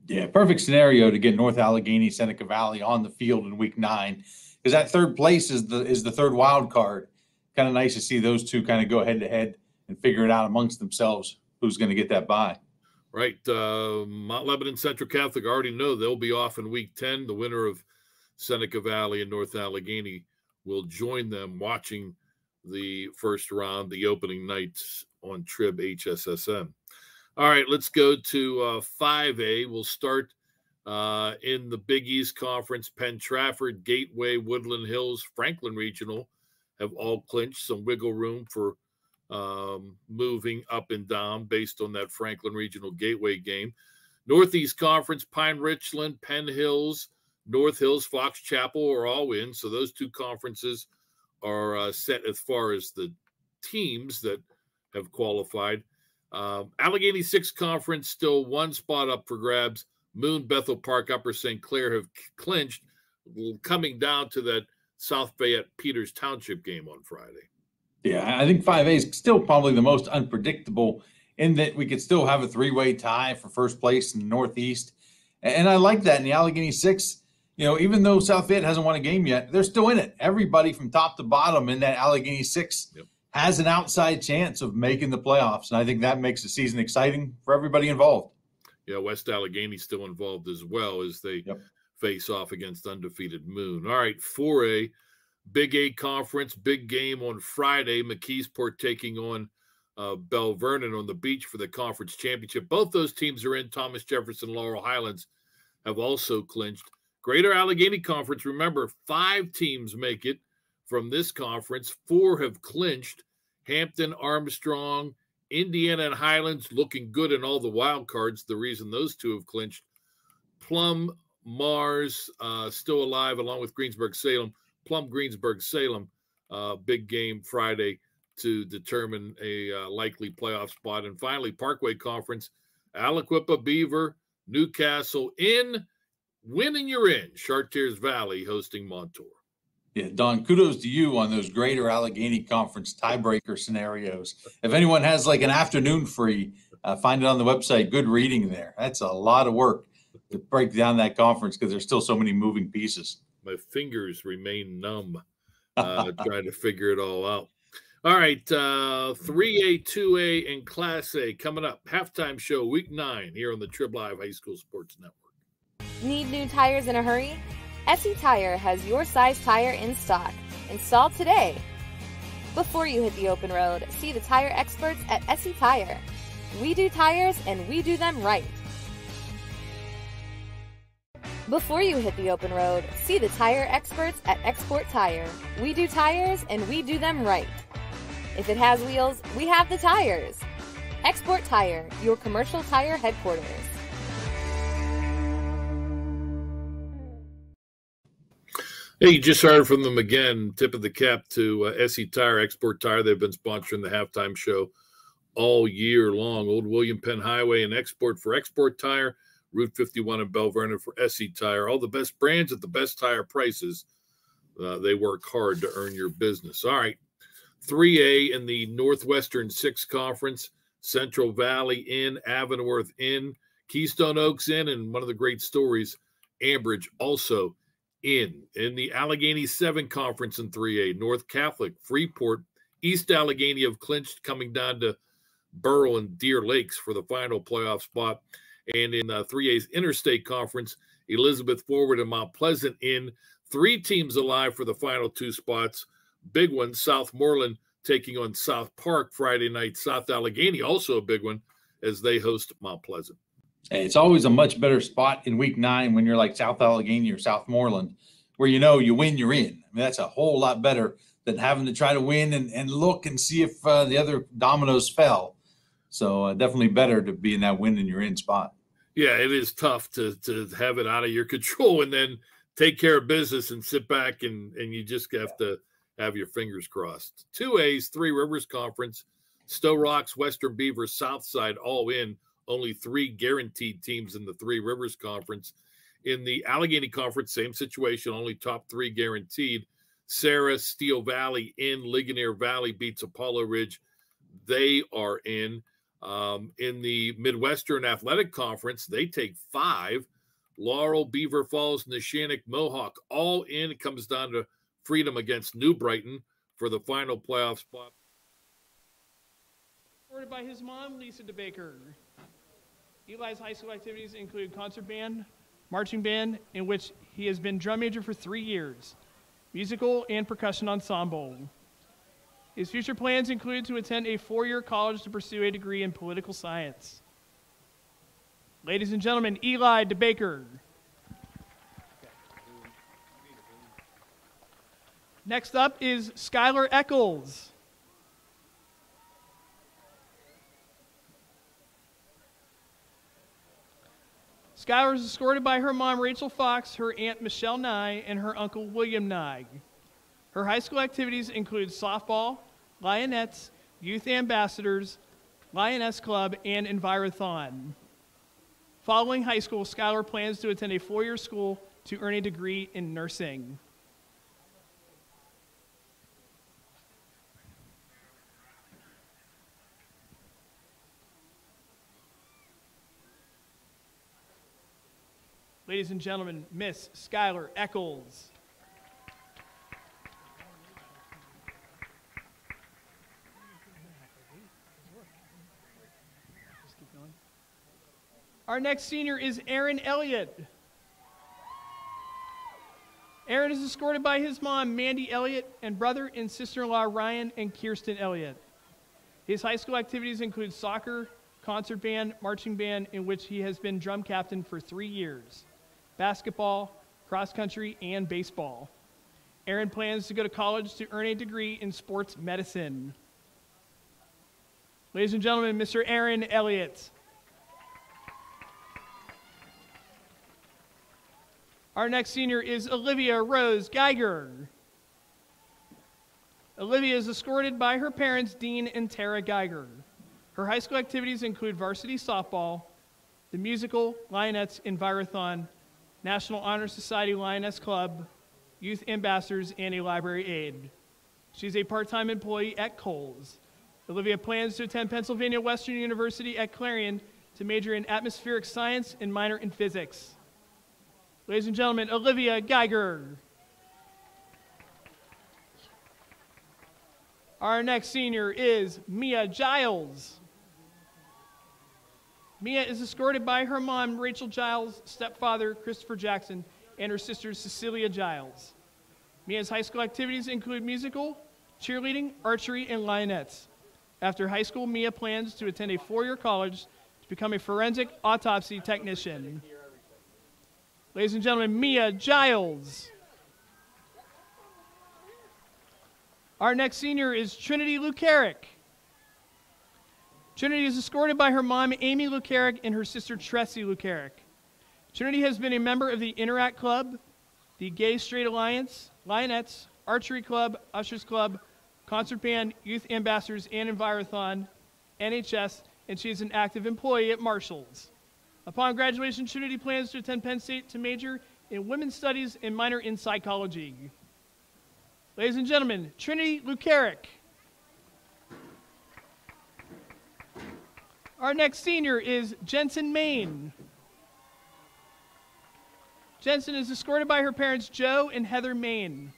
Speaker 25: Yeah, perfect scenario to get North Allegheny, Seneca Valley on the field in week 9. Because that third place is the third wild card. Kind of nice to see those two kind of go head to head and figure it out amongst themselves. who's going to get that bye.
Speaker 24: Right. Mount Lebanon Central Catholic already know they'll be off in week 10. The winner of Seneca Valley and North Allegheny will join them watching the first round, the opening nights on Trib HSSN. All right, let's go to 5A. We'll start in the Big East Conference. Penn Trafford, Gateway, Woodland Hills, Franklin Regional have all clinched some wiggle room for moving up and down based on that Franklin Regional Gateway game. Northeast Conference, Pine Richland, Penn Hills, North Hills, Fox Chapel are all in. So those two conferences are set as far as the teams that have qualified. Allegheny 6 Conference, still one spot up for grabs. Moon, Bethel Park, Upper St. Clair have clinched, coming down to that South Fayette Peters Township game on Friday.
Speaker 25: Yeah, I think 5A is still probably the most unpredictable in that we could still have a 3-way tie for first place in the Northeast. And I like that in the Allegheny 6. You know, even though South Fayette hasn't won a game yet, they're still in it. Everybody from top to bottom in that Allegheny 6 has an outside chance of making the playoffs. And I think that makes the season exciting for everybody involved.
Speaker 24: Yeah, West Allegheny still involved as well as they face off against undefeated Moon. All right, 4A, Big 8 Conference, big game on Friday. McKeesport taking on Bell Vernon on the beach for the conference championship. Both those teams are in. Thomas Jefferson, Laurel Highlands have also clinched. Greater Allegheny Conference, remember, 5 teams make it from this conference. 4 have clinched. Hampton, Armstrong, Indiana, and Highlands looking good in all the wild cards. The reason those 2 have clinched. Plum, Mars still alive along with Greensburg-Salem. Plum, Greensburg-Salem, big game Friday to determine a likely playoff spot. And finally, Parkway Conference, Aliquippa, Beaver, Newcastle in. Winning, you're in. Chartiers Valley hosting Montour.
Speaker 25: Yeah, Don, kudos to you on those Greater Allegheny Conference tiebreaker scenarios. If anyone has like an afternoon free, find it on the website. Good reading there. That's a lot of work to break down that conference because there's still so many moving pieces.
Speaker 24: My fingers remain numb trying to figure it all out. All right, 3A, 2A, and Class A coming up. Halftime show, week 9 here on the Trib Live High School Sports Network.
Speaker 1: Need new tires in a hurry? SE Tire has your size tire in stock. Install today. Before you hit the open road, see the tire experts at SE Tire. We do tires and we do them right. Before you hit the open road, see the tire experts at Export Tire. We do tires and we do them right. If it has wheels, we have the tires. Export Tire, your commercial tire headquarters.
Speaker 24: Hey, you just heard from them again. Tip of the cap to SE Tire, Export Tire. They've been sponsoring the halftime show all year long. Old William Penn Highway and Export for Export Tire. Route 51 in Bell Vernon for SE Tire. All the best brands at the best tire prices. They work hard to earn your business. All right, 3A in the Northwestern 6 Conference. Central Valley in, Avonworth in, Keystone Oaks in, and one of the great stories, Ambridge also in the Allegheny 7 Conference in 3A. North Catholic, Freeport, East Allegheny have clinched, coming down to Burrow and Deer Lakes for the final playoff spot. And in 3A's Interstate Conference, Elizabeth Forward and Mount Pleasant in. 3 teams alive for the final 2 spots. Big one, Southmoreland taking on South Park Friday night. South Allegheny, also a big one, as they host Mount Pleasant.
Speaker 25: Hey, it's always a much better spot in week 9 when you're like South Allegheny or Southmoreland, where you know you win, you're in. I mean, that's a whole lot better than having to try to win and look and see if the other dominoes fell. So definitely better to be in that win and you're in spot.
Speaker 24: Yeah, it is tough to have it out of your control and then take care of business and sit back and you just have to have your fingers crossed. 2A's, 3 Rivers Conference, Stowe Rocks, Western Beaver, Southside all in. Only 3 guaranteed teams in the 3 Rivers Conference. In the Allegheny Conference, same situation, only top 3 guaranteed. Sarah, Steel Valley in. Ligonier Valley beats Apollo Ridge. They are in. In the Midwestern Athletic Conference, they take 5. Laurel, Beaver Falls, Neshannock, Mohawk, all in. It comes down to Freedom against New Brighton for the final playoff spot.
Speaker 3: Supported by his mom, Lisa DeBaker. Eli's high school activities include concert band, marching band, in which he has been drum major for 3 years, musical and percussion ensemble. His future plans include to attend a 4-year college to pursue a degree in political science. Ladies and gentlemen, Eli DeBaker. Next up is Skylar Eccles. Skylar is escorted by her mom, Rachel Fox, her aunt, Michelle Nye, and her uncle, William Nye. Her high school activities include softball, Lionettes, youth ambassadors, Lioness Club, and Envirothon. Following high school, Skylar plans to attend a 4-year school to earn a degree in nursing. Ladies and gentlemen, Miss Skylar Eccles. Our next senior is Aaron Elliott. Aaron is escorted by his mom, Mandy Elliott, and brother and sister-in-law, Ryan and Kirsten Elliott. His high school activities include soccer, concert band, marching band, in which he has been drum captain for 3 years, basketball, cross country, and baseball. Aaron plans to go to college to earn a degree in sports medicine. Ladies and gentlemen, Mr. Aaron Elliott. Our next senior is Olivia Rose Geiger. Olivia is escorted by her parents, Dean and Tara Geiger. Her high school activities include varsity softball, the musical, Lionettes, Envirothon, National Honor Society Lioness Club, youth ambassadors, and a library aide. She's a part-time employee at Kohl's. Olivia plans to attend Pennsylvania Western University at Clarion to major in atmospheric science and minor in physics. Ladies and gentlemen, Olivia Geiger. Our next senior is Mia Giles. Mia is escorted by her mom, Rachel Giles, stepfather, Christopher Jackson, and her sister, Cecilia Giles. Mia's high school activities include musical, cheerleading, archery, and Lionettes. After high school, Mia plans to attend a 4-year college to become a forensic autopsy technician. Ladies and gentlemen, Mia Giles. Our next senior is Trinity Lou Carrick. Trinity is escorted by her mom, Amy Lou Carrick, and her sister, Tressie Lou Carrick. Trinity has been a member of the Interact Club, the Gay Straight Alliance, Lionettes, Archery Club, Ushers Club, Concert Band, Youth Ambassadors, and Envirothon, NHS, and she is an active employee at Marshall's. Upon graduation, Trinity plans to attend Penn State to major in women's studies and minor in psychology. Ladies and gentlemen, Trinity Lou Carrick. Our next senior is Jensen Main. Jensen is escorted by her parents, Joe and Heather Main.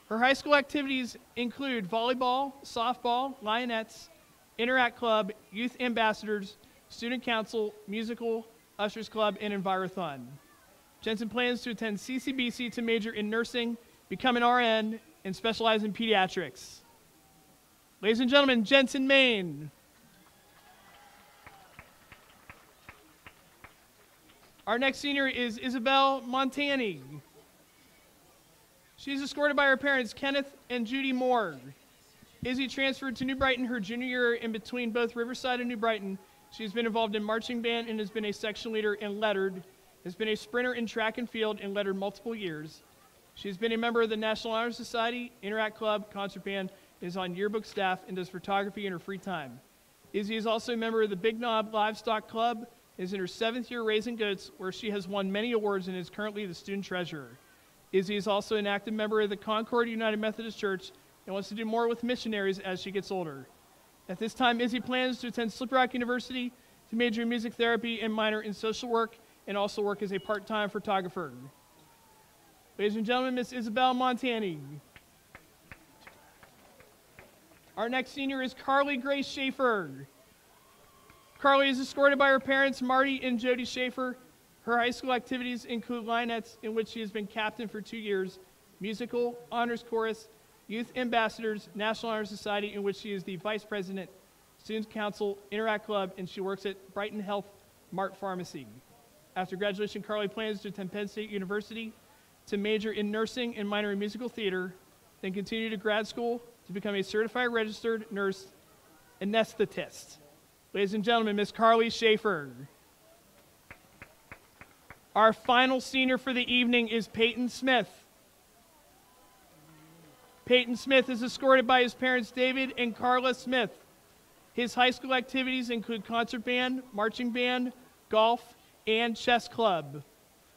Speaker 3: Her high school activities include volleyball, softball, Lionettes, Interact Club, Youth Ambassadors, Student Council, Musical, Ushers Club, and Envirothon. Jensen plans to attend CCBC to major in nursing, become an RN, and specialize in pediatrics. Ladies and gentlemen, Jensen Main. Our next senior is Isabel Montani. She's escorted by her parents, Kenneth and Judy Moore. Izzy transferred to New Brighton her junior year. In between both Riverside and New Brighton, she's been involved in marching band and has been a section leader and lettered, has been a sprinter in track and field and lettered multiple years. She's been a member of the National Honor Society, Interact Club, Concert Band, is on yearbook staff, and does photography in her free time. Izzy is also a member of the Big Knob Livestock Club, is in her 7th year raising goats, where she has won many awards and is currently the student treasurer. Izzy is also an active member of the Concord United Methodist Church and wants to do more with missionaries as she gets older. At this time, Izzy plans to attend Slip Rock University to major in music therapy and minor in social work, and also work as a part-time photographer. Ladies and gentlemen, Miss Isabel Montani. Our next senior is Carly Grace Schaefer. Carly is escorted by her parents, Marty and Jody Schaefer. Her high school activities include Lionettes, in which she has been captain for 2 years, musical, honors chorus, youth ambassadors, National Honor Society, in which she is the vice president, Students Council, Interact Club, and she works at Brighton Health Mart Pharmacy. After graduation, Carly plans to attend Penn State University to major in nursing and minor in musical theater, then continue to grad school to become a certified registered nurse anesthetist. Ladies and gentlemen, Miss Carly Schaefer. Our final senior for the evening is Peyton Smith. Peyton Smith is escorted by his parents, David and Carla Smith. His high school activities include concert band, marching band, golf, and chess club.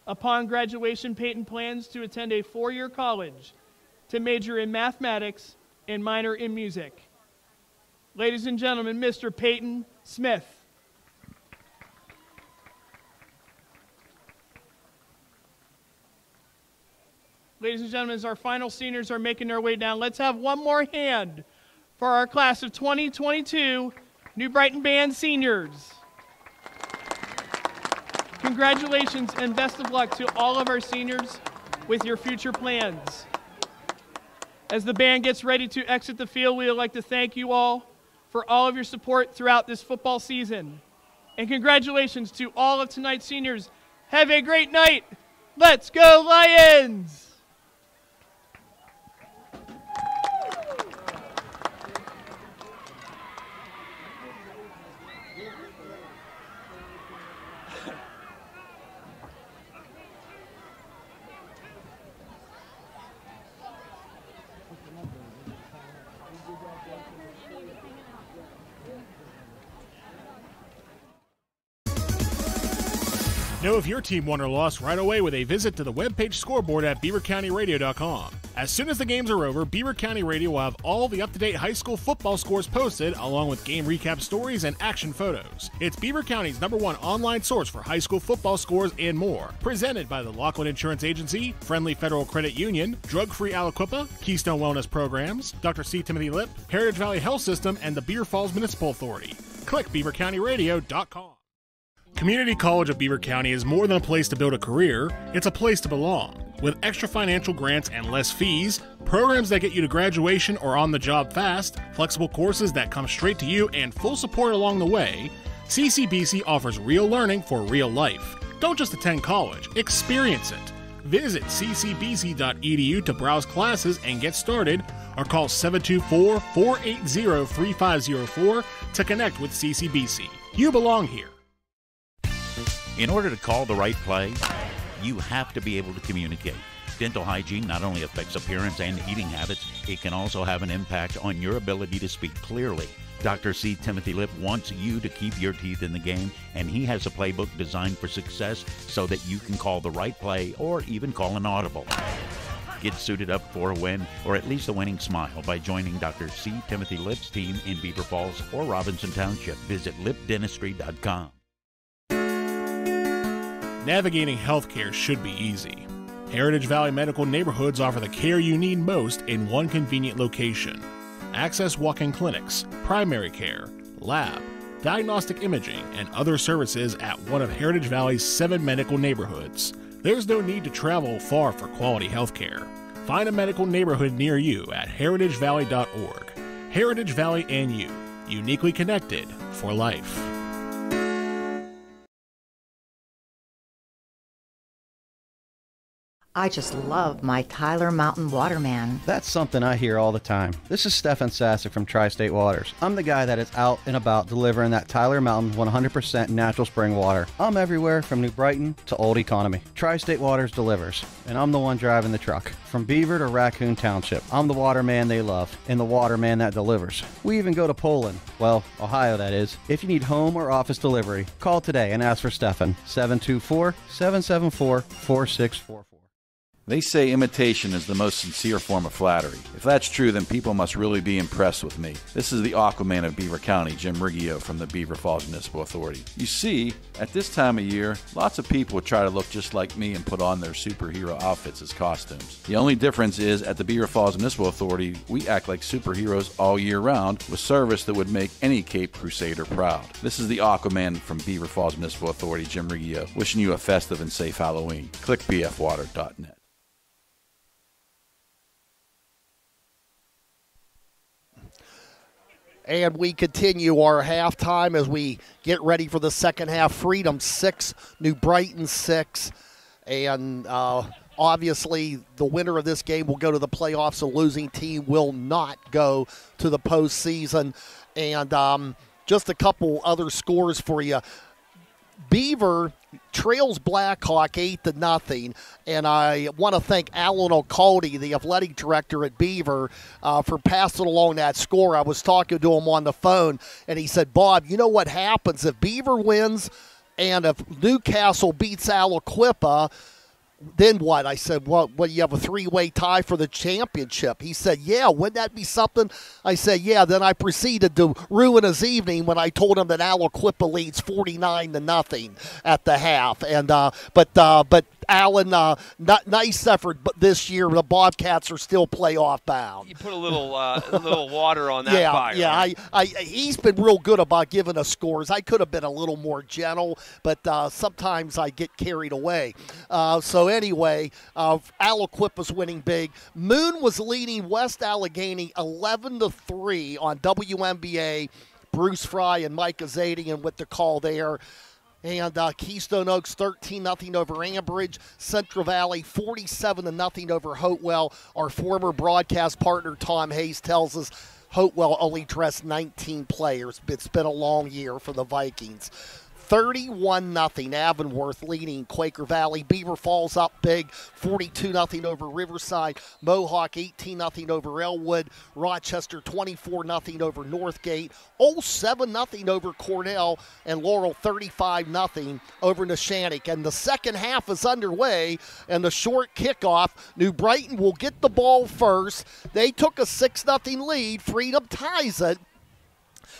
Speaker 3: Upon graduation, Peyton plans to attend a 4-year college to major in mathematics and minor in music. Ladies and gentlemen, Mr. Peyton Smith. Ladies and gentlemen, as our final seniors are making their way down, let's have one more hand for our class of 2022 New Brighton Band seniors. Congratulations and best of luck to all of our seniors with your future plans. As the band gets ready to exit the field, we would like to thank you all for all of your support throughout this football season. And congratulations to all of tonight's seniors. Have a great night. Let's go Lions!
Speaker 2: Know if your team won or lost right away with a visit to the webpage scoreboard at beavercountyradio.com. As soon as the games are over, Beaver County Radio will have all the up-to-date high school football scores posted, along with game recap stories and action photos. It's Beaver County's #1 online source for high school football scores and more. Presented by the Laughlin Insurance Agency, Friendly Federal Credit Union, Drug-Free Aliquippa, Keystone Wellness Programs, Dr. C. Timothy Lip, Heritage Valley Health System, and the Beaver Falls Municipal Authority. Click beavercountyradio.com. Community College of Beaver County is more than a place to build a career, it's a place to belong. With extra financial grants and less fees, programs that get you to graduation or on the job fast, flexible courses that come straight to you, and full support along the way, CCBC offers real learning for real life. Don't just attend college, experience it. Visit ccbc.edu to browse classes and get started, or call 724-480-3504 to connect with CCBC. You belong here.
Speaker 4: In order to call the right play, you have to be able to communicate. Dental hygiene not only affects appearance and eating habits, it can also have an impact on your ability to speak clearly. Dr. C. Timothy Lip wants you to keep your teeth in the game, and he has a playbook designed for success so that you can call the right play or even call an audible. Get suited up for a win, or at least a winning smile, by joining Dr. C. Timothy Lip's team in Beaver Falls or Robinson Township. Visit lipdentistry.com.
Speaker 2: Navigating healthcare should be easy. Heritage Valley Medical Neighborhoods offer the care you need most in one convenient location. Access walk-in clinics, primary care, lab, diagnostic imaging, and other services at one of Heritage Valley's 7 medical neighborhoods. There's no need to travel far for quality healthcare. Find a medical neighborhood near you at heritagevalley.org. Heritage Valley and you, uniquely connected for life.
Speaker 11: I just love my Tyler Mountain Waterman.
Speaker 15: That's something I hear all the time. This is Stefan Sasek from Tri-State Waters. I'm the guy that is out and about delivering that Tyler Mountain 100% natural spring water. I'm everywhere from New Brighton to Old Economy. Tri-State Waters delivers, and I'm the one driving the truck. From Beaver to Raccoon Township, I'm the waterman they love, and the waterman that delivers. We even go to Poland, well, Ohio that is. If you need home or office delivery, call today and ask for Stefan, 724-774-4644.
Speaker 17: They say imitation is the most sincere form of flattery. If that's true, then people must really be impressed with me. This is the Aquaman of Beaver County, Jim Riggio from the Beaver Falls Municipal Authority. You see, at this time of year, lots of people try to look just like me and put on their superhero outfits as costumes. The only difference is, at the Beaver Falls Municipal Authority, we act like superheroes all year round with service that would make any Cape Crusader proud. This is the Aquaman from Beaver Falls Municipal Authority, Jim Riggio, wishing you a festive and safe Halloween. Click bfwater.net.
Speaker 5: And we continue our halftime as we get ready for the second half. Freedom 6, New Brighton 6. And obviously the winner of this game will go to the playoffs. The losing team will not go to the postseason. And just a couple other scores for you. Beaver trails Blackhawk 8-0, and I want to thank Alan O'Caldy, the athletic director at Beaver, for passing along that score. I was talking to him on the phone, and he said, Bob, you know what happens if Beaver wins and if Newcastle beats Aliquippa, then what? I said, well, you have a three-way tie for the championship. He said, yeah, wouldn't that be something? I said, yeah. Then I proceeded to ruin his evening when I told him that Aliquippa leads 49-0 at the half. And but Alan, nice effort. But this year the Bobcats are still playoff bound.
Speaker 6: You put a little water on that fire.
Speaker 5: Yeah, right? He's been real good about giving us scores. I could have been a little more gentle, but sometimes I get carried away. So anyway, Aliquippa's winning big. Moon was leading West Allegheny 11-3 on WNBA. Bruce Fry and Mike Azadian with the call there. And Keystone Oaks 13-0 over Ambridge. Central Valley 47-0 over Hopewell. Our former broadcast partner Tom Hayes tells us Hopewell only dressed 19 players. It's been a long year for the Vikings. 31-0 Avonworth leading Quaker Valley. Beaver Falls up big, 42-0 over Riverside. Mohawk 18-0 over Elwood. Rochester 24-0 over Northgate. Ole 7-0 over Cornell. And Laurel 35-0 over Neshannock. And the second half is underway, and the short kickoff. New Brighton will get the ball first. They took a 6-0 lead. Freedom ties it.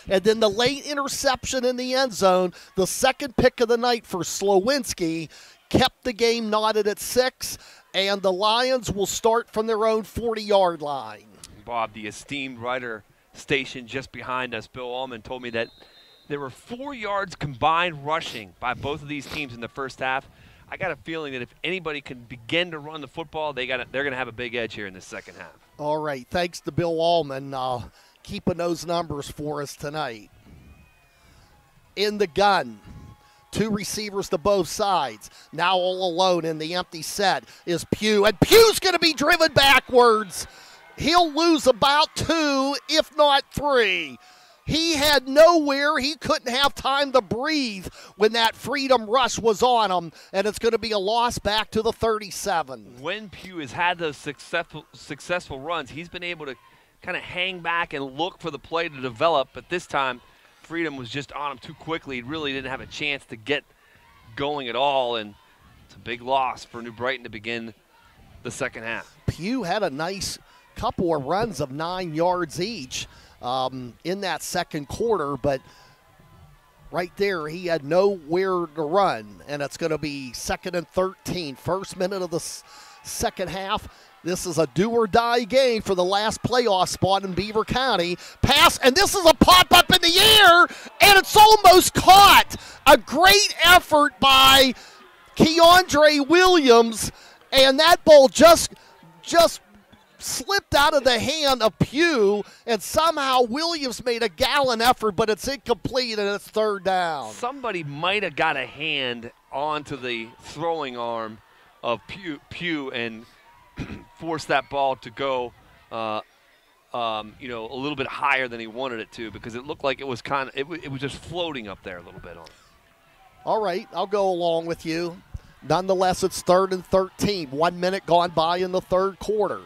Speaker 5: And then the late interception in the end zone, the second pick of the night for Slowinski, kept the game knotted at 6, and the Lions will start from their own 40-yard line.
Speaker 6: Bob, the esteemed writer stationed just behind us, Bill Allman, told me that there were 4 yards combined rushing by both of these teams in the first half. I got a feeling that if anybody can begin to run the football, they're going to have a big edge here in the second half.
Speaker 5: All right, thanks to Bill Allman. Keeping those numbers for us tonight. In the gun, 2 receivers to both sides. Now all alone in the empty set is Pugh, and Pugh's going to be driven backwards. He'll lose about 2, if not 3. He had nowhere. He couldn't have time to breathe when that freedom rush was on him, and it's going to be a loss back to the 37.
Speaker 6: When Pugh has had those successful runs, he's been able to kind of hang back and look for the play to develop, but this time Freedom was just on him too quickly. He really didn't have a chance to get going at all, and it's a big loss for New Brighton to begin the second half.
Speaker 5: Pugh had a nice couple of runs of 9 yards each in that second quarter, but right there he had nowhere to run, and it's going to be 2nd and 13. First minute of the second half. This is a do-or-die game for the last playoff spot in Beaver County. Pass, and this is a pop-up in the air, and it's almost caught. A great effort by Keiondre Williams, and that ball just slipped out of the hand of Pugh, and somehow Williams made a gallant effort, but it's incomplete, and it's 3rd down.
Speaker 6: Somebody might have got a hand onto the throwing arm of Pugh and force that ball to go, a little bit higher than he wanted it to, because it looked like it was it was just floating up there a little bit on it.
Speaker 5: All right, I'll go along with you. Nonetheless, it's 3rd and 13. 1 minute gone by in the third quarter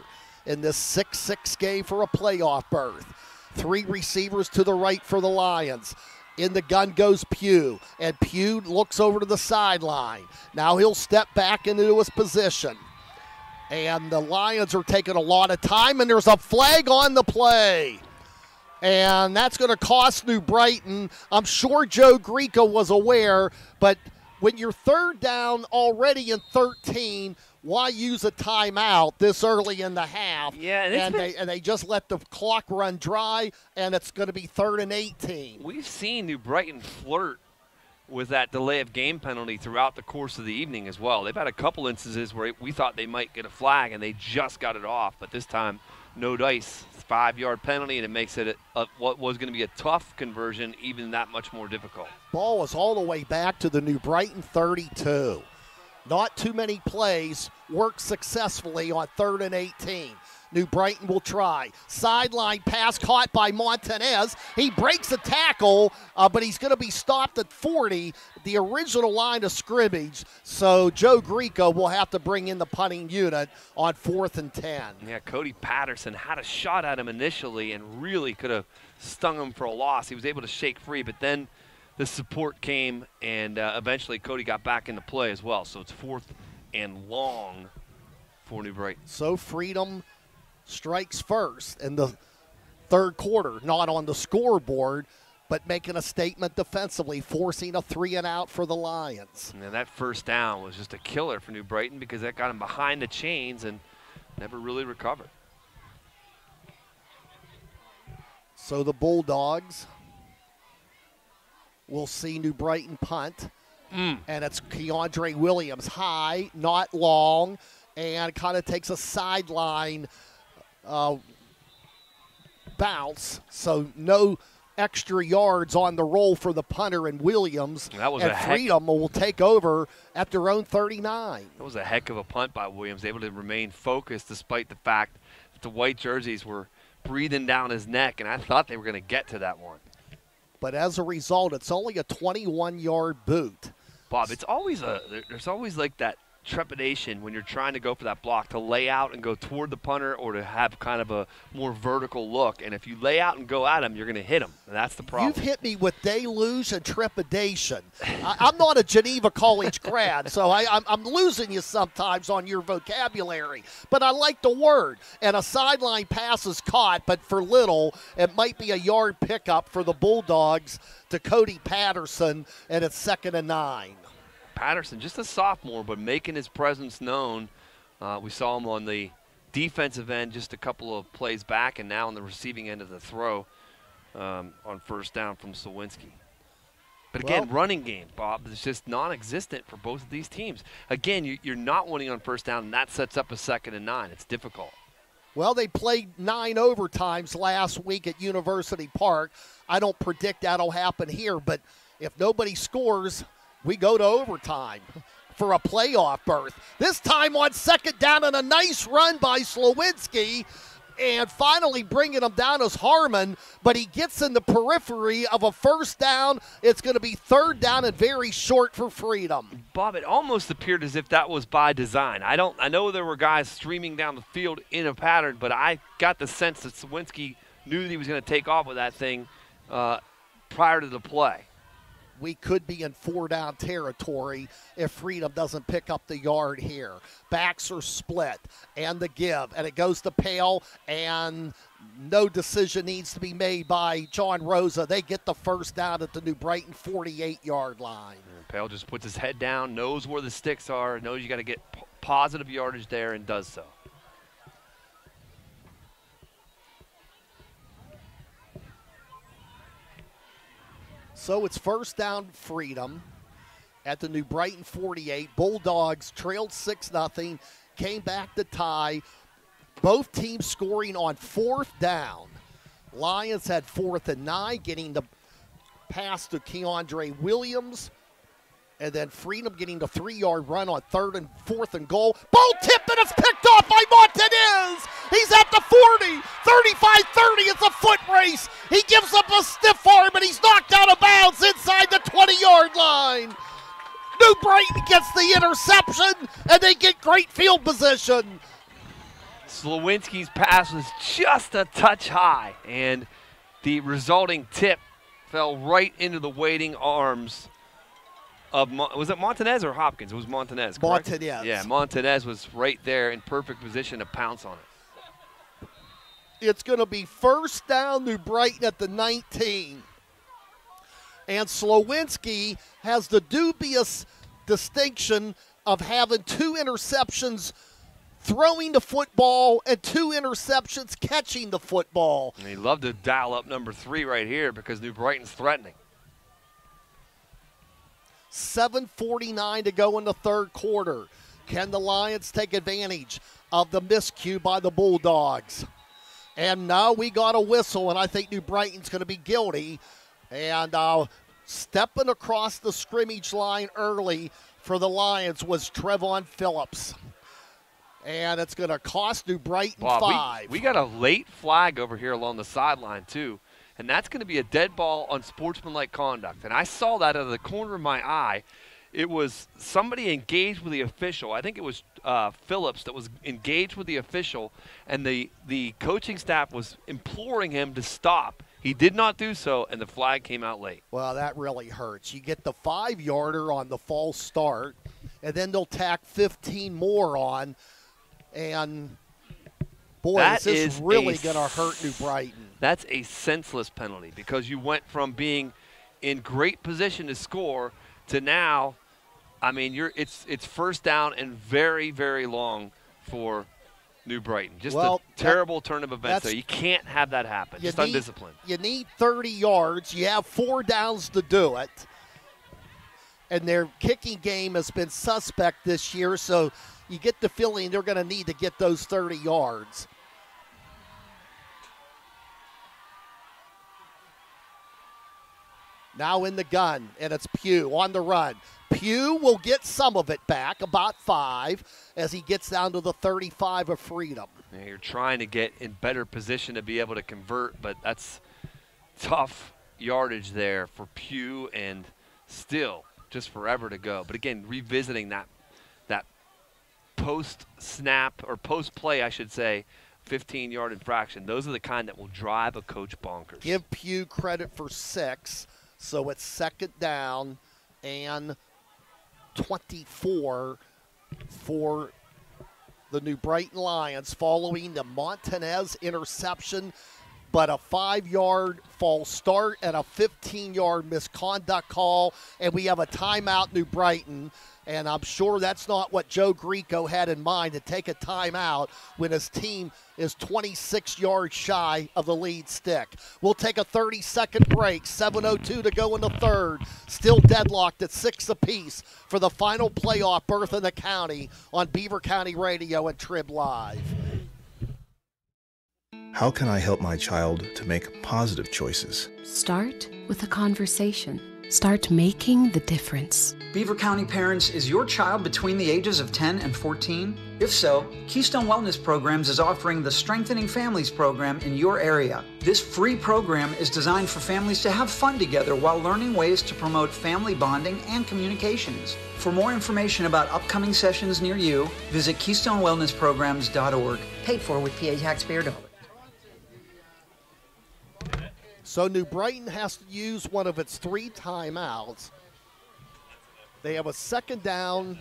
Speaker 5: in this 6-6 game for a playoff berth. 3 receivers to the right for the Lions. In the gun goes Pugh, and Pugh looks over to the sideline. Now he'll step back into his position. And the Lions are taking a lot of time, and there's a flag on the play. And that's going to cost New Brighton. I'm sure Joe Greco was aware, but when you're third down already in 13, why use a timeout this early in the half?
Speaker 6: Yeah,
Speaker 5: and they just let the clock run dry, and it's going to be 3rd and 18.
Speaker 6: We've seen New Brighton flirt with that delay of game penalty throughout the course of the evening as well. They've had a couple instances where we thought they might get a flag, and they just got it off. But this time, no dice. 5-yard penalty, and it makes it what was going to be a tough conversion even that much more difficult.
Speaker 5: Ball was all the way back to the New Brighton 32. Not too many plays worked successfully on 3rd and 18. New Brighton will try. Sideline pass caught by Montanez. He breaks a tackle, but he's going to be stopped at 40, the original line of scrimmage. So Joe Greco will have to bring in the punting unit on 4th and 10.
Speaker 6: Yeah, Cody Patterson had a shot at him initially and really could have stung him for a loss. He was able to shake free, but then the support came, and eventually Cody got back into play as well. So it's 4th and long for New Brighton.
Speaker 5: So Freedom strikes first in the 3rd quarter, not on the scoreboard, but making a statement defensively, forcing a 3-and-out for the Lions.
Speaker 6: And that first down was just a killer for New Brighton because that got him behind the chains and never really recovered.
Speaker 5: So the Bulldogs will see New Brighton punt, and it's Keiondre Williams high, not long, and kind of takes a sideline bounce, so no extra yards on the roll for the punter and Williams.
Speaker 6: That was
Speaker 5: and Freedom will take over at their own 39.
Speaker 6: That was a heck of a punt by Williams, able to remain focused despite the fact that the white jerseys were breathing down his neck, and I thought they were going to get to that one.
Speaker 5: But as a result, it's only a 21-yard boot.
Speaker 6: Bob, it's always there's always like that trepidation when you're trying to go for that block to lay out and go toward the punter or to have kind of a more vertical look. And if you lay out and go at him, you're going to hit him. And that's the problem.
Speaker 5: You've hit me with deluge and trepidation. I'm not a Geneva College grad, so I'm losing you sometimes on your vocabulary. But I like the word. And a sideline pass is caught, but for little, it might be a yard pickup for the Bulldogs to Cody Patterson, and it's 2nd and 9.
Speaker 6: Patterson, just a sophomore, but making his presence known. We saw him on the defensive end just a couple of plays back, and now on the receiving end of the throw on 1st down from Slowinski. But again, running game, Bob, is just non-existent for both of these teams. Again, you're not winning on 1st down, and that sets up a 2nd and 9. It's difficult.
Speaker 5: Well, they played 9 overtimes last week at University Park. I don't predict that'll happen here, but if nobody scores, we go to overtime for a playoff berth. This time on 2nd down, and a nice run by Slowinski, and finally bringing him down is Harmon, but he gets in the periphery of a 1st down. It's going to be 3rd down and very short for Freedom.
Speaker 6: Bob, it almost appeared as if that was by design. I know there were guys streaming down the field in a pattern, but I got the sense that Slowinski knew that he was going to take off with that thing prior to the play.
Speaker 5: We could be in 4-down territory if Freedom doesn't pick up the yard here. Backs are split, and the give, and it goes to Pale, and no decision needs to be made by John Rosa. They get the 1st down at the New Brighton 48-yard line.
Speaker 6: And Pale just puts his head down, knows where the sticks are, knows you got to get positive yardage there, and does so.
Speaker 5: So it's 1st down Freedom at the New Brighton 48. Bulldogs trailed 6-0, came back to tie. Both teams scoring on 4th down. Lions had 4th and 9, getting the pass to Keiondre Williams. And then Freedom getting the 3-yard run on 3rd and 4th and goal. Ball tipped, and it's picked off by Montanez. He's at the 40, 35-30. It's a foot race. He gives up a stiff arm, and he's knocked out of bounds inside the 20-yard line. New Brighton gets the interception, and they get great field position.
Speaker 6: Slowinski's pass was just a touch high, and the resulting tip fell right into the waiting arms was it Montanez or Hopkins? It was Montanez, correct?
Speaker 5: Montanez.
Speaker 6: Yeah, Montanez was right there in perfect position to pounce on it.
Speaker 5: It's going to be first down New Brighton at the 19. And Slowinski has the dubious distinction of having 2 interceptions throwing the football and 2 interceptions catching the football.
Speaker 6: And he'd love to dial up number 3 right here because New Brighton's threatening.
Speaker 5: 7:49 to go in the third quarter. Can the Lions take advantage of the miscue by the Bulldogs? And now we got a whistle, and I think New Brighton's going to be guilty. And stepping across the scrimmage line early for the Lions was Trevon Phillips. And it's going to cost New Brighton 5.
Speaker 6: We got a late flag over here along the sideline, too. And that's going to be a dead ball on sportsmanlike conduct. And I saw that out of the corner of my eye. It was somebody engaged with the official. I think it was Phillips that was engaged with the official, and the coaching staff was imploring him to stop. He did not do so, and the flag came out late.
Speaker 5: Well, that really hurts. You get the 5-yarder on the false start, and then they'll tack 15 more on. And, boy, this is really going to hurt New Brighton.
Speaker 6: That's a senseless penalty because you went from being in great position to score to now, I mean, it's first down and very, very long for New Brighton. Just a terrible turn of events there. You can't have that happen. Just undisciplined.
Speaker 5: You need 30 yards. You have 4 downs to do it. And their kicking game has been suspect this year, so you get the feeling they're going to need to get those 30 yards. Now in the gun, and it's Pugh on the run. Pugh will get some of it back, about 5, as he gets down to the 35 of freedom.
Speaker 6: Yeah, you're trying to get in better position to be able to convert, but that's tough yardage there for Pugh, and still just forever to go. But again, revisiting that post-snap, or post-play, I should say, 15-yard infraction, those are the kind that will drive a coach bonkers.
Speaker 5: Give Pugh credit for 6. So it's second down and 24 for the New Brighton Lions following the Montanez interception, but a 5-yard false start and a 15-yard misconduct call, and we have a timeout, New Brighton. And I'm sure that's not what Joe Grieco had in mind, to take a timeout when his team is 26 yards shy of the lead stick. We'll take a 30-second break. 7:02 to go in the third. Still deadlocked at 6 apiece for the final playoff berth in the county on Beaver County Radio and Trib Live.
Speaker 8: How can I help my child to make positive choices?
Speaker 9: Start with a conversation. Start making the difference.
Speaker 10: Beaver County Parents, is your child between the ages of 10 and 14? If so, Keystone Wellness Programs is offering the Strengthening Families program in your area. This free program is designed for families to have fun together while learning ways to promote family bonding and communications. For more information about upcoming sessions near you, visit KeystoneWellnessPrograms.org. Paid for with PA taxpayer dollars.
Speaker 5: So New Brighton has to use one of its 3 timeouts. They have a second down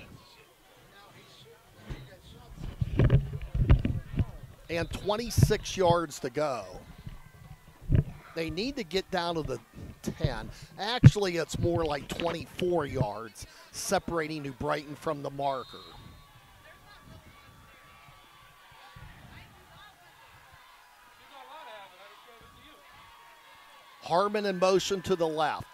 Speaker 5: and 26 yards to go. They need to get down to the 10. Actually, it's more like 24 yards separating New Brighton from the marker. Harmon in motion to the left.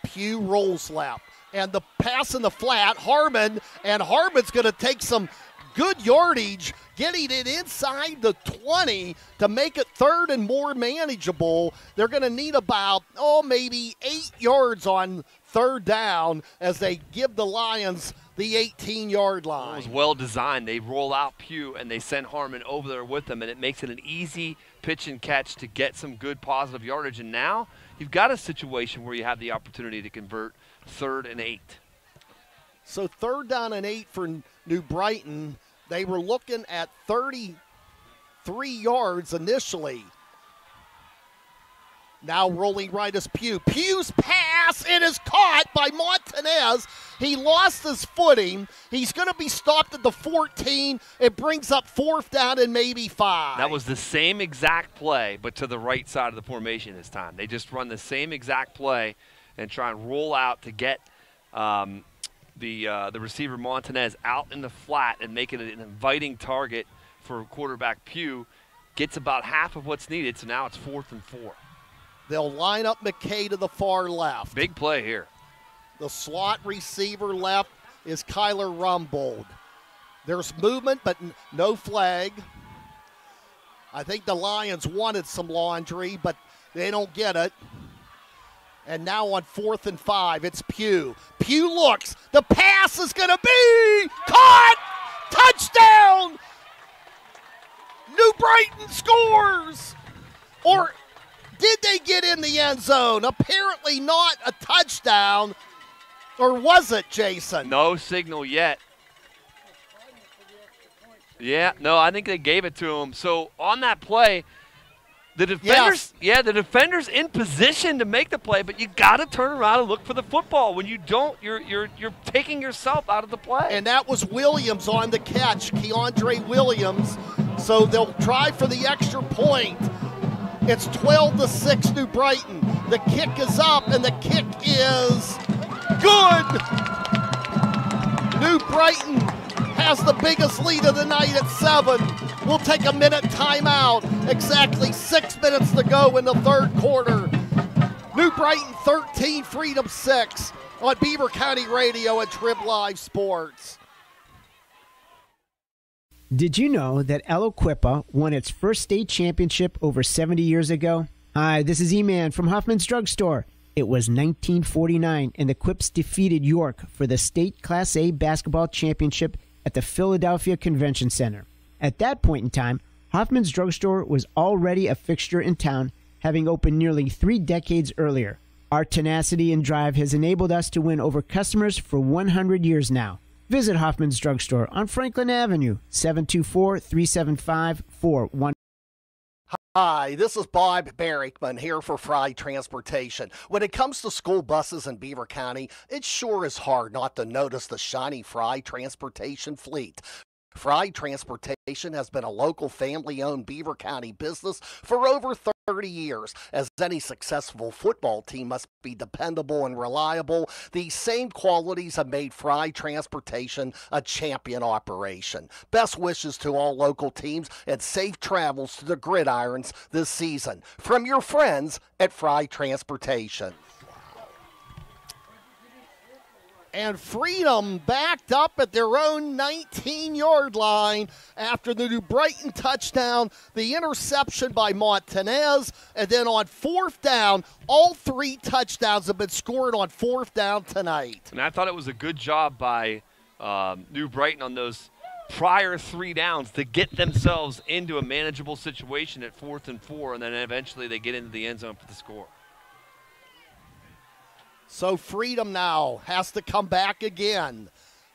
Speaker 5: Pugh rolls left. And the pass in the flat, Harmon's going to take some good yardage, getting it inside the 20 to make it third and more manageable. They're going to need about, maybe 8 yards on third down as they give the Lions the 18-yard line.
Speaker 6: It was well designed. They roll out Pugh and they send Harmon over there with them, and it makes it an easy pitch and catch to get some good positive yardage. And now you've got a situation where you have the opportunity to convert 3rd and 8.
Speaker 5: So 3rd down and 8 for New Brighton. They were looking at 33 yards initially. Now rolling right is Pugh. Pugh's pass, it is caught by Montanez. He lost his footing. He's going to be stopped at the 14. It brings up 4th down and maybe 5.
Speaker 6: That was the same exact play, but to the right side of the formation this time. They just run the same exact play and try and roll out to get the receiver Montanez out in the flat and make it an inviting target for quarterback Pugh. Gets about half of what's needed, so now it's 4th and 4.
Speaker 5: They'll line up Mckay to the far left.
Speaker 6: Big play here.
Speaker 5: The slot receiver left is Kyler Rumbold. There's movement, but no flag. I think the Lions wanted some laundry, but they don't get it. And now on 4th and 5, it's Pugh. Pugh looks. The pass is going to be caught. Touchdown. New Brighton scores. Or did they get in the end zone? Apparently not a touchdown. Or was it, Jason?
Speaker 6: No signal yet. Yeah, no, I think they gave it to him. So on that play, the defenders, the defender's in position to make the play, but you got to turn around and look for the football. When you don't, you're taking yourself out of the play.
Speaker 5: And that was Williams on the catch, Keiondre Williams. So they'll try for the extra point. It's 12-6 New Brighton. The kick is up, and the kick is good. New Brighton has the biggest lead of the night at 7. We'll take a minute timeout. Exactly 6 minutes to go in the third quarter. New Brighton 13, Freedom 6 on Beaver County Radio at Trib Live Sports.
Speaker 19: Did you know that Eloquippa won its first state championship over 70 years ago? Hi, this is E-Man from Hoffman's Drugstore. It was 1949, and the Quips defeated York for the state Class A basketball championship at the Philadelphia Convention Center. At that point in time, Hoffman's Drugstore was already a fixture in town, having opened nearly 3 decades earlier. Our tenacity and drive has enabled us to win over customers for 100 years now. Visit Hoffman's Drugstore on Franklin Avenue, 724-375-41.
Speaker 5: Hi, this is Bob Barrickman here for Fry Transportation. When it comes to school buses in Beaver County, it sure is hard not to notice the shiny Fry Transportation fleet. Fry Transportation has been a local family-owned Beaver County business for over 30 years. As any successful football team must be dependable and reliable, these same qualities have made Fry Transportation a champion operation. Best wishes to all local teams and safe travels to the gridirons this season. From your friends at Fry Transportation. And Freedom backed up at their own 19-yard line after the New Brighton touchdown, the interception by Montanez, and then on 4th down, all 3 touchdowns have been scored on 4th down tonight.
Speaker 6: And I thought it was a good job by New Brighton on those prior 3 downs to get themselves into a manageable situation at 4th and 4, and then eventually they get into the end zone for the score.
Speaker 5: So Freedom now has to come back again.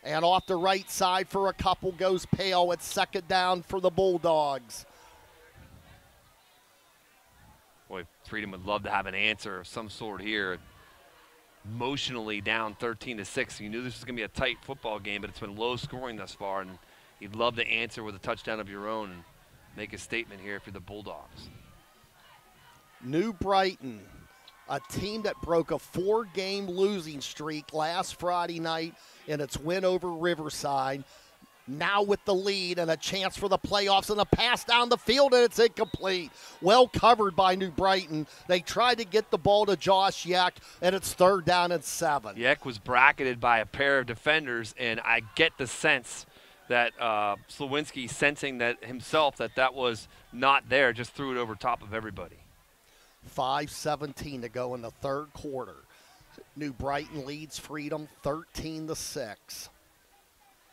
Speaker 5: And off the right side for a couple goes Pale at 2nd down for the Bulldogs.
Speaker 6: Boy, Freedom would love to have an answer of some sort here. Emotionally down 13-6. You knew this was going to be a tight football game, but it's been low scoring thus far. And you'd love to answer with a touchdown of your own and make a statement here for the Bulldogs.
Speaker 5: New Brighton, a team that broke a 4-game losing streak last Friday night in its win over Riverside. Now with the lead and a chance for the playoffs, and a pass down the field, and it's incomplete. Well covered by New Brighton. They tried to get the ball to Josh Yeck, and it's 3rd down and 7.
Speaker 6: Yeck was bracketed by a pair of defenders, and I get the sense that Slowinski, sensing that himself that was not there, just threw it over top of everybody.
Speaker 5: 5:17 to go in the third quarter. New Brighton leads Freedom 13-6.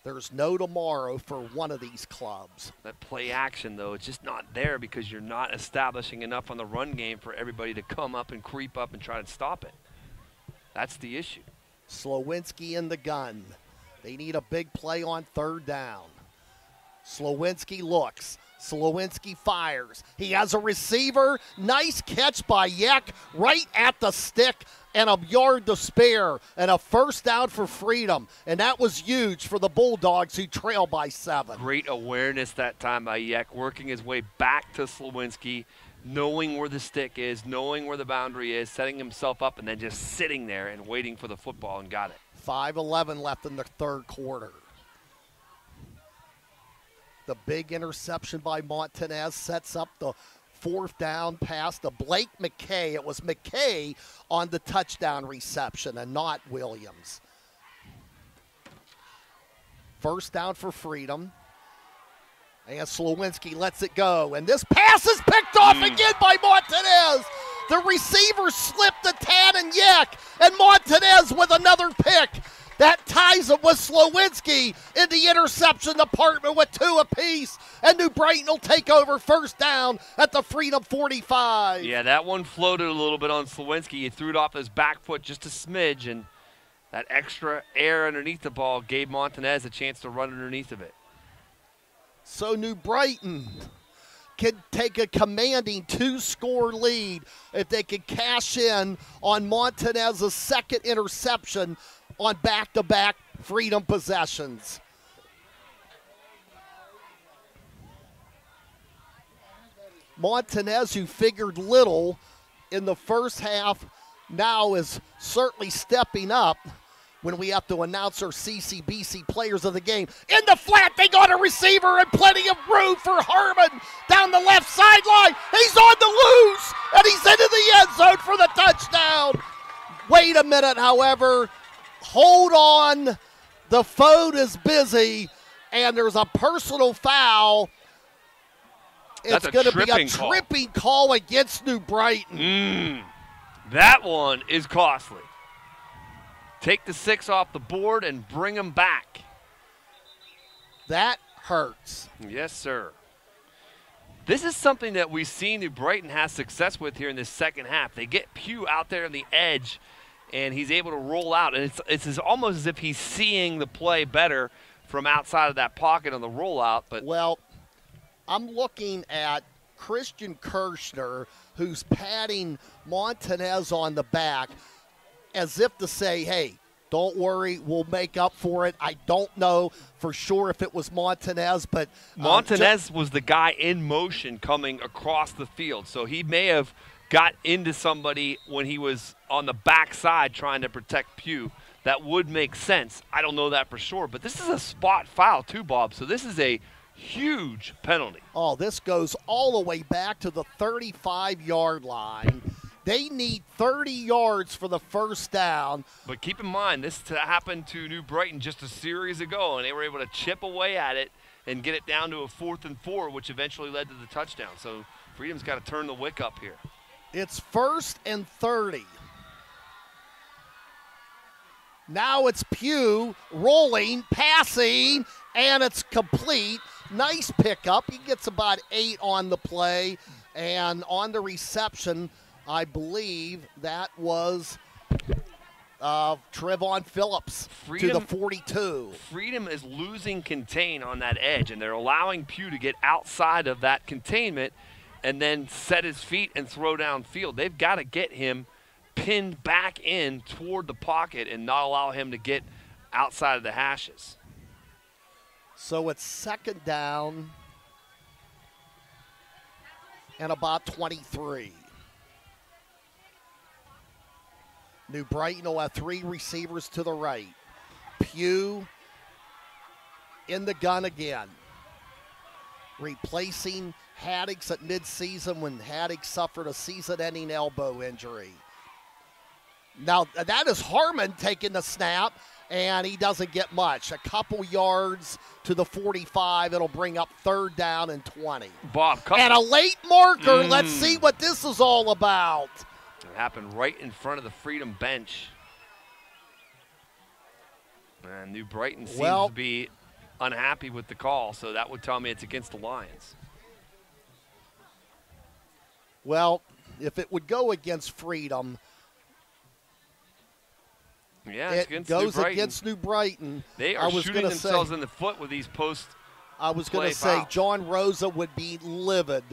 Speaker 5: There's no tomorrow for one of these clubs.
Speaker 6: That play action, though, it's just not there because you're not establishing enough on the run game for everybody to come up and creep up and try to stop it. That's the issue.
Speaker 5: Slowinski in the gun. They need a big play on 3rd down. Slowinski looks. Slowinski fires. He has a receiver. Nice catch by Yek right at the stick and a yard to spare and a first down for Freedom. And that was huge for the Bulldogs who trail by 7.
Speaker 6: Great awareness that time by Yek, working his way back to Slowinski, knowing where the stick is, knowing where the boundary is, setting himself up, and then just sitting there and waiting for the football and got it.
Speaker 5: 5:11 left in the third quarter. The big interception by Montanez sets up the fourth down pass to Blake Mckay. It was Mckay on the touchdown reception and not Williams. First down for Freedom. And Slowinski lets it go. And this pass is picked off again by Montanez. The receiver slipped to Tan and Yek. And Montanez with another pick. That ties him with Slowinski in the interception department with 2 apiece. And New Brighton will take over first down at the Freedom 45.
Speaker 6: Yeah, that one floated a little bit on Slowinski. He threw it off his back foot just a smidge, and that extra air underneath the ball gave Montanez a chance to run underneath of it.
Speaker 5: So New Brighton can take a commanding 2-score lead if they can cash in on Montanez's second interception on back-to-back Freedom possessions. Montanez, who figured little in the first half, now is certainly stepping up when we have to announce our CCBC players of the game. In the flat, they got a receiver and plenty of room for Harmon down the left sideline. He's on the loose, and he's into the end zone for the touchdown. Wait a minute, however. Hold on. The phone is busy, and there's a personal foul. It's going to be a tripping call against New Brighton.
Speaker 6: That one is costly. Take the 6 off the board and bring them back.
Speaker 5: That hurts.
Speaker 6: Yes, sir. This is something that we've seen New Brighton has success with here in this second half. They get Pugh out there on the edge, and he's able to roll out. And it's almost as if he's seeing the play better from outside of that pocket on the rollout. But
Speaker 5: well, I'm looking at Christian Kirschner, who's patting Montanez on the back as if to say, hey, don't worry, we'll make up for it. I don't know for sure if it was Montanez, but
Speaker 6: Montanez was the guy in motion coming across the field. So he may have got into somebody when he was on the backside trying to protect Pugh. That would make sense. I don't know that for sure, but this is a spot foul too, Bob. So this is a huge penalty.
Speaker 5: Oh, this goes all the way back to the 35-yard line. They need 30 yards for the first down.
Speaker 6: But keep in mind, this happened to New Brighton just a series ago, and they were able to chip away at it and get it down to a 4th and 4, which eventually led to the touchdown. So Freedom's got to turn the wick up here.
Speaker 5: It's 1st and 30. Now it's Pugh rolling, passing, and it's complete. Nice pickup. He gets about 8 on the play. And on the reception, I believe that was Trevon Phillips to the 42.
Speaker 6: Freedom is losing contain on that edge, and they're allowing Pugh to get outside of that containment and then set his feet and throw downfield. They've got to get him pinned back in toward the pocket and not allow him to get outside of the hashes.
Speaker 5: So it's 2nd down and about 23. New Brighton will have 3 receivers to the right. Pugh in the gun again. Replacing Haddocks at midseason when Haddocks suffered a season-ending elbow injury. Now, that is Harmon taking the snap, and he doesn't get much. A couple yards to the 45. It'll bring up 3rd down and 20.
Speaker 6: Bob,
Speaker 5: and a late marker. Let's see what this is all about.
Speaker 6: It happened right in front of the Freedom bench. And New Brighton seems to be unhappy with the call, so that would tell me it's against the Lions.
Speaker 5: Well, if it would go against Freedom,
Speaker 6: yeah,
Speaker 5: it goes against New Brighton.
Speaker 6: They are shooting themselves in the foot with these post
Speaker 5: I was going to say John Rosa would be livid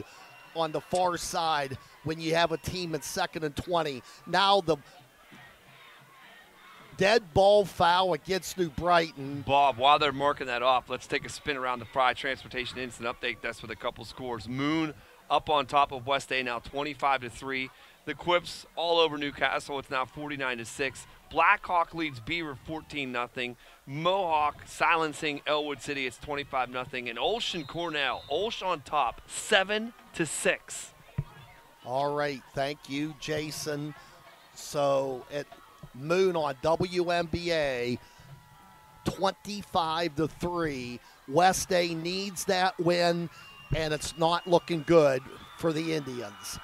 Speaker 5: on the far side when you have a team in 2nd and 20. Now the dead ball foul against New Brighton.
Speaker 6: Bob, while they're marking that off, let's take a spin around the Fry Transportation Instant Update. That's with a couple scores. Moon up on top of West A now 25-3. The Quips all over Newcastle. It's now 49-6. Blackhawk leads Beaver 14-0. Mohawk silencing Elwood City. It's 25-0. And Olsh and Cornell. Olsh on top, 7-6.
Speaker 5: All right, thank you, Jason. So at Moon on WNBA, 25-3. West A needs that win, and it's not looking good for the Indians.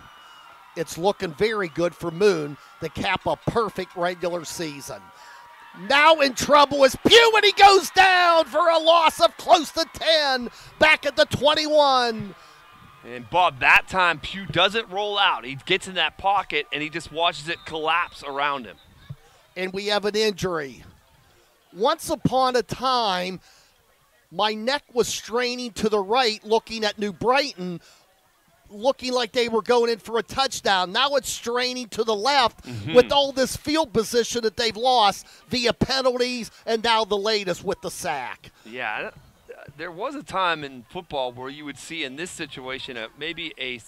Speaker 5: It's looking very good for Moon to cap a perfect regular season. Now in trouble is Pugh, and he goes down for a loss of close to 10 back at the 21.
Speaker 6: And, Bob, that time Pugh doesn't roll out. He gets in that pocket, and he just watches it collapse around him.
Speaker 5: And we have an injury. Once upon a time, my neck was straining to the right looking at New Brighton, looking like they were going in for a touchdown. Now it's straining to the left with all this field position that they've lost via penalties and now the latest with the sack.
Speaker 6: Yeah, there was a time in football where you would see in this situation maybe a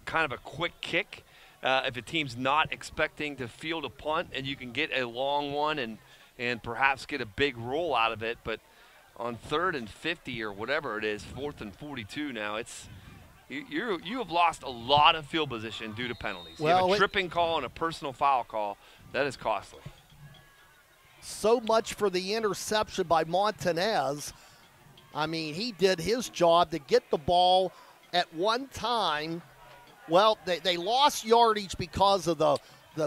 Speaker 6: kind of a quick kick if a team's not expecting to field a punt, and you can get a long one and perhaps get a big roll out of it. But on 3rd and 50 or whatever it is, 4th and 42 now, you have lost a lot of field position due to penalties. You have a tripping call and a personal foul call. That is costly.
Speaker 5: So much for the interception by Montanez. I mean, he did his job to get the ball at one time. Well, they lost yardage because of the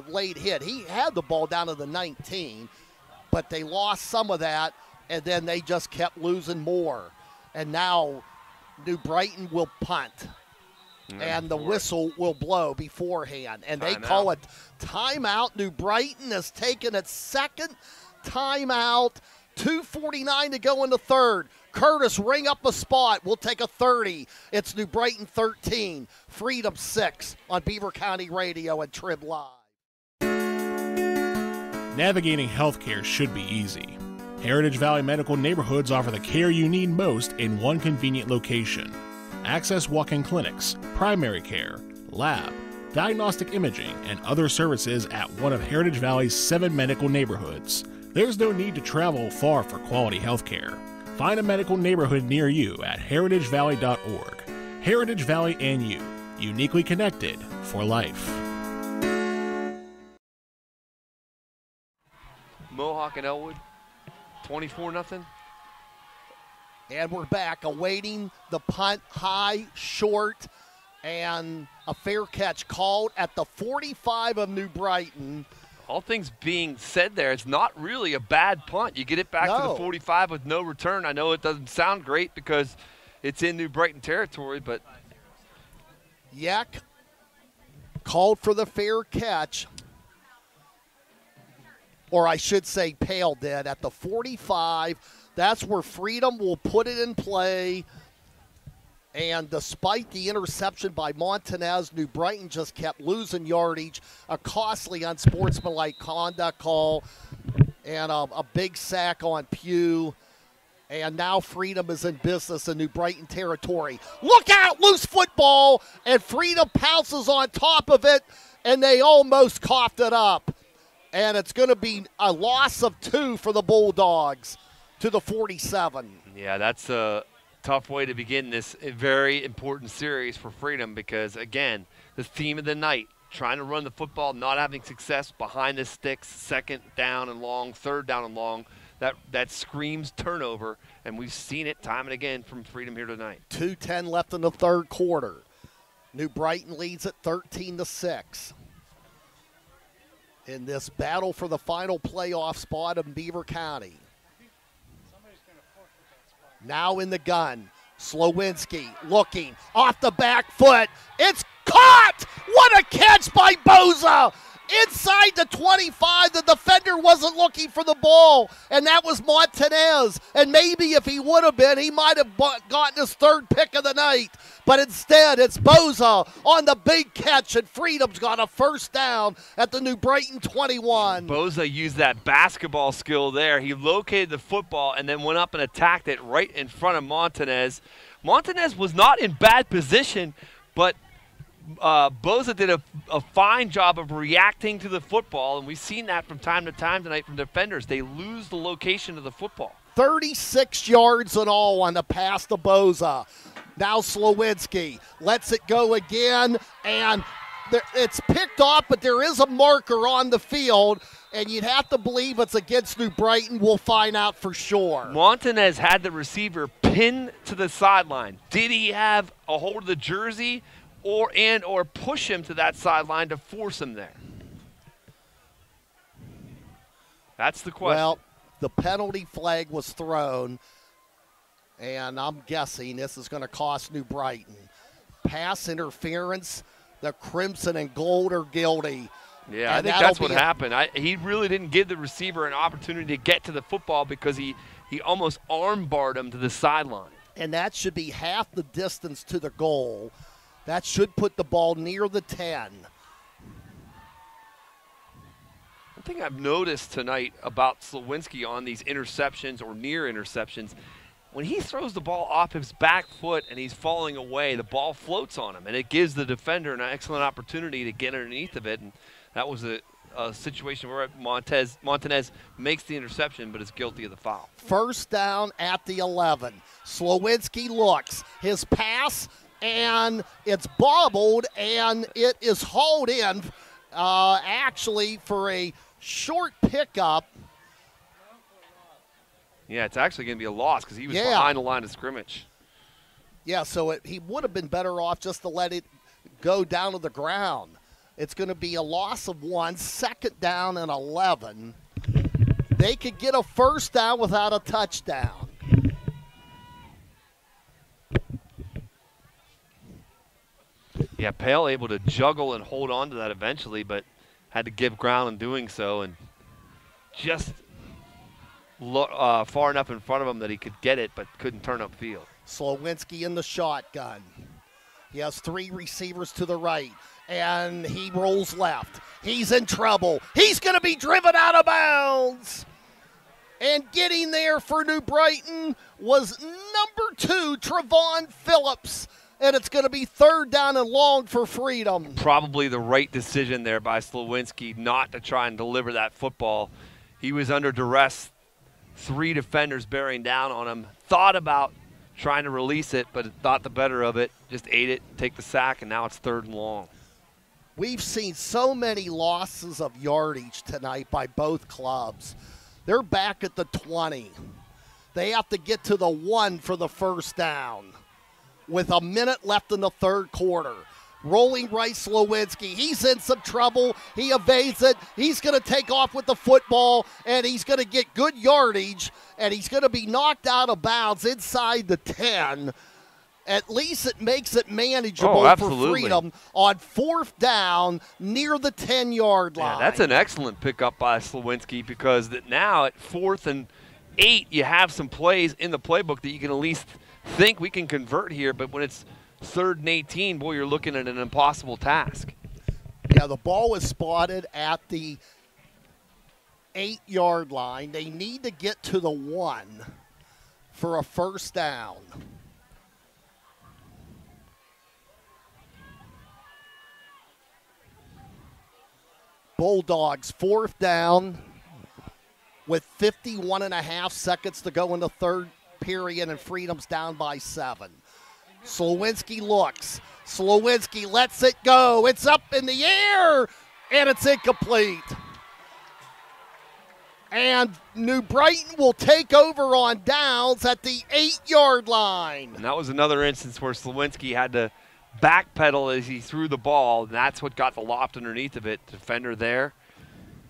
Speaker 5: late hit. He had the ball down to the 19, but they lost some of that, and then they just kept losing more. And now New Brighton will punt, and the whistle will blow beforehand. And they call it timeout. New Brighton has taken its second timeout. 2:49 to go in the third. Curtis, ring up a spot. We'll take a 30. It's New Brighton 13, Freedom 6 on Beaver County Radio and Trib Live.
Speaker 2: Navigating healthcare should be easy. Heritage Valley Medical Neighborhoods offer the care you need most in one convenient location. Access walk-in clinics, primary care, lab, diagnostic imaging, and other services at one of Heritage Valley's 7 medical neighborhoods. There's no need to travel far for quality healthcare. Find a medical neighborhood near you at heritagevalley.org. Heritage Valley and you, uniquely connected for life.
Speaker 6: Mohawk and Elwood, 24-0.
Speaker 5: And we're back awaiting the punt, high, short, and a fair catch called at the 45 of New Brighton.
Speaker 6: All things being said there, it's not really a bad punt. You get it back to the 45 with no return. I know it doesn't sound great because it's in New Brighton territory, but
Speaker 5: Yak called for the fair catch, or I should say Pale did, at the 45. That's where Freedom will put it in play. And despite the interception by Montanez, New Brighton just kept losing yardage, a costly unsportsmanlike conduct call, and a big sack on Pugh. And now Freedom is in business in New Brighton territory. Look out, loose football, and Freedom pounces on top of it, and they almost coughed it up. And it's going to be a loss of 2 for the Bulldogs to the 47.
Speaker 6: Yeah, that's a tough way to begin this very important series for Freedom because, again, the theme of the night, trying to run the football, not having success behind the sticks, 2nd down and long, 3rd down and long. That screams turnover, and we've seen it time and again from Freedom here tonight.
Speaker 5: 2:10 left in the third quarter. New Brighton leads at 13-6. In this battle for the final playoff spot in Beaver County. Now in the gun, Slowinski looking off the back foot. It's caught! What a catch by Boza inside the 25. The defender wasn't looking for the ball, and that was Montanez. And maybe if he would have been, he might have gotten his third pick of the night. But instead, it's Boza on the big catch, and Freedom's got a first down at the New Brighton 21.
Speaker 6: Boza used that basketball skill there. He located the football and then went up and attacked it right in front of Montanez. Montanez was not in bad position, but Boza did a fine job of reacting to the football, and we've seen that from time to time tonight from defenders. They lose the location of the football.
Speaker 5: 36 yards in all on the pass to Boza. Now Slowinski lets it go again, and it's picked off, but there is a marker on the field, and you'd have to believe it's against New Brighton. We'll find out for sure.
Speaker 6: Montanez had the receiver pinned to the sideline. Did he have a hold of the jersey or push him to that sideline to force him there? That's the question.
Speaker 5: Well, the penalty flag was thrown, and I'm guessing this is going to cost New Brighton. Pass interference, the Crimson and Gold are guilty.
Speaker 6: Yeah, I think that's what happened. He really didn't give the receiver an opportunity to get to the football because he almost armbarred him to the sideline.
Speaker 5: And that should be half the distance to the goal. That should put the ball near the 10.
Speaker 6: One thing I've noticed tonight about Slowinski on these interceptions or near interceptions, when he throws the ball off his back foot and he's falling away, the ball floats on him, and it gives the defender an excellent opportunity to get underneath of it. And that was a situation where Montanez makes the interception but is guilty of the foul.
Speaker 5: First down at the 11. Slowinski looks. His pass, and it's bobbled, and it is hauled in actually for a short pickup.
Speaker 6: Yeah, it's actually going to be a loss because he was behind the line of scrimmage.
Speaker 5: Yeah, so he would have been better off just to let it go down to the ground. It's going to be a loss of 1, second down and 11. They could get a first down without a touchdown.
Speaker 6: Yeah, Pale able to juggle and hold on to that eventually, but had to give ground in doing so, and just far enough in front of him that he could get it, but couldn't turn upfield.
Speaker 5: Slowinski in the shotgun. He has 3 receivers to the right, and he rolls left. He's in trouble. He's going to be driven out of bounds. And getting there for New Brighton was number 2, Trevon Phillips. And it's going to be third down and long for Freedom.
Speaker 6: Probably the right decision there by Slowinski not to try and deliver that football. He was under duress, 3 defenders bearing down on him. Thought about trying to release it, but thought the better of it. Just ate it, take the sack, and now it's third and long.
Speaker 5: We've seen so many losses of yardage tonight by both clubs. They're back at the 20. They have to get to the 1 for the first down with a minute left in the third quarter. Rolling right, Slowinski. He's in some trouble. He evades it. He's going to take off with the football, and he's going to get good yardage, and he's going to be knocked out of bounds inside the 10. At least it makes it manageable for Freedom on fourth down near the 10-yard line.
Speaker 6: Yeah, that's an excellent pickup by Slowinski because now at 4th and 8, you have some plays in the playbook that you can at least think we can convert here, but when it's 3rd and 18, boy, you're looking at an impossible task.
Speaker 5: Yeah, the ball was spotted at the 8-yard line. They need to get to the 1 for a first down. Bulldogs 4th down with 51.5 seconds to go in the third period, and Freedom's down by 7. Slowinski looks. Slowinski lets it go. It's up in the air, and it's incomplete. And New Brighton will take over on downs at the 8-yard line.
Speaker 6: And that was another instance where Slowinski had to backpedal as he threw the ball, and that's what got the loft underneath of it. Defender there,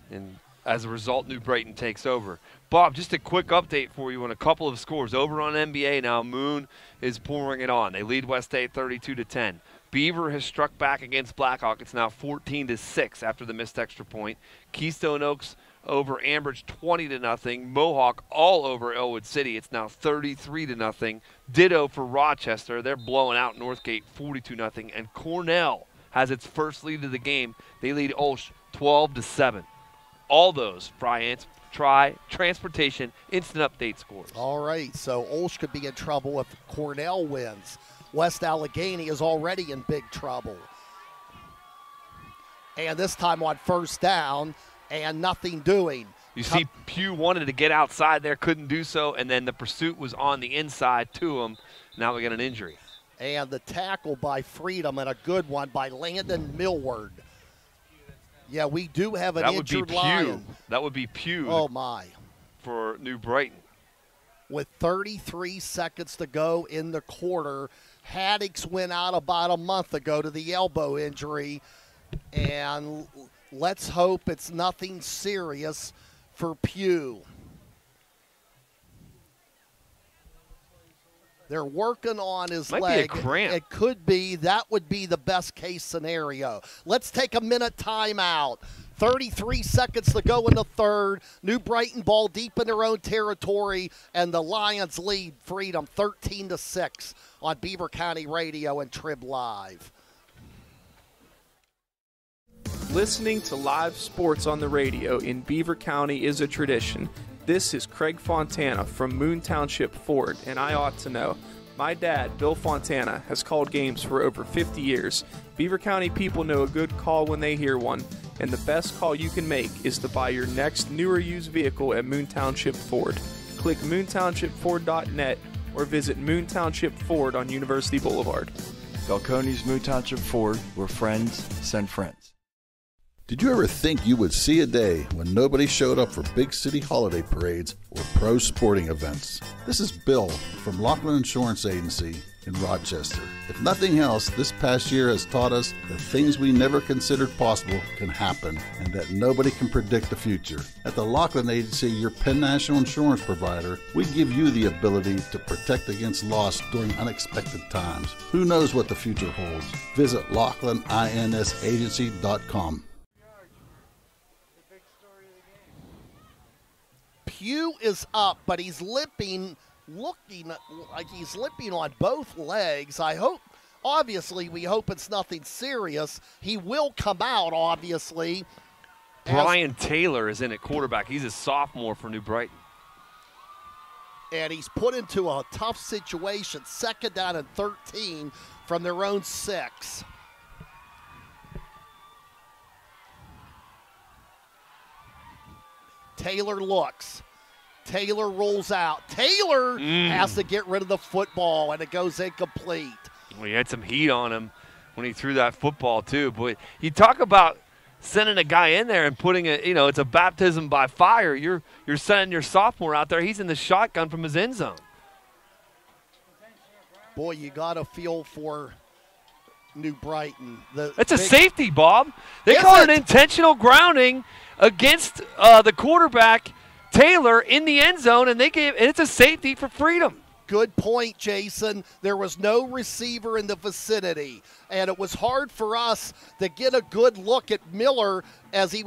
Speaker 6: and as a result, New Brighton takes over. Bob, just a quick update for you on a couple of scores. Over on NBA now, Moon is pouring it on. They lead West State 32-10. Beaver has struck back against Blackhawk. It's now 14-6 after the missed extra point. Keystone Oaks over Ambridge 20-0. Mohawk all over Elwood City. It's now 33-0. Ditto for Rochester. They're blowing out Northgate 42-0. And Cornell has its first lead of the game. They lead Olsh 12-7. All those transportation instant update scores.
Speaker 5: All right, so Olsh could be in trouble if Cornell wins. West Allegheny is already in big trouble. And this time on first down and nothing doing.
Speaker 6: You see Pugh wanted to get outside there, couldn't do so, and then the pursuit was on the inside to him. Now we got an injury.
Speaker 5: And the tackle by Freedom and a good one by Landon Millward. Yeah, we do have an injured Lion.
Speaker 6: That would be Pugh.
Speaker 5: Oh, my.
Speaker 6: For New Brighton.
Speaker 5: With 33 seconds to go in the quarter, Haddocks went out about a month ago to the elbow injury, and let's hope it's nothing serious for Pugh. They're working on his leg.
Speaker 6: Might be a cramp.
Speaker 5: It could be. That would be the best case scenario. Let's take a minute timeout. 33 seconds to go in the third. New Brighton ball deep in their own territory, and the Lions lead Freedom 13-6 on Beaver County Radio and Trib Live.
Speaker 16: Listening to live sports on the radio in Beaver County is a tradition. This is Craig Fontana from Moon Township Ford, and I ought to know. My dad, Bill Fontana, has called games for over 50 years. Beaver County people know a good call when they hear one, and the best call you can make is to buy your next new or used vehicle at Moon Township Ford. Click moontownshipford.net or visit Moon Township Ford on University Boulevard.
Speaker 7: Falcone's Moon Township Ford, where friends send friends.
Speaker 20: Did you ever think you would see a day when nobody showed up for big city holiday parades or pro sporting events? This is Bill from Laughlin Insurance Agency in Rochester. If nothing else, this past year has taught us that things we never considered possible can happen and that nobody can predict the future. At the Laughlin Agency, your Penn National Insurance provider, we give you the ability to protect against loss during unexpected times. Who knows what the future holds? Visit LaughlinINSAgency.com.
Speaker 5: Pugh is up, but he's limping, looking like he's limping on both legs. We hope it's nothing serious. He will come out, obviously.
Speaker 6: Brian Taylor is in at quarterback. He's a sophomore for New Brighton.
Speaker 5: And he's put into a tough situation, 2nd down and 13 from their own 6. Taylor looks. Taylor rolls out. Taylor has to get rid of the football, and it goes incomplete.
Speaker 6: Well, he had some heat on him when he threw that football, too. Boy, you talk about sending a guy in there and putting it's a baptism by fire. You're sending your sophomore out there. He's in the shotgun from his end zone.
Speaker 5: Boy, you got to feel for New Brighton.
Speaker 6: It's a safety, Bob. They call it intentional grounding against the quarterback, Taylor, in the end zone, and it's a safety for Freedom.
Speaker 5: Good point, Jason. There was no receiver in the vicinity, and it was hard for us to get a good look at Miller as he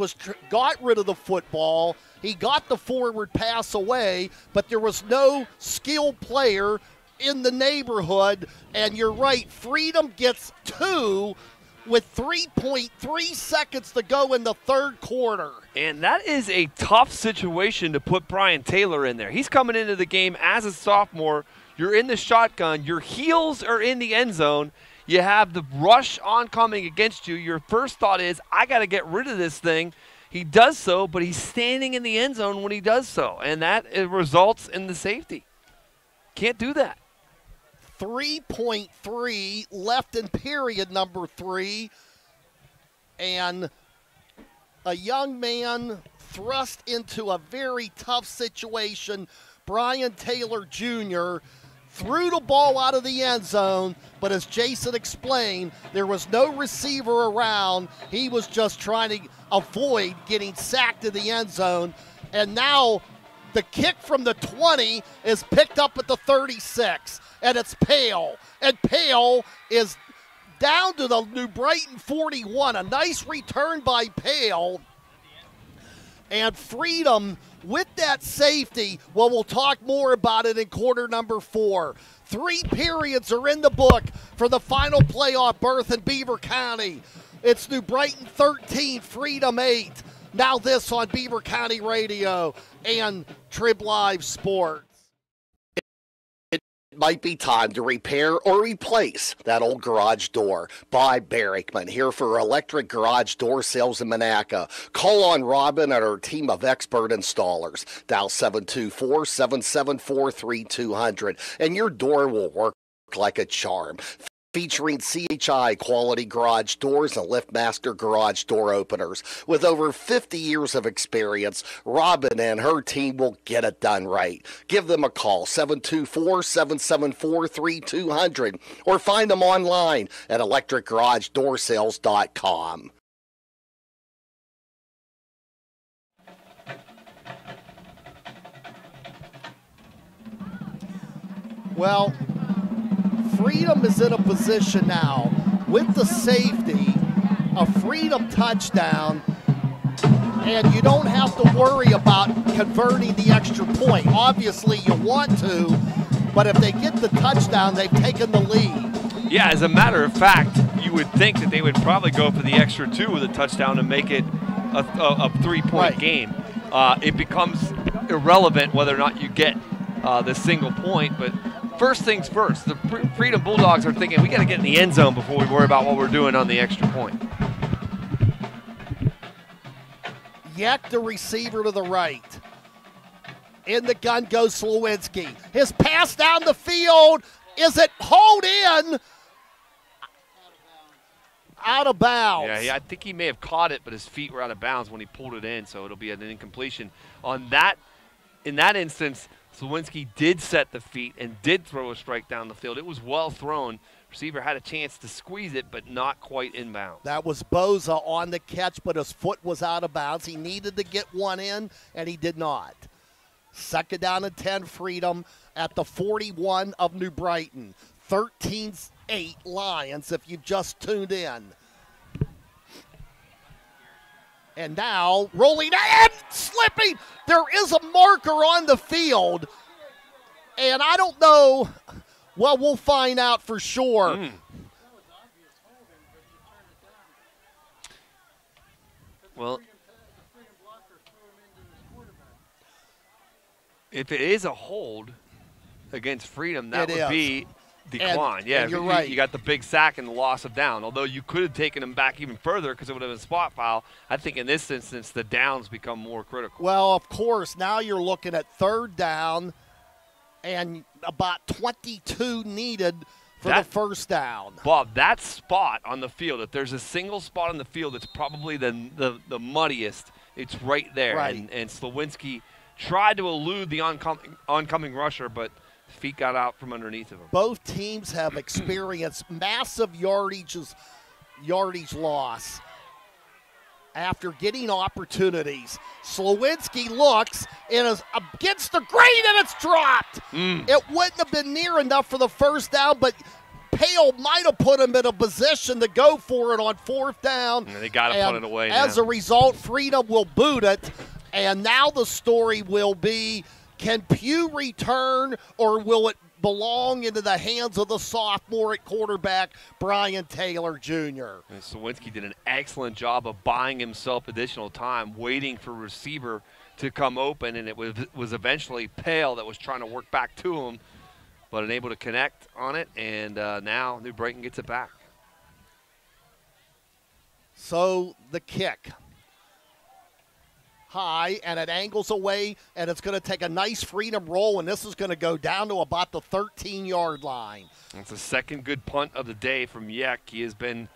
Speaker 5: got rid of the football. He got the forward pass away, but there was no skilled player in the neighborhood, and you're right, Freedom gets 2 with 3.3 seconds to go in the third quarter.
Speaker 6: And that is a tough situation to put Brian Taylor in there. He's coming into the game as a sophomore. You're in the shotgun. Your heels are in the end zone. You have the rush oncoming against you. Your first thought is, I got to get rid of this thing. He does so, but he's standing in the end zone when he does so, and that results in the safety. Can't do that.
Speaker 5: 3.3 left in period number 3, and a young man thrust into a very tough situation. Brian Taylor Jr. threw the ball out of the end zone, but as Jason explained, there was no receiver around. He was just trying to avoid getting sacked in the end zone, and now the kick from the 20 is picked up at the 36. And it's Pale. And Pale is down to the New Brighton 41. A nice return by Pale. And Freedom with that safety. Well, we'll talk more about it in quarter number 4. 3 periods are in the book for the final playoff berth in Beaver County. It's New Brighton 13, Freedom 8. Now this on Beaver County Radio and Trib Live Sports.
Speaker 12: It might be time to repair or replace that old garage door. By Barrickman, here for electric garage door sales in Monaca. Call on Robin and her team of expert installers. Dial 724-774-3200, and your door will work like a charm. Featuring CHI quality garage doors and LiftMaster garage door openers. With over 50 years of experience, Robin and her team will get it done right. Give them a call, 724-774-3200, or find them online at electricgarageDoorSales.com.
Speaker 5: Well, Freedom is in a position now with the safety, a Freedom touchdown, and you don't have to worry about converting the extra point. Obviously, you want to, but if they get the touchdown, they've taken the lead.
Speaker 6: Yeah, as a matter of fact, you would think that they would probably go for the extra 2 with a touchdown and make it a 3-point game. It becomes irrelevant whether or not you get the single point, but first things first, the Freedom Bulldogs are thinking we got to get in the end zone before we worry about what we're doing on the extra point.
Speaker 5: Yek, the receiver to the right. In the gun goes Slowinski. His pass down the field. Is it hauled in? Out of bounds.
Speaker 6: Yeah, I think he may have caught it, but his feet were out of bounds when he pulled it in, so it'll be an incompletion. In that instance, Slowinski did set the feet and did throw a strike down the field. It was well thrown. Receiver had a chance to squeeze it, but not quite inbound.
Speaker 5: That was Boza on the catch, but his foot was out of bounds. He needed to get one in, and he did not. Second down and 10, Freedom at the 41 of New Brighton. 13-8 Lions if you just tuned in. And now rolling and slipping. There is a marker on the field. And I don't know. Well, we'll find out for sure.
Speaker 6: Well, if it is a hold against Freedom, that would be decline.
Speaker 5: And you're right.
Speaker 6: You got the big sack and the loss of down. Although you could have taken him back even further because it would have been a spot foul. I think in this instance, the downs become more critical.
Speaker 5: Well, of course, now you're looking at third down and about 22 needed for the first down.
Speaker 6: Bob, that spot on the field, if there's a single spot on the field that's probably the muddiest, it's right there.
Speaker 5: Right.
Speaker 6: And Slowinski tried to elude the oncoming rusher, but feet got out from underneath of him.
Speaker 5: Both teams have experienced massive yardage loss after getting opportunities. Slowinski looks and is against the grain, and it's dropped. It wouldn't have been near enough for the first down, but Pale might have put him in a position to go for it on fourth down.
Speaker 6: And they got to put it away
Speaker 5: As a result, Freedom will boot it, and now the story will be, can Pugh return, or will it belong into the hands of the sophomore at quarterback, Brian Taylor Jr.?
Speaker 6: And Slowinski did an excellent job of buying himself additional time, waiting for receiver to come open, and it was eventually Pale that was trying to work back to him, but unable to connect on it, and now New Brighton gets it back.
Speaker 5: So the kick. High, and it angles away, and it's going to take a nice Freedom roll, and this is going to go down to about the 13-yard line.
Speaker 6: That's the second good punt of the day from Yek. He has been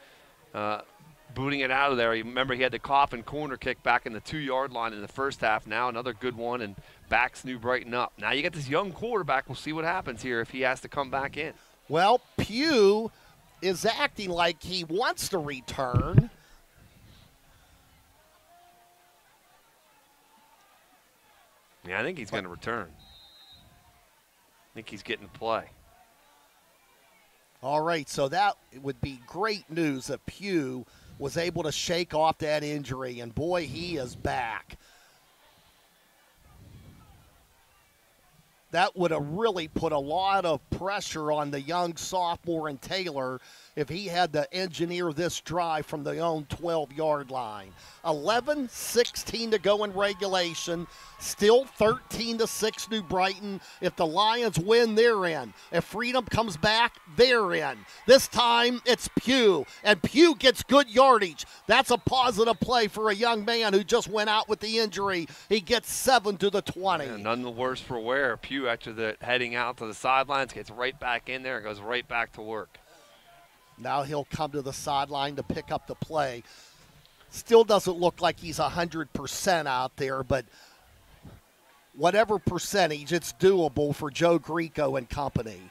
Speaker 6: booting it out of there. Remember, he had the Kaufman corner kick back in the 2-yard line in the first half. Now another good one, and backs New Brighton up. Now you got this young quarterback. We'll see what happens here if he has to come back in.
Speaker 5: Well, Pugh is acting like he wants to return.
Speaker 6: Yeah, I think he's going to return. I think he's getting to play.
Speaker 5: All right, so that would be great news if Pugh was able to shake off that injury, and boy, he is back. That would have really put a lot of pressure on the young sophomore and Taylor if he had to engineer this drive from the own 12-yard line. 11:16 to go in regulation. Still 13-6 New Brighton. If the Lions win, they're in. If Freedom comes back, they're in. This time, it's Pugh, and Pugh gets good yardage. That's a positive play for a young man who just went out with the injury. He gets 7 to the 20.
Speaker 6: Yeah, none the worse for wear. Pugh, after the heading out to the sidelines, gets right back in there and goes right back to work.
Speaker 5: Now he'll come to the sideline to pick up the play. Still doesn't look like he's 100% out there, but whatever percentage, it's doable for Joe Greco and company.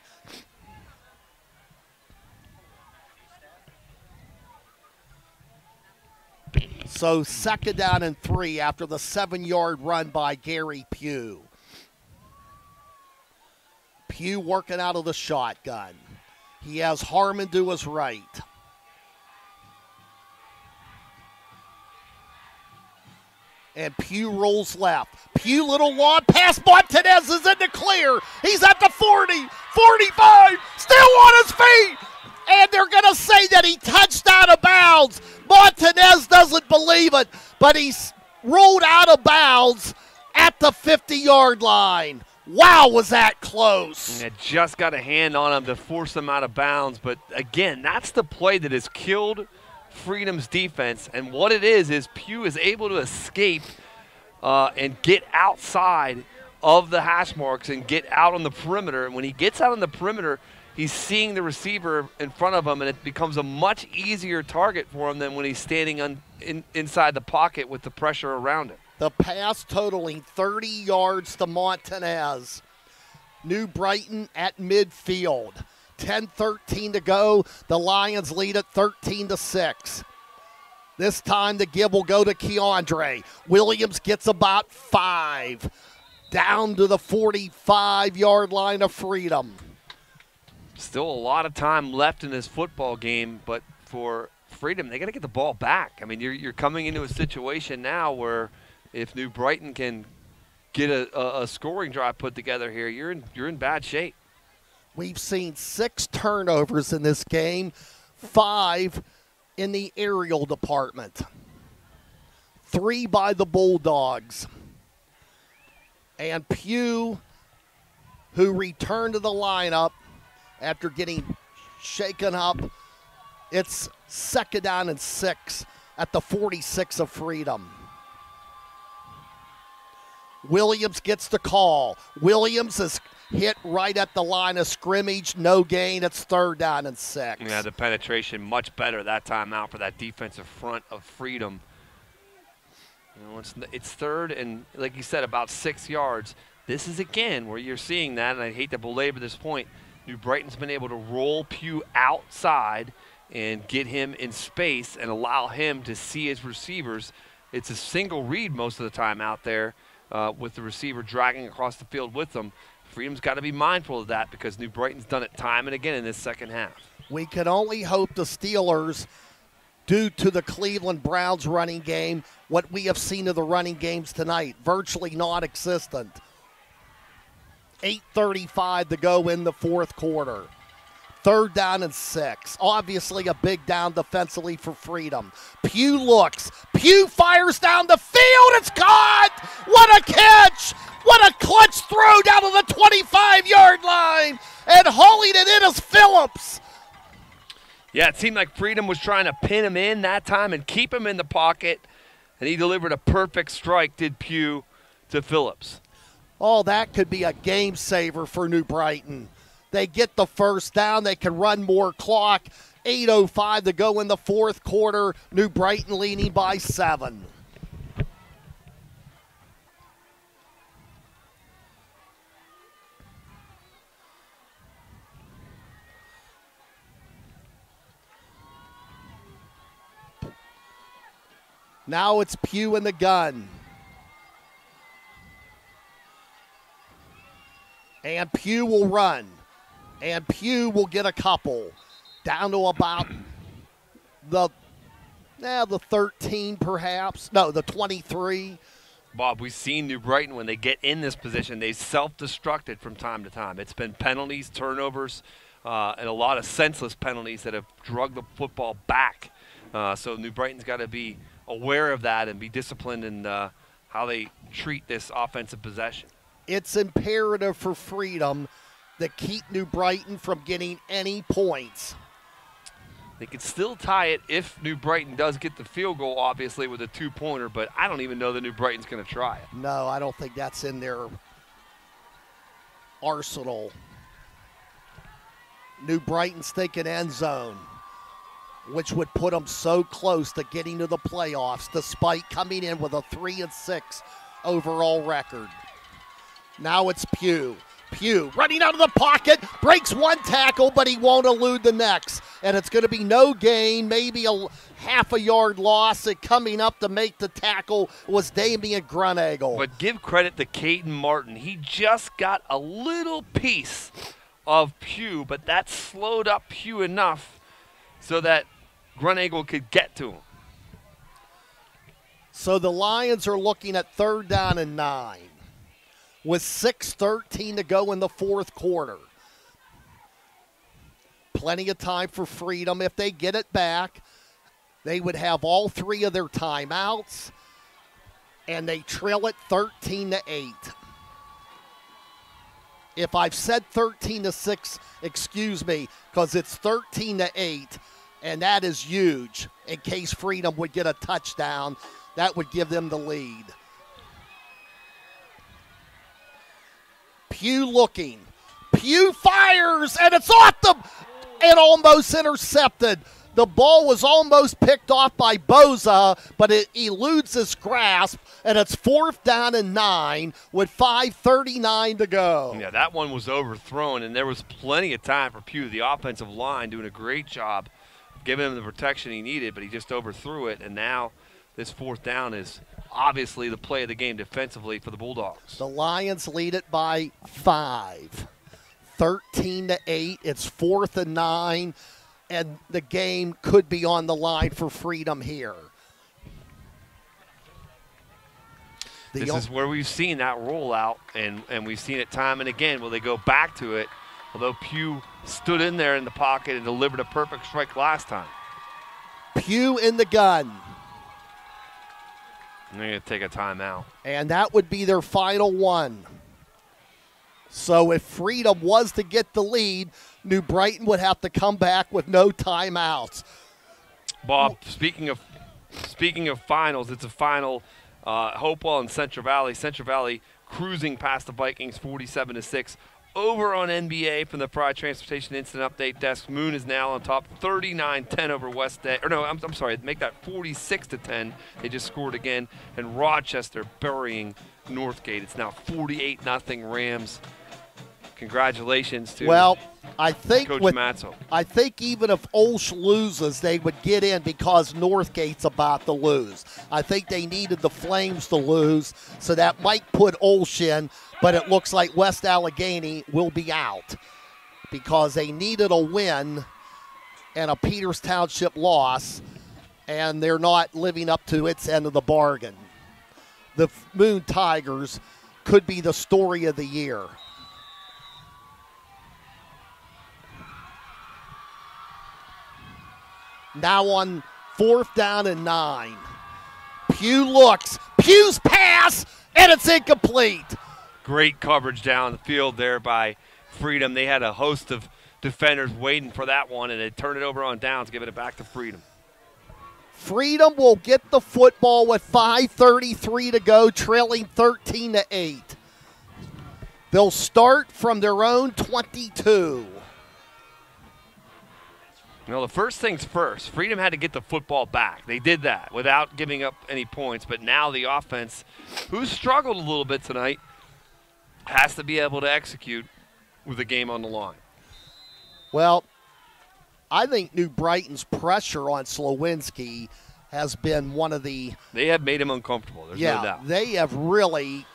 Speaker 5: So 2nd down and 3 after the 7-yard run by Gary Pugh. Pugh working out of the shotgun. He has Harmon to his right. And Pugh rolls left. Pugh, little long pass. Montanez is in the clear. He's at the 40, 45, still on his feet. And they're going to say that he touched out of bounds. Montanez doesn't believe it, but he's rolled out of bounds at the 50-yard line. Wow, was that close.
Speaker 6: And it just got a hand on him to force him out of bounds. But, again, that's the play that has killed Freedom's defense. And what it is Pugh is able to escape and get outside of the hash marks and get out on the perimeter. And when he gets out on the perimeter, he's seeing the receiver in front of him, and it becomes a much easier target for him than when he's standing inside the pocket with the pressure around him.
Speaker 5: The pass totaling 30 yards to Montanez. New Brighton at midfield. 10-13 to go. The Lions lead at 13-6. This time the give will go to Keiondre. Williams gets about 5. Down to the 45-yard line of Freedom.
Speaker 6: Still a lot of time left in this football game, but for Freedom, they got to get the ball back. I mean, you're coming into a situation now where if New Brighton can get a scoring drive put together here, you're in bad shape.
Speaker 5: We've seen 6 turnovers in this game, 5 in the aerial department, 3 by the Bulldogs. And Pugh, who returned to the lineup after getting shaken up, it's 2nd down and 6 at the 46 of Freedom. Williams gets the call. Williams is hit right at the line of scrimmage. No gain. It's 3rd down and 6.
Speaker 6: Yeah, the penetration much better that time out for that defensive front of Freedom. You know, it's 3rd and, like you said, about 6 yards. This is, again, where you're seeing that, and I hate to belabor this point, New Brighton's been able to roll Pugh outside and get him in space and allow him to see his receivers. It's a single read most of the time out there with the receiver dragging across the field with them. Freedom's got to be mindful of that because New Brighton's done it time and again in this second half.
Speaker 5: We can only hope the Steelers, due to the Cleveland Browns running game, what we have seen of the running games tonight, virtually non-existent. 8:35 to go in the 4th quarter. 3rd down and 6. Obviously a big down defensively for Freedom. Pugh looks. Pugh fires down the field. It's caught. What a catch. What a clutch throw down to the 25-yard line. And hauling it in is Phillips.
Speaker 6: Yeah, it seemed like Freedom was trying to pin him in that time and keep him in the pocket. And he delivered a perfect strike, did Pugh, to Phillips.
Speaker 5: Oh, that could be a game saver for New Brighton. They get the 1st down. They can run more clock. 8:05 to go in the 4th quarter. New Brighton leading by 7. Now it's Pugh in the gun. And Pugh will run. And Pugh will get a couple. Down to about the 13 perhaps. No, the 23.
Speaker 6: Bob, we've seen New Brighton, when they get in this position, they self-destructed from time to time. It's been penalties, turnovers, and a lot of senseless penalties that have drugged the football back. So New Brighton's got to be aware of that and be disciplined in how they treat this offensive possession.
Speaker 5: It's imperative for Freedom to keep New Brighton from getting any points.
Speaker 6: They could still tie it if New Brighton does get the field goal, obviously, with a two-pointer, but I don't even know that New Brighton's going to try it.
Speaker 5: No, I don't think that's in their arsenal. New Brighton's thinking end zone, which would put them so close to getting to the playoffs, despite coming in with a 3-6 overall record. Now it's Pugh. Pugh running out of the pocket, breaks one tackle, but he won't elude the next. And it's going to be no gain, maybe a half a yard loss. And coming up to make the tackle was Damian Gruneagel.
Speaker 6: But give credit to Caden Martin. He just got a little piece of Pugh, but that slowed up Pugh enough so that Gruneagel could get to him.
Speaker 5: So the Lions are looking at 3rd down and 9. With 6:13 to go in the fourth quarter. Plenty of time for Freedom. If they get it back, they would have all 3 of their timeouts, and they trail it 13-8. If I've said 13-6, excuse me, because it's 13-8, and that is huge. In case Freedom would get a touchdown, that would give them the lead. Pugh looking. Pugh fires, and it's off and almost intercepted. The ball was almost picked off by Boza, but it eludes his grasp, and it's 4th down and 9 with 5:39 to go.
Speaker 6: Yeah, that one was overthrown, and there was plenty of time for Pugh. The offensive line doing a great job giving him the protection he needed, but he just overthrew it, and now this 4th down is obviously the play of the game defensively for the Bulldogs.
Speaker 5: The Lions lead it by 5. 13-8. It's 4th and 9, and the game could be on the line for Freedom here.
Speaker 6: This is where we've seen that rollout, and we've seen it time and again. Will they go back to it? Although Pugh stood in there in the pocket and delivered a perfect strike last time.
Speaker 5: Pugh in the gun.
Speaker 6: They're going to take a timeout.
Speaker 5: And that would be their final one. So if Freedom was to get the lead, New Brighton would have to come back with no timeouts.
Speaker 6: Bob, speaking of finals, it's a final. Hopewell and Central Valley. Central Valley cruising past the Vikings 47-6. Over on NBA from the Pride Transportation Instant Update desk, Moon is now on top, 39-10 over West Day. Or no, I'm sorry, make that 46-10. They just scored again. And Rochester burying Northgate. It's now 48-0 Rams. Congratulations to Coach
Speaker 5: Matzo. I think even if Olsh loses, they would get in because Northgate's about to lose. I think they needed the Flames to lose, so that might put Olsh in, but it looks like West Allegheny will be out because they needed a win and a Peters Township loss, and they're not living up to its end of the bargain. The Moon Tigers could be the story of the year. Now on 4th down and 9. Pugh looks. Pugh's pass, and it's incomplete.
Speaker 6: Great coverage down the field there by Freedom. They had a host of defenders waiting for that one, and they turned it over on downs, giving it back to Freedom.
Speaker 5: Freedom will get the football with 5:33 to go, trailing 13-8. They'll start from their own 22.
Speaker 6: Well, the first things first, Freedom had to get the football back. They did that without giving up any points, but now the offense, who struggled a little bit tonight, has to be able to execute with the game on the line.
Speaker 5: Well, I think New Brighton's pressure on Slowinski has been one of the...
Speaker 6: They have made him uncomfortable, there's no doubt.
Speaker 5: They have really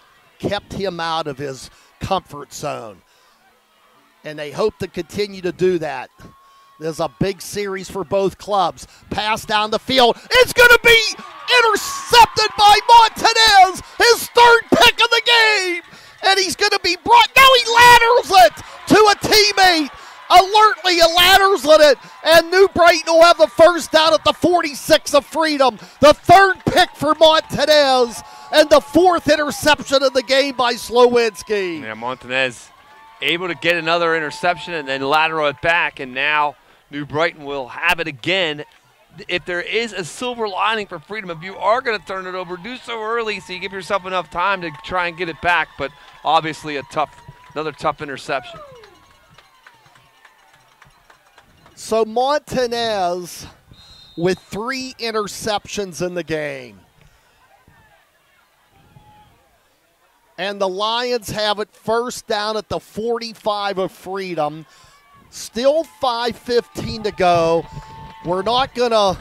Speaker 5: kept him out of his comfort zone. and they hope to continue to do that. There's a big series for both clubs. Pass down the field. It's going to be intercepted by Montanez, his third pick of the game. And he's going to be brought. Now he laterals it to a teammate. Alertly laterals it. And New Brighton will have the first down at the 46 of Freedom. The third pick for Montanez. And the fourth interception of the game by Slowinski.
Speaker 6: Yeah, Montanez able to get another interception and then lateral it back. And now New Brighton will have it again. If there is a silver lining for Freedom, if you are going to turn it over, do so early so you give yourself enough time to try and get it back. But obviously another tough interception.
Speaker 5: So Montanez with 3 interceptions in the game. And the Lions have it first down at the 45 of Freedom. Still 5:15 to go. We're not going to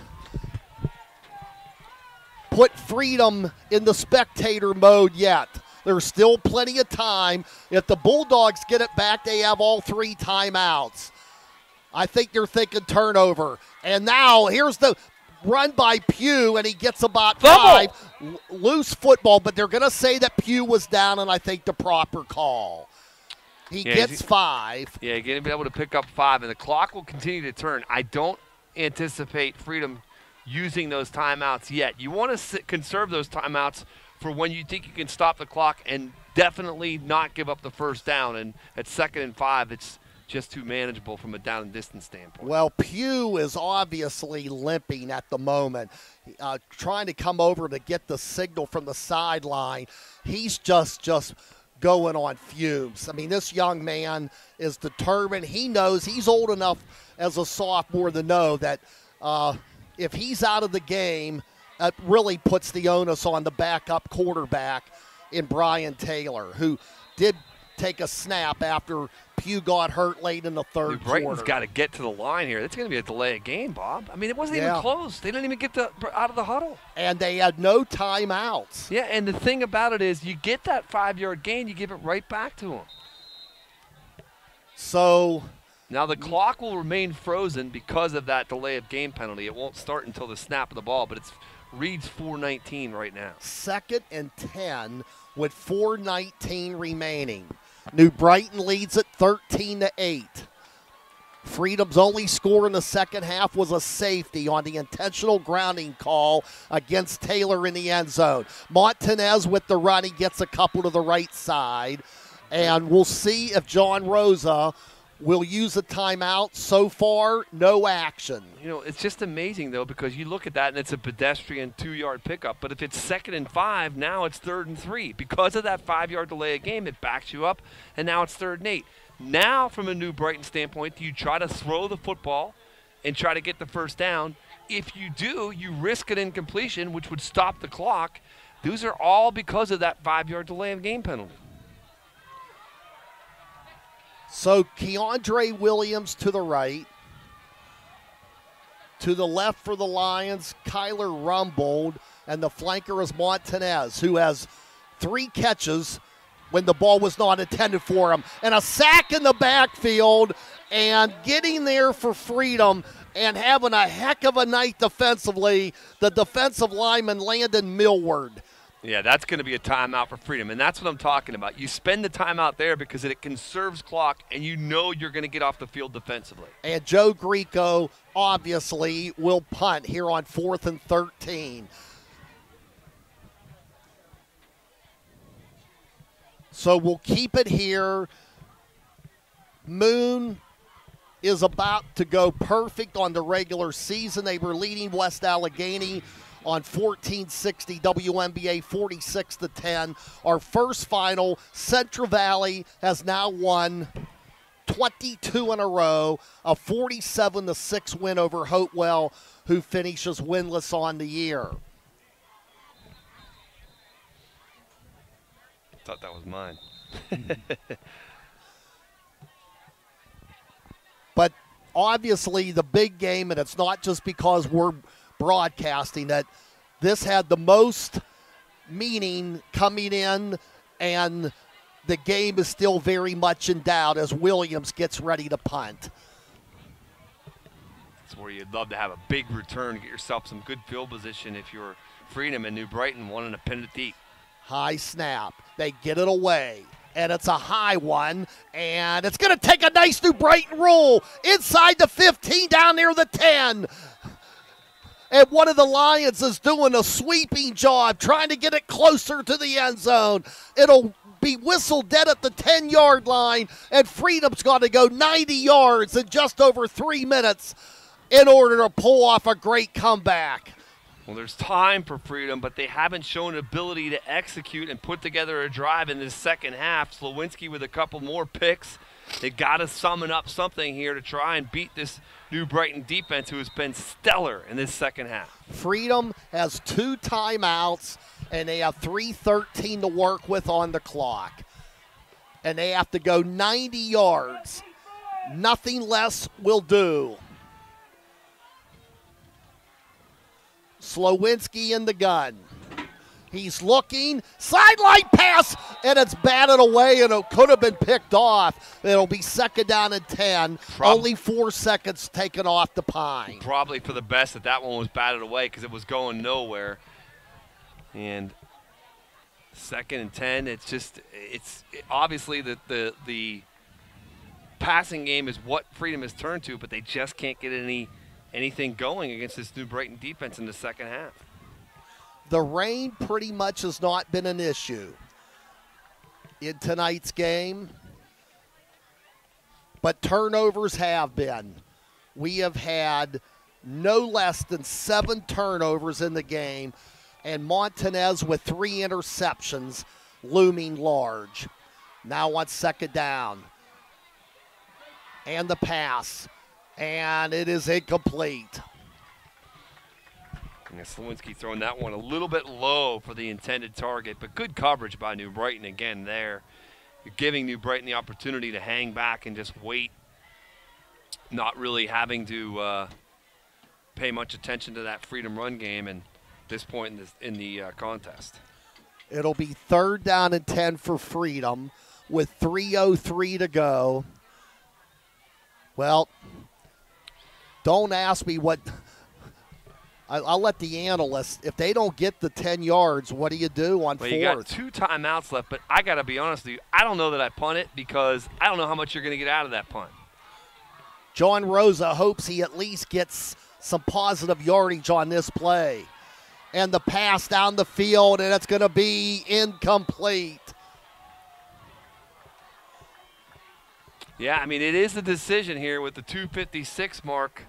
Speaker 5: put Freedom in the spectator mode yet. There's still plenty of time. If the Bulldogs get it back, they have all 3 timeouts. I think they're thinking turnover. And now here's the run by Pugh, and he gets about 5. Loose football, but they're going to say that Pugh was down, and I think the proper call. He gets 5.
Speaker 6: Yeah, going to be able to pick up 5, and the clock will continue to turn. I don't anticipate Freedom using those timeouts yet. You want to conserve those timeouts for when you think you can stop the clock and definitely not give up the first down. And at 2nd and 5, it's just too manageable from a down and distance standpoint.
Speaker 5: Well, Pugh is obviously limping at the moment, trying to come over to get the signal from the sideline. He's just going on fumes. I mean, this young man is determined. He knows he's old enough as a sophomore to know that if he's out of the game, it really puts the onus on the backup quarterback in Brian Taylor, who did take a snap after Pugh got hurt late in the third quarter.
Speaker 6: Brighton's got to get to the line here. That's going to be a delay of game, Bob. I mean, it wasn't even close. They didn't even get out of the huddle.
Speaker 5: And they had no timeouts.
Speaker 6: Yeah, and the thing about it is you get that 5-yard gain, you give it right back to them.
Speaker 5: So
Speaker 6: now the clock will remain frozen because of that delay of game penalty. It won't start until the snap of the ball, but it reads 4:19 right now.
Speaker 5: 2nd and 10 with 4:19 remaining. New Brighton leads at 13-8. Freedom's only score in the second half was a safety on the intentional grounding call against Taylor in the end zone. Montanez with the run, he gets a couple to the right side. And we'll see if John Rosa will use a timeout. So far, no action.
Speaker 6: You know, it's just amazing, though, because you look at that and it's a pedestrian 2-yard pickup. But if it's 2nd and 5, now it's 3rd and 3. Because of that 5-yard delay of game, it backs you up, and now it's 3rd and 8. Now, from a New Brighton standpoint, do you try to throw the football and try to get the first down? If you do, you risk an incompletion, which would stop the clock. Those are all because of that 5-yard delay of game penalty.
Speaker 5: So Keiondre Williams to the right. To the left for the Lions, Kyler Rumbold. And the flanker is Montanez, who has 3 catches when the ball was not intended for him. And a sack in the backfield, and getting there for Freedom and having a heck of a night defensively, the defensive lineman Landon Millward.
Speaker 6: Yeah, that's going to be a timeout for Freedom, and that's what I'm talking about. You spend the timeout there because it conserves clock, and you know you're going to get off the field defensively.
Speaker 5: And Joe Greco obviously will punt here on 4th and 13. So we'll keep it here. Moon is about to go perfect on the regular season. They were leading West Allegheny on 1460 WNBA 46-10. Our first final, Central Valley has now won 22 in a row, a 47-6 win over Hopewell, who finishes winless on the year.
Speaker 6: Thought that was mine.
Speaker 5: But obviously the big game, and it's not just because we're broadcasting, that this had the most meaning coming in and the game is still very much in doubt as Williams gets ready to punt.
Speaker 6: That's where you'd love to have a big return, get yourself some good field position if you're Freedom and New Brighton wanting to pin it deep.
Speaker 5: High snap. They get it away. And it's a high one. And it's going to take a nice New Brighton roll inside the 15 down near the 10. And one of the Lions is doing a sweeping job trying to get it closer to the end zone. It'll be whistled dead at the 10-yard line. And Freedom's got to go 90 yards in just over 3 minutes in order to pull off a great comeback.
Speaker 6: Well, there's time for Freedom, but they haven't shown ability to execute and put together a drive in this second half. Slowinski with a couple more picks. They got to summon up something here to try and beat this New Brighton defense who has been stellar in this second half.
Speaker 5: Freedom has 2 timeouts, and they have 3:13 to work with on the clock. And they have to go 90 yards. Nothing less will do. Slowinski in the gun. He's looking. Sideline pass, and it's batted away, and it could have been picked off. It'll be second down and 10. Only 4 seconds taken off the pine.
Speaker 6: Probably for the best that one was batted away because it was going nowhere. And second and 10, it's obviously the passing game is what Freedom has turned to, but they just can't get anything going against this New Brighton defense in the second half.
Speaker 5: The rain pretty much has not been an issue in tonight's game, but turnovers have been. We have had no less than 7 turnovers in the game, and Montanez with 3 interceptions looming large. Now on second down. And the pass. And it is incomplete.
Speaker 6: And Slowinski throwing that one a little bit low for the intended target, but good coverage by New Brighton again there. You're giving New Brighton the opportunity to hang back and just wait, not really having to pay much attention to that Freedom run game and this point in the contest.
Speaker 5: It'll be third down and 10 for Freedom with 3:03 to go. Well, don't ask me what – I'll let the analysts – if they don't get the 10 yards, what do you do on fourth?
Speaker 6: You got 2 timeouts left, but I got to be honest with you. I don't know that I punt it because I don't know how much you're going to get out of that punt.
Speaker 5: John Rosa hopes he at least gets some positive yardage on this play. And the pass down the field, and it's going to be incomplete.
Speaker 6: Yeah, I mean, it is a decision here with the 2:56 mark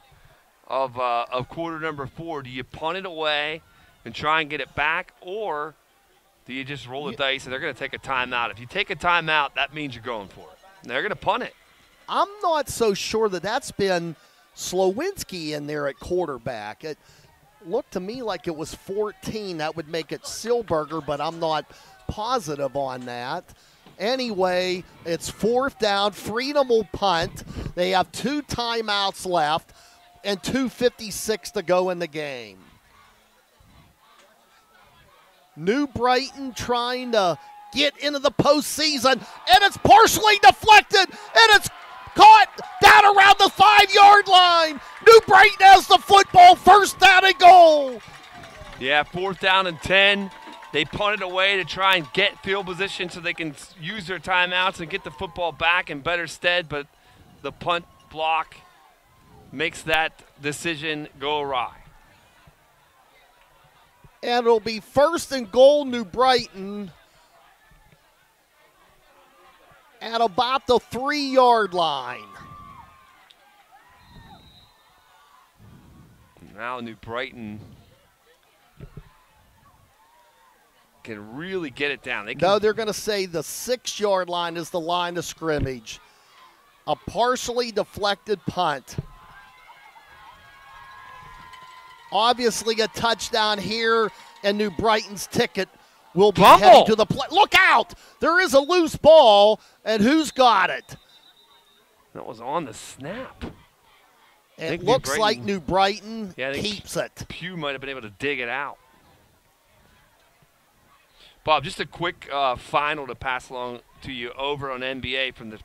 Speaker 6: of quarter number 4. Do you punt it away and try and get it back, or do you just roll the dice and they're going to take a timeout? If you take a timeout, that means you're going for it. And they're going to punt it.
Speaker 5: I'm not so sure that's been Slowinski in there at quarterback. It looked to me like it was 14. That would make it Silberger, but I'm not positive on that. Anyway, it's fourth down. Freedom will punt. They have 2 timeouts left and 2:56 to go in the game. New Brighton trying to get into the postseason, and it's partially deflected, and it's caught down around the 5-yard line. New Brighton has the football, first down and goal.
Speaker 6: Yeah, 4th down and 10. They punt it away to try and get field position so they can use their timeouts and get the football back in better stead, but the punt block makes that decision go awry.
Speaker 5: And it'll be 1st and goal, New Brighton, at about the 3-yard line.
Speaker 6: Now New Brighton can really get it down.
Speaker 5: They're going to say the 6-yard line is the line of scrimmage. A partially deflected punt. Obviously a touchdown here, and New Brighton's ticket will be heading to the play. Look out! There is a loose ball, and who's got it?
Speaker 6: That was on the snap.
Speaker 5: It looks like New Brighton keeps it.
Speaker 6: Pugh might have been able to dig it out. Bob, just a quick final to pass along to you over on NBA from the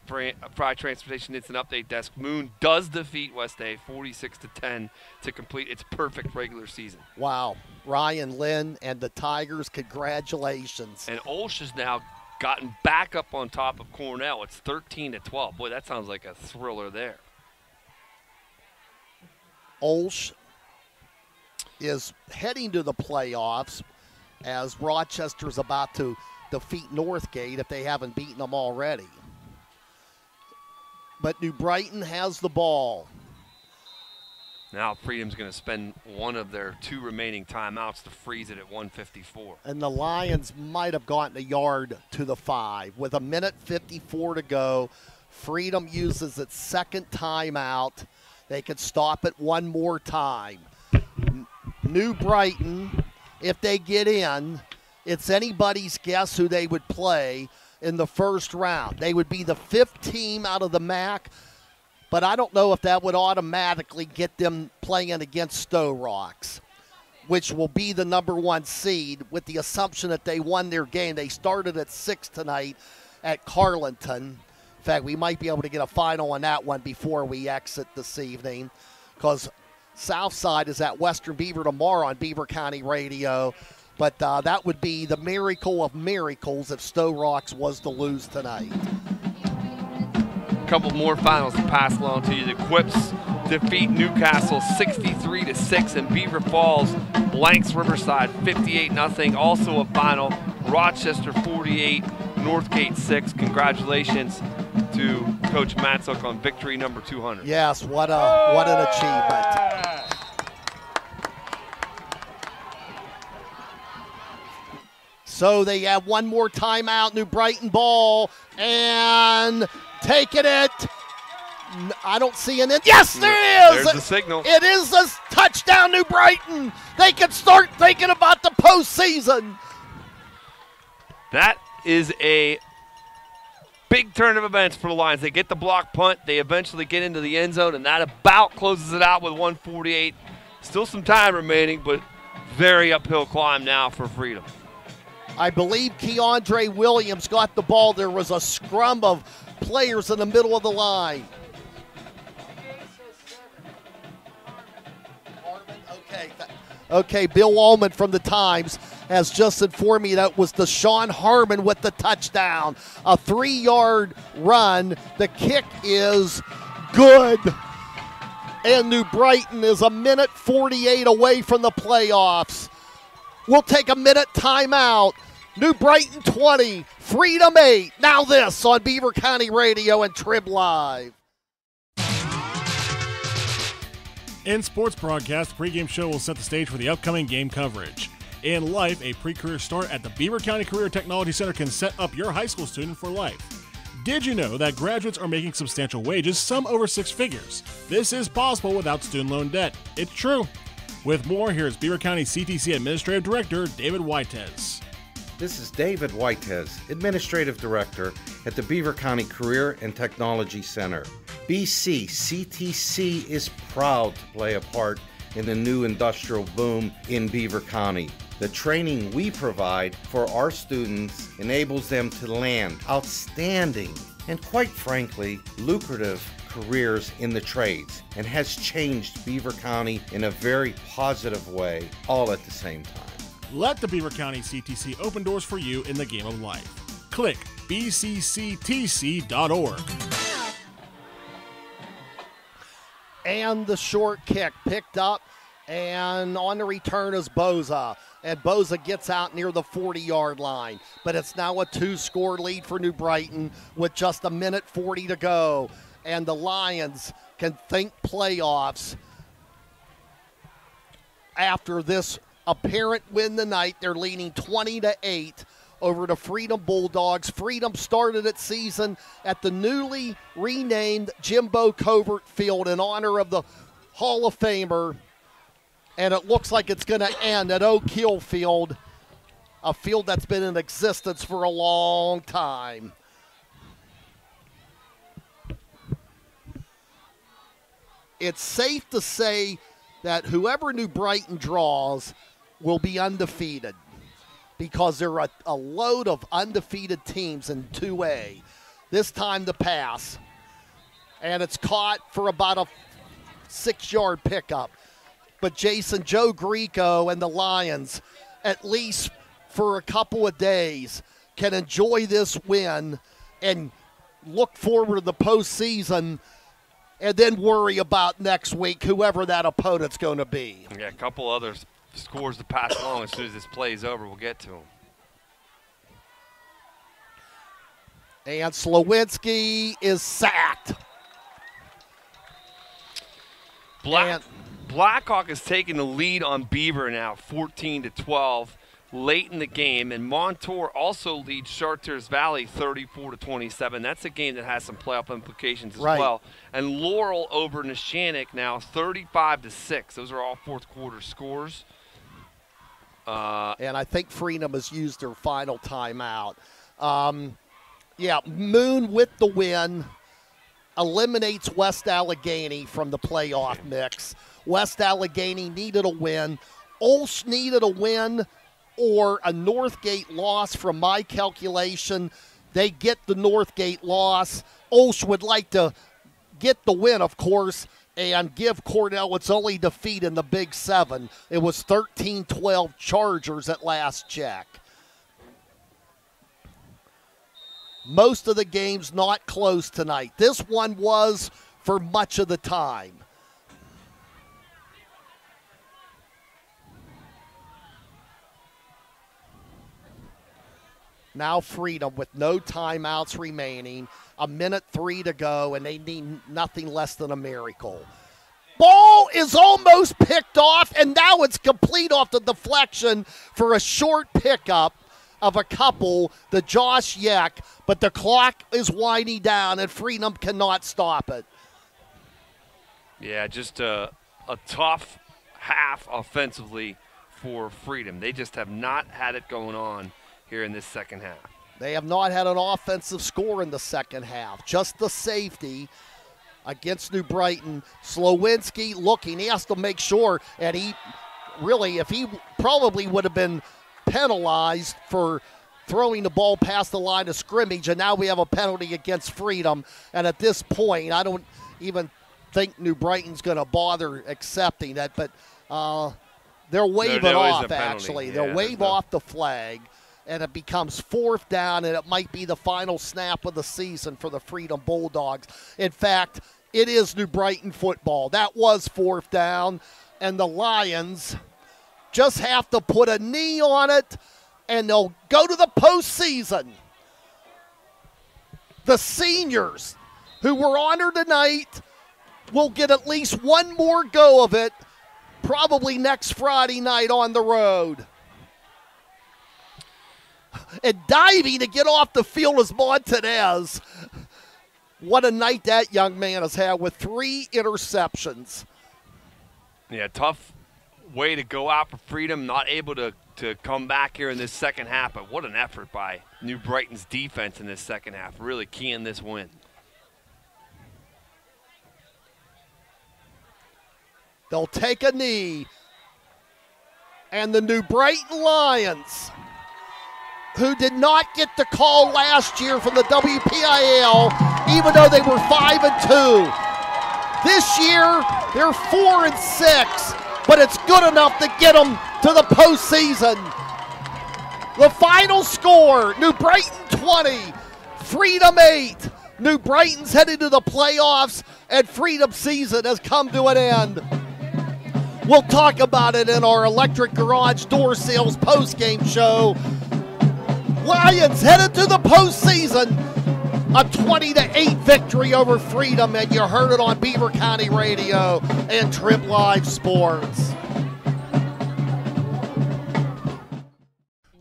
Speaker 6: Fry Transportation Instant Update Desk. Moon does defeat West A 46-10 to complete its perfect regular season.
Speaker 5: Wow. Ryan Lynn and the Tigers, congratulations.
Speaker 6: And Olsh has now gotten back up on top of Cornell. It's 13-12. Boy, that sounds like a thriller there.
Speaker 5: Olsh is heading to the playoffs as Rochester's about to defeat Northgate if they haven't beaten them already. But New Brighton has the ball.
Speaker 6: Now Freedom's going to spend one of their 2 remaining timeouts to freeze it at 1:54.
Speaker 5: And the Lions might have gotten a yard to the 5. With 1:54 to go, Freedom uses its second timeout. They could stop it one more time. New Brighton, if they get in, it's anybody's guess who they would play in the first round. They would be the 5th team out of the MAC, but I don't know if that would automatically get them playing against Stowe Rocks, which will be the number 1 seed with the assumption that they won their game. They started at 6 tonight at Carleton. In fact, we might be able to get a final on that one before we exit this evening, because Southside is at Western Beaver tomorrow on Beaver County Radio. But that would be the miracle of miracles if Stowe Rocks was to lose tonight.
Speaker 6: A couple more finals to pass along to you. The Quips defeat Newcastle 63-6, and Beaver Falls blanks Riverside 58-0. Also a final, Rochester 48, Northgate 6. Congratulations to Coach Matzuk on victory number 200.
Speaker 5: Yes, what an achievement. So they have one more timeout, New Brighton ball, and taking it. I don't see an end. Yes, there it is.
Speaker 6: There's the signal.
Speaker 5: It is a touchdown, New Brighton. They can start thinking about the postseason.
Speaker 6: That is a big turn of events for the Lions. They get the block punt. They eventually get into the end zone, and that about closes it out with 1:48. Still some time remaining, but very uphill climb now for Freedom.
Speaker 5: I believe Keiondre Williams got the ball. There was a scrum of players in the middle of the line. Okay, Bill Ullman from the Times has just informed me that was Desean Harmon with the touchdown. A 3-yard run. The kick is good. And New Brighton is 1:48 away from the playoffs. We'll take a minute timeout. New Brighton 20, Freedom 8. Now this on Beaver County Radio and Trib Live.
Speaker 2: In sports broadcast, the pregame show will set the stage for the upcoming game coverage. In life, a pre-career start at the Beaver County Career Technology Center can set up your high school student for life. Did you know that graduates are making substantial wages, some over 6 figures? This is possible without student loan debt. It's true. With more, here's Beaver County CTC Administrative Director David Whitez.
Speaker 13: This is David Whitez, Administrative Director at the Beaver County Career and Technology Center. BC CTC is proud to play a part in the new industrial boom in Beaver County. The training we provide for our students enables them to land outstanding and, quite frankly, lucrative careers in the trades, and has changed Beaver County in a very positive way, all at the same time.
Speaker 2: Let the Beaver County CTC open doors for you in the game of life. Click bcctc.org.
Speaker 5: And the short kick picked up, and on the return is Boza. And Boza gets out near the 40-yard line. But it's now a 2-score lead for New Brighton with just 1:40 to go. And the Lions can think playoffs after this apparent win tonight. They're leading 20-8 over the Freedom Bulldogs. Freedom started its season at the newly renamed Jimbo Covert Field in honor of the Hall of Famer, and it looks like it's going to end at Oak Hill Field, a field that's been in existence for a long time. It's safe to say that whoever New Brighton draws will be undefeated, because there are a load of undefeated teams in 2A. This time the pass, and it's caught for about a 6-yard pickup. But Jason, Joe Greco and the Lions, at least for a couple of days, can enjoy this win and look forward to the postseason and then worry about next week, whoever that opponent's going to be.
Speaker 6: Yeah, a couple other scores to pass along as soon as this play is over. We'll get to them.
Speaker 5: And Slowinski is sacked.
Speaker 6: Blackhawk has taken the lead on Beaver now, 14-12, late in the game. And Montour also leads Chartiers Valley 34-27. That's a game that has some playoff implications as well. And Laurel over Neshannock now 35-6. Those are all fourth quarter scores.
Speaker 5: And I think Freedom has used their final timeout. Yeah, Moon with the win eliminates West Allegheny from the playoff mix. West Allegheny needed a win. Olsh needed a win or a Northgate loss from my calculation. They get the Northgate loss. Olsh would like to get the win, of course, and give Cornell its only defeat in the Big Seven. It was 13-12 Chargers at last check. Most of the games not close tonight. This one was for much of the time. Now Freedom with no timeouts remaining. 1:03 to go, and they need nothing less than a miracle. Ball is almost picked off, and now it's complete off the deflection for a short pickup of a couple, the Josh Yeck, but the clock is winding down, and Freedom cannot stop it.
Speaker 6: Yeah, just a tough half offensively for Freedom. They just have not had it going on here in this second half.
Speaker 5: They have not had an offensive score in the second half, just the safety against New Brighton. Slowinski looking, he has to make sure, and he really, if he probably would have been penalized for throwing the ball past the line of scrimmage, and now we have a penalty against Freedom. And at this point, I don't even think New Brighton's going to bother accepting it, but they'll wave it off, actually. Yeah, they'll wave off the flag, and it becomes fourth down, and it might be the final snap of the season for the Freedom Bulldogs. In fact, it is New Brighton football. That was fourth down, and the Lions just have to put a knee on it, and they'll go to the postseason. The seniors who were honored tonight will get at least one more go of it, probably next Friday night on the road. And diving to get off the field is Montanez. What a night that young man has had with 3 interceptions.
Speaker 6: Yeah, tough way to go out for Freedom, not able to come back here in this second half, but what an effort by New Brighton's defense in this second half, really keying this win.
Speaker 5: They'll take a knee, and the New Brighton Lions, who did not get the call last year from the WPIL, even though they were 5-2. This year, they're 4-6. But it's good enough to get them to the postseason. The final score, New Brighton 20, Freedom 8. New Brighton's headed to the playoffs, and Freedom season has come to an end. We'll talk about it in our Electric Garage Door Sales postgame show. Lions headed to the postseason. A 20-8 victory over Freedom, and you heard it on Beaver County Radio and Trib Live Sports.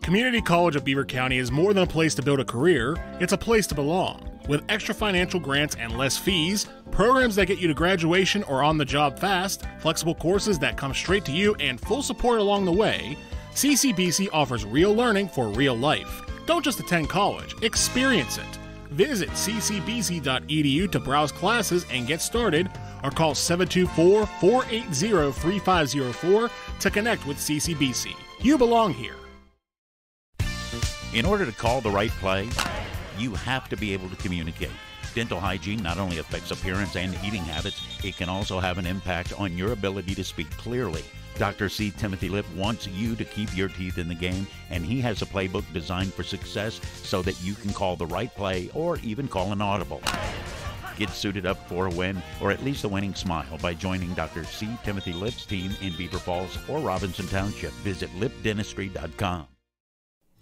Speaker 2: Community College of Beaver County is more than a place to build a career, it's a place to belong. With extra financial grants and less fees, programs that get you to graduation or on the job fast, flexible courses that come straight to you, and full support along the way, CCBC offers real learning for real life. Don't just attend college, experience it. Visit ccbc.edu to browse classes and get started, or call 724-480-3504 to connect with CCBC. You belong here.
Speaker 4: In order to call the right play, you have to be able to communicate. Dental hygiene not only affects appearance and eating habits, it can also have an impact on your ability to speak clearly. Dr. C. Timothy Lip wants you to keep your teeth in the game, and he has a playbook designed for success so that you can call the right play or even call an audible. Get suited up for a win, or at least a winning smile, by joining Dr. C. Timothy Lip's team in Beaver Falls or Robinson Township. Visit lipdentistry.com.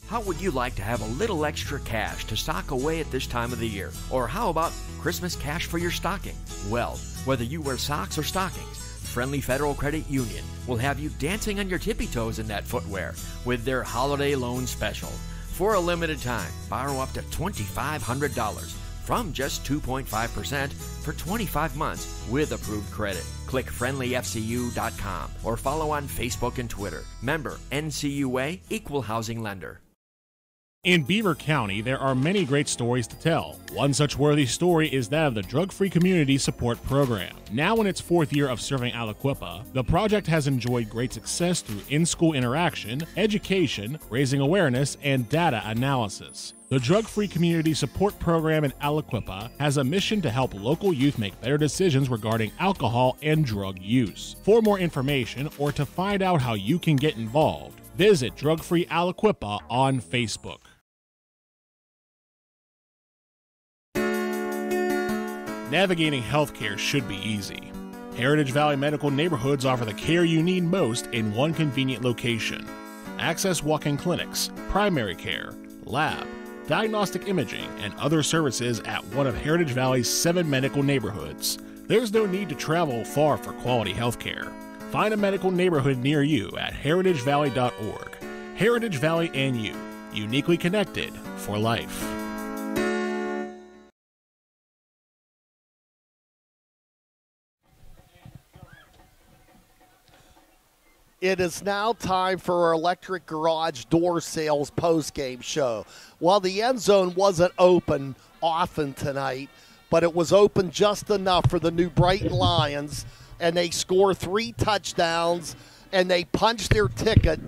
Speaker 14: How would you like to have a little extra cash to sock away at this time of the year? Or how about Christmas cash for your stocking? Well, whether you wear socks or stockings, Friendly Federal Credit Union will have you dancing on your tippy toes in that footwear with their holiday loan special. For a limited time, borrow up to $2,500 from just 2.5% for 25 months with approved credit. Click friendlyfcu.com or follow on Facebook and Twitter. Member NCUA, Equal Housing Lender.
Speaker 2: In Beaver County, there are many great stories to tell. One such worthy story is that of the Drug-Free Community Support Program. Now in its 4th year of serving Aliquippa, the project has enjoyed great success through in-school interaction, education, raising awareness, and data analysis. The Drug-Free Community Support Program in Aliquippa has a mission to help local youth make better decisions regarding alcohol and drug use. For more information or to find out how you can get involved, visit Drug Free Aliquippa on Facebook. Navigating healthcare should be easy. Heritage Valley Medical Neighborhoods offer the care you need most in one convenient location. Access walk-in clinics, primary care, lab, diagnostic imaging, and other services at one of Heritage Valley's 7 medical neighborhoods. There's no need to travel far for quality healthcare. Find a medical neighborhood near you at heritagevalley.org. Heritage Valley and you, uniquely connected for life.
Speaker 5: It is now time for our electric garage door sales post-game show. Well, the end zone wasn't open often tonight, but it was open just enough for the New Brighton Lions, and they score 3 touchdowns, and they punch their ticket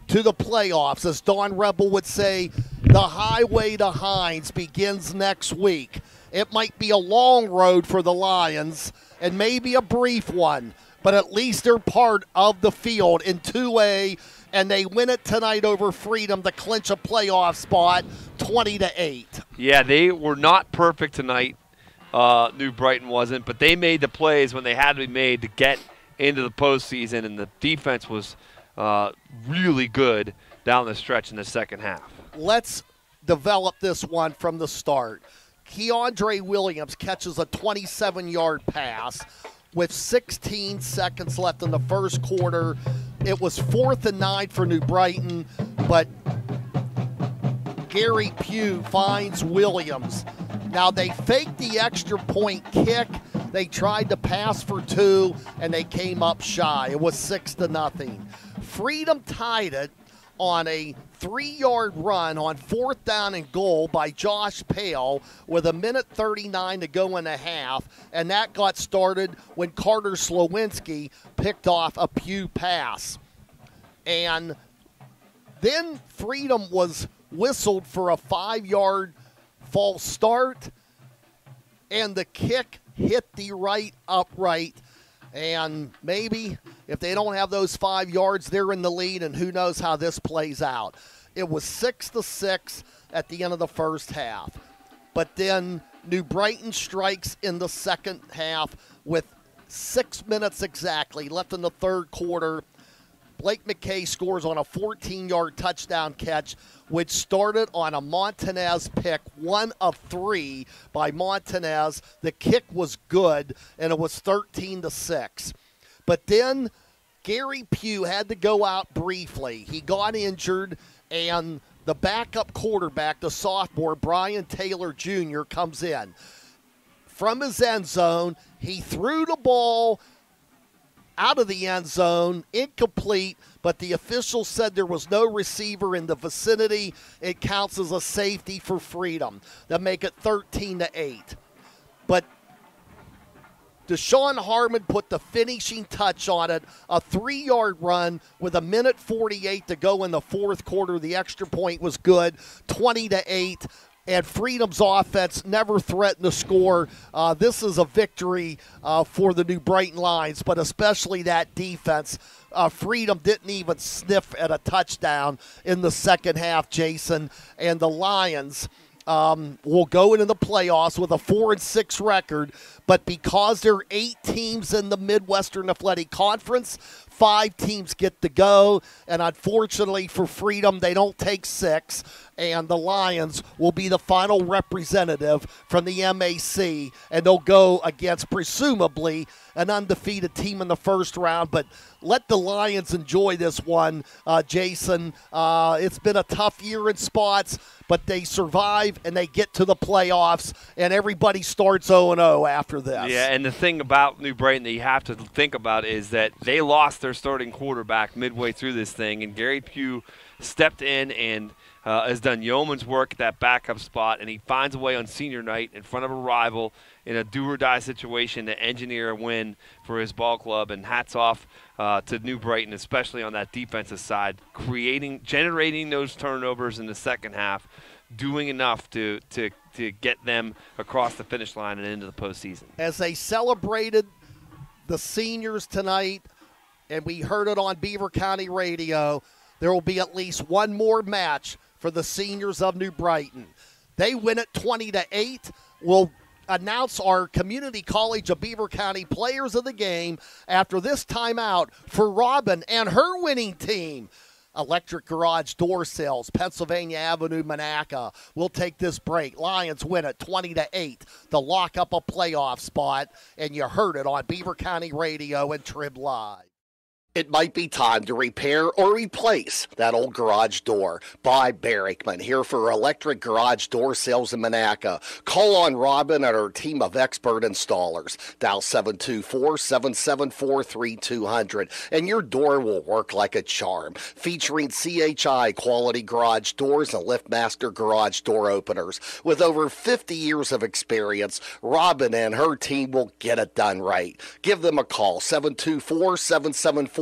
Speaker 5: to the playoffs. As Don Rebel would say, the highway to Hines begins next week. It might be a long road for the Lions, and maybe a brief one, but at least they're part of the field in 2A, and they win it tonight over Freedom to clinch a playoff spot 20-8.
Speaker 6: Yeah, they were not perfect tonight. New Brighton wasn't, but they made the plays when they had to be made to get into the postseason, and the defense was really good down the stretch in the second half.
Speaker 5: Let's develop this one from the start. Keiondre Williams catches a 27-yard pass with 16 seconds left in the first quarter. It was 4th and 9 for New Brighton, but Gary Pugh finds Williams. Now, they faked the extra point kick. They tried to pass for 2, and they came up shy. It was 6-0. Freedom tied it on a 3-yard run on 4th down and goal by Josh Pale with 1:39 to go in the half, and that got started when Carter Slowinski picked off a Pugh pass. And then Freedom was whistled for a 5-yard false start, and the kick hit the right upright. And maybe if they don't have those 5 yards, they're in the lead, and who knows how this plays out. It was 6-6 at the end of the first half. But then New Brighton strikes in the second half with 6 minutes exactly left in the third quarter. Blake Mckay scores on a 14-yard touchdown catch, which started on a Montanez pick, 1 of 3 by Montanez. The kick was good, and it was 13-6. But then Gary Pugh had to go out briefly. He got injured, and the backup quarterback, the sophomore, Brian Taylor Jr., comes in. From his end zone, he threw the ball out of the end zone, incomplete, but the official said there was no receiver in the vicinity. It counts as a safety for Freedom. That make it 13-8. But Desean Harmon put the finishing touch on it, a 3-yard run with 1:48 to go in the fourth quarter. The extra point was good, 20-8. And Freedom's offense never threatened to score. This is a victory for the New Brighton Lions, but especially that defense. Freedom didn't even sniff at a touchdown in the second half, Jason. And the Lions will go into the playoffs with a 4-6 record, but because there are 8 teams in the Midwestern Athletic Conference, 5 teams get to go, and unfortunately for Freedom, they don't take 6, and the Lions will be the final representative from the MAC, and they'll go against presumably an undefeated team in the first round, but let the Lions enjoy this one, Jason. It's been a tough year in spots, but they survive and they get to the playoffs, and everybody starts 0-0 after this.
Speaker 6: Yeah, and the thing about New Brighton that you have to think about is that they lost their starting quarterback midway through this thing, and Gary Pugh stepped in and has done yeoman's work at that backup spot, and he finds a way on senior night in front of a rival in a do-or-die situation to engineer a win for his ball club. And hats off to New Brighton, especially on that defensive side, generating those turnovers in the second half, doing enough to get them across the finish line and into the postseason.
Speaker 5: As they celebrated the seniors tonight, and we heard it on Beaver County Radio, there will be at least one more match for the seniors of New Brighton. They win it 20-8. We'll announce our Community College of Beaver County players of the game after this timeout for Robin and her winning team. Electric Garage Door Sales, Pennsylvania Avenue, Monaca. We'll take this break. Lions win it 20-8 to lock up a playoff spot, and you heard it on Beaver County Radio and Trib Live.
Speaker 12: It might be time to repair or replace that old garage door. Bob Barrickman here for Electric Garage Door Sales in Monaca. Call on Robin and her team of expert installers. Dial 724-774-3200 and your door will work like a charm. Featuring CHI quality garage doors and LiftMaster garage door openers. With over 50 years of experience, Robin and her team will get it done right. Give them a call, 724-774-3200,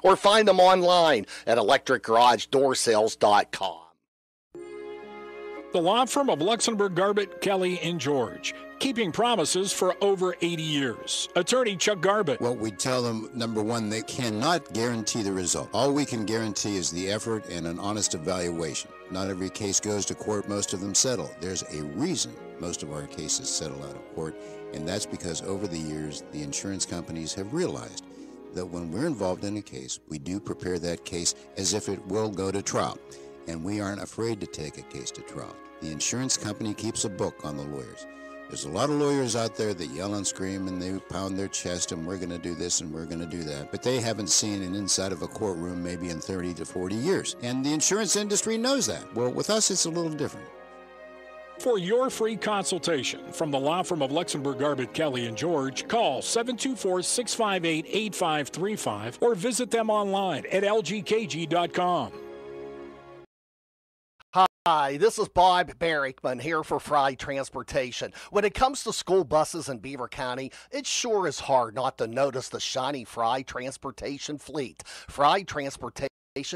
Speaker 12: or find them online at electricgarageDoorSales.com.
Speaker 1: The law firm of Luxembourg, Garbett, Kelly, and George, keeping promises for over 80 years. Attorney Chuck Garbett.
Speaker 18: What we tell them, number one, they cannot guarantee the result. All we can guarantee is the effort and an honest evaluation. Not every case goes to court. Most of them settle. There's a reason most of our cases settle out of court, and that's because over the years, the insurance companies have realized that when we're involved in a case, we do prepare that case as if it will go to trial, and we aren't afraid to take a case to trial. The insurance company keeps a book on the lawyers. There's a lot of lawyers out there that yell and scream and they pound their chest and we're going to do this and we're going to do that, but they haven't seen an inside of a courtroom maybe in 30 to 40 years, and the insurance industry knows that. Well, with us, it's a little different.
Speaker 1: For your free consultation from the law firm of Luxembourg, Garbett, Kelly, and George, call 724-658-8535 or visit them online at lgkg.com.
Speaker 5: Hi, this is Bob Barrickman here for Fry Transportation. When it comes to school buses in Beaver County, it sure is hard not to notice the shiny Fry Transportation fleet. Fry Transportation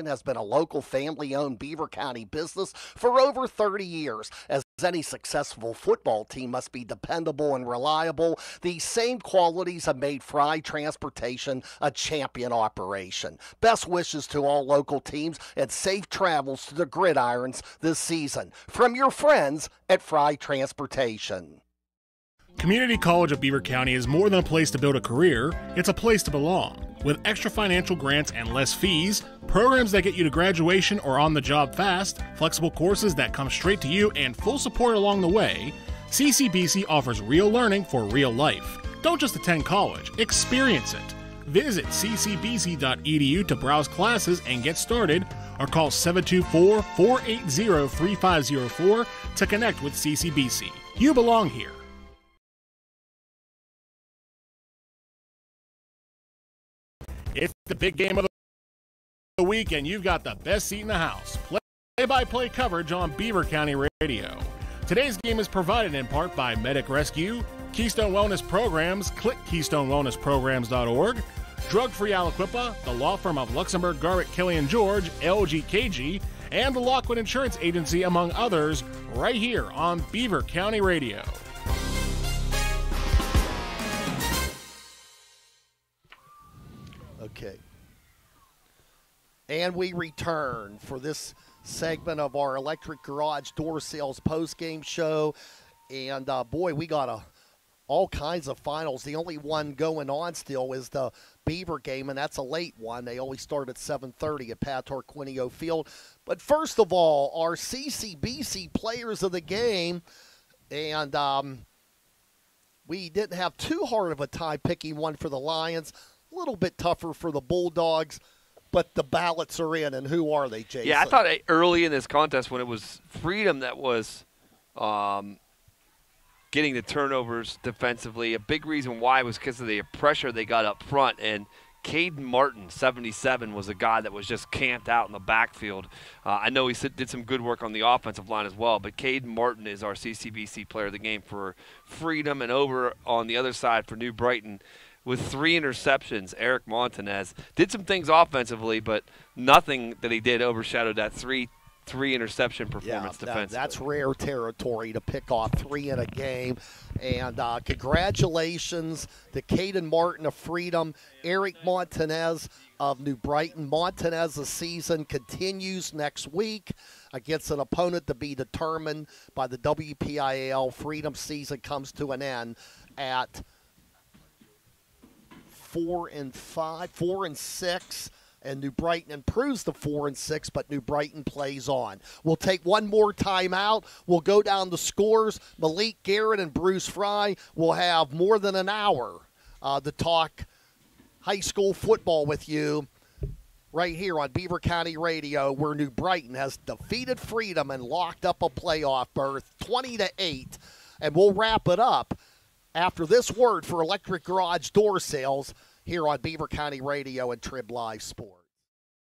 Speaker 5: has been a local family-owned Beaver County business for over 30 years. As any successful football team must be dependable and reliable, these same qualities have made Fry Transportation a champion operation. Best wishes to all local teams and safe travels to the gridirons this season. From your friends at Fry Transportation.
Speaker 2: Community College of Beaver County is more than a place to build a career, it's a place to belong. With extra financial grants and less fees, programs that get you to graduation or on the job fast, flexible courses that come straight to you, and full support along the way, CCBC offers real learning for real life. Don't just attend college, experience it. Visit ccbc.edu to browse classes and get started, or call 724-480-3504 to connect with CCBC. You belong here. It's the big game of the week, and you've got the best seat in the house. Play-by-play coverage on Beaver County Radio. Today's game is provided in part by Medic Rescue, Keystone Wellness Programs, click KeystoneWellnessPrograms.org. Drug-Free Aliquippa, the law firm of Luxembourg, Garrett, Kelly & George, LGKG, and the Lockwood Insurance Agency, among others, right here on Beaver County Radio.
Speaker 5: Okay. And we return for this segment of our Electric Garage Door Sales post-game show. And, boy, we got all kinds of finals. The only one going on still is the Beaver game, and that's a late one. They always start at 7:30 at Pat Tarquinio Field. But first of all, our CCBC players of the game, and we didn't have too hard of a time picking one for the Lions. A little bit tougher for the Bulldogs, but the ballots are in, and who are they, Jason?
Speaker 6: Yeah, I thought early in this contest when it was Freedom that was getting the turnovers defensively, a big reason why was because of the pressure they got up front. And Caden Martin, 77, was a guy that was just camped out in the backfield. I know he did some good work on the offensive line as well, but Caden Martin is our CCBC player of the game for Freedom. And over on the other side for New Brighton, with 3 interceptions, Eric Montanez did some things offensively, but nothing that he did overshadowed that three interception performance defensively.
Speaker 5: That's rare territory to pick off 3 in a game. And congratulations to Caden Martin of Freedom, Eric Montanez of New Brighton. Montanez's season continues next week against an opponent to be determined by the WPIAL. Freedom season comes to an end at 4-6. And New Brighton improves to 4-6, but New Brighton plays on. We'll take one more timeout. We'll go down the scores. Malik Garrett and Bruce Fry will have more than an hour to talk high school football with you right here on Beaver County Radio, where New Brighton has defeated Freedom and locked up a playoff berth 20-8. And we'll wrap it up after this word for Electric Garage Door Sales here on Beaver County Radio and Trib Live Sports.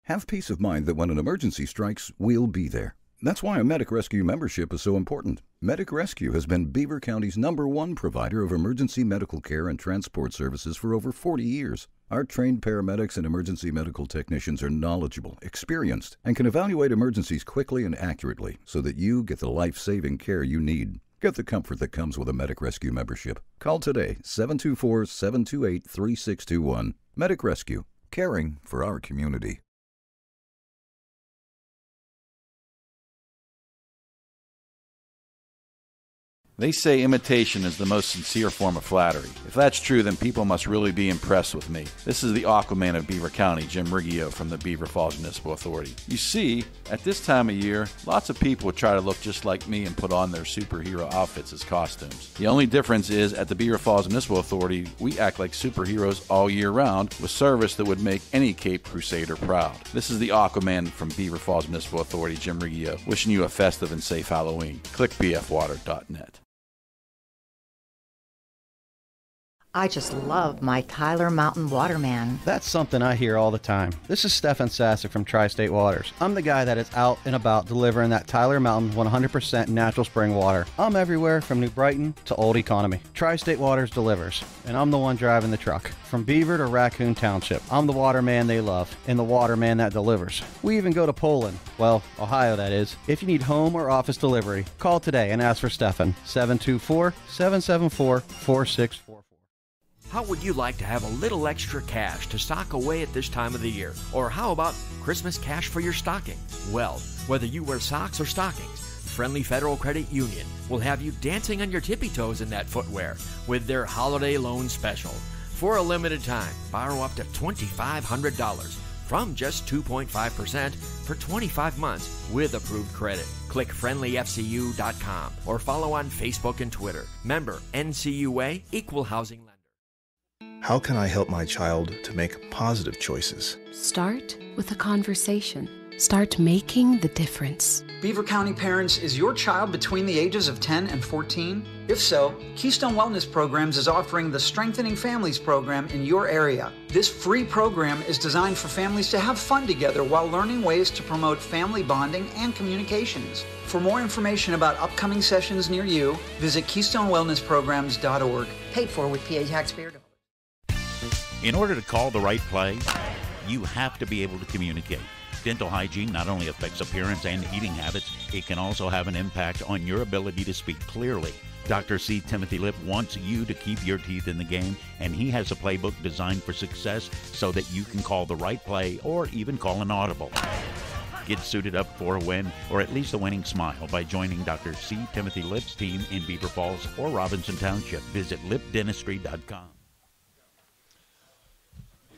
Speaker 21: Have peace of mind that when an emergency strikes, we'll be there. That's why a Medic Rescue membership is so important. Medic Rescue has been Beaver County's #1 provider of emergency medical care and transport services for over 40 years. Our trained paramedics and emergency medical technicians are knowledgeable, experienced, and can evaluate emergencies quickly and accurately so that you get the life-saving care you need. Get the comfort that comes with a Medic Rescue membership. Call today, 724-728-3621. Medic Rescue, caring for our community.
Speaker 17: They say imitation is the most sincere form of flattery. If that's true, then people must really be impressed with me. This is the Aquaman of Beaver County, Jim Riggio from the Beaver Falls Municipal Authority. You see, at this time of year, lots of people try to look just like me and put on their superhero outfits as costumes. The only difference is, at the Beaver Falls Municipal Authority, we act like superheroes all year round with service that would make any Cape Crusader proud. This is the Aquaman from Beaver Falls Municipal Authority, Jim Riggio, wishing you a festive and safe Halloween. Click bfwater.net.
Speaker 11: I just love my Tyler Mountain Waterman.
Speaker 15: That's something I hear all the time. This is Stefan Sasek from Tri-State Waters. I'm the guy that is out and about delivering that Tyler Mountain 100% natural spring water. I'm everywhere from New Brighton to Old Economy. Tri-State Waters delivers, and I'm the one driving the truck. From Beaver to Raccoon Township, I'm the waterman they love and the waterman that delivers. We even go to Poland, well, Ohio that is. If you need home or office delivery, call today and ask for Stefan, 724-774-4644.
Speaker 14: How would you like to have a little extra cash to sock away at this time of the year? Or how about Christmas cash for your stocking? Well, whether you wear socks or stockings, Friendly Federal Credit Union will have you dancing on your tippy toes in that footwear with their holiday loan special. For a limited time, borrow up to $2,500 from just 2.5% for 25 months with approved credit. Click friendlyfcu.com or follow on Facebook and Twitter. Member NCUA, Equal Housing Lender.
Speaker 8: How can I help my child to make positive choices?
Speaker 9: Start with a conversation. Start making the difference.
Speaker 10: Beaver County Parents, is your child between the ages of 10 and 14? If so, Keystone Wellness Programs is offering the Strengthening Families program in your area. This free program is designed for families to have fun together while learning ways to promote family bonding and communications. For more information about upcoming sessions near you, visit KeystoneWellnessPrograms.org. Paid for with PA taxpayer dollars.
Speaker 4: In order to call the right play, you have to be able to communicate. Dental hygiene not only affects appearance and eating habits, it can also have an impact on your ability to speak clearly. Dr. C. Timothy Lip wants you to keep your teeth in the game, and he has a playbook designed for success so that you can call the right play or even call an audible. Get suited up for a win or at least a winning smile by joining Dr. C. Timothy Lip's team in Beaver Falls or Robinson Township. Visit lipdentistry.com.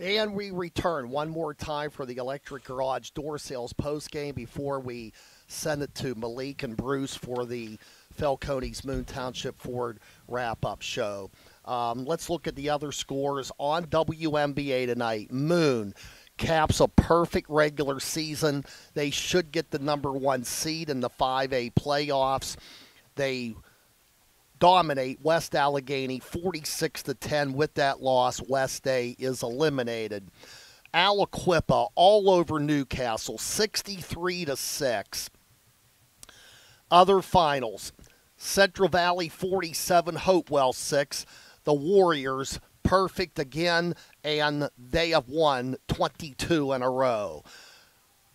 Speaker 5: And we return one more time for the Electric Garage door sales postgame before we send it to Malik and Bruce for the Falcones Moon Township Ford wrap-up show. Let's look at the other scores on WNBA tonight. Moon caps a perfect regular season. They should get the number 1 seed in the 5A playoffs. They dominate West Allegheny 46-10. With that loss, West A is eliminated. Aliquippa all over Newcastle 63-6. Other finals: Central Valley 47, Hopewell 6. The Warriors perfect again, and they have won 22 in a row.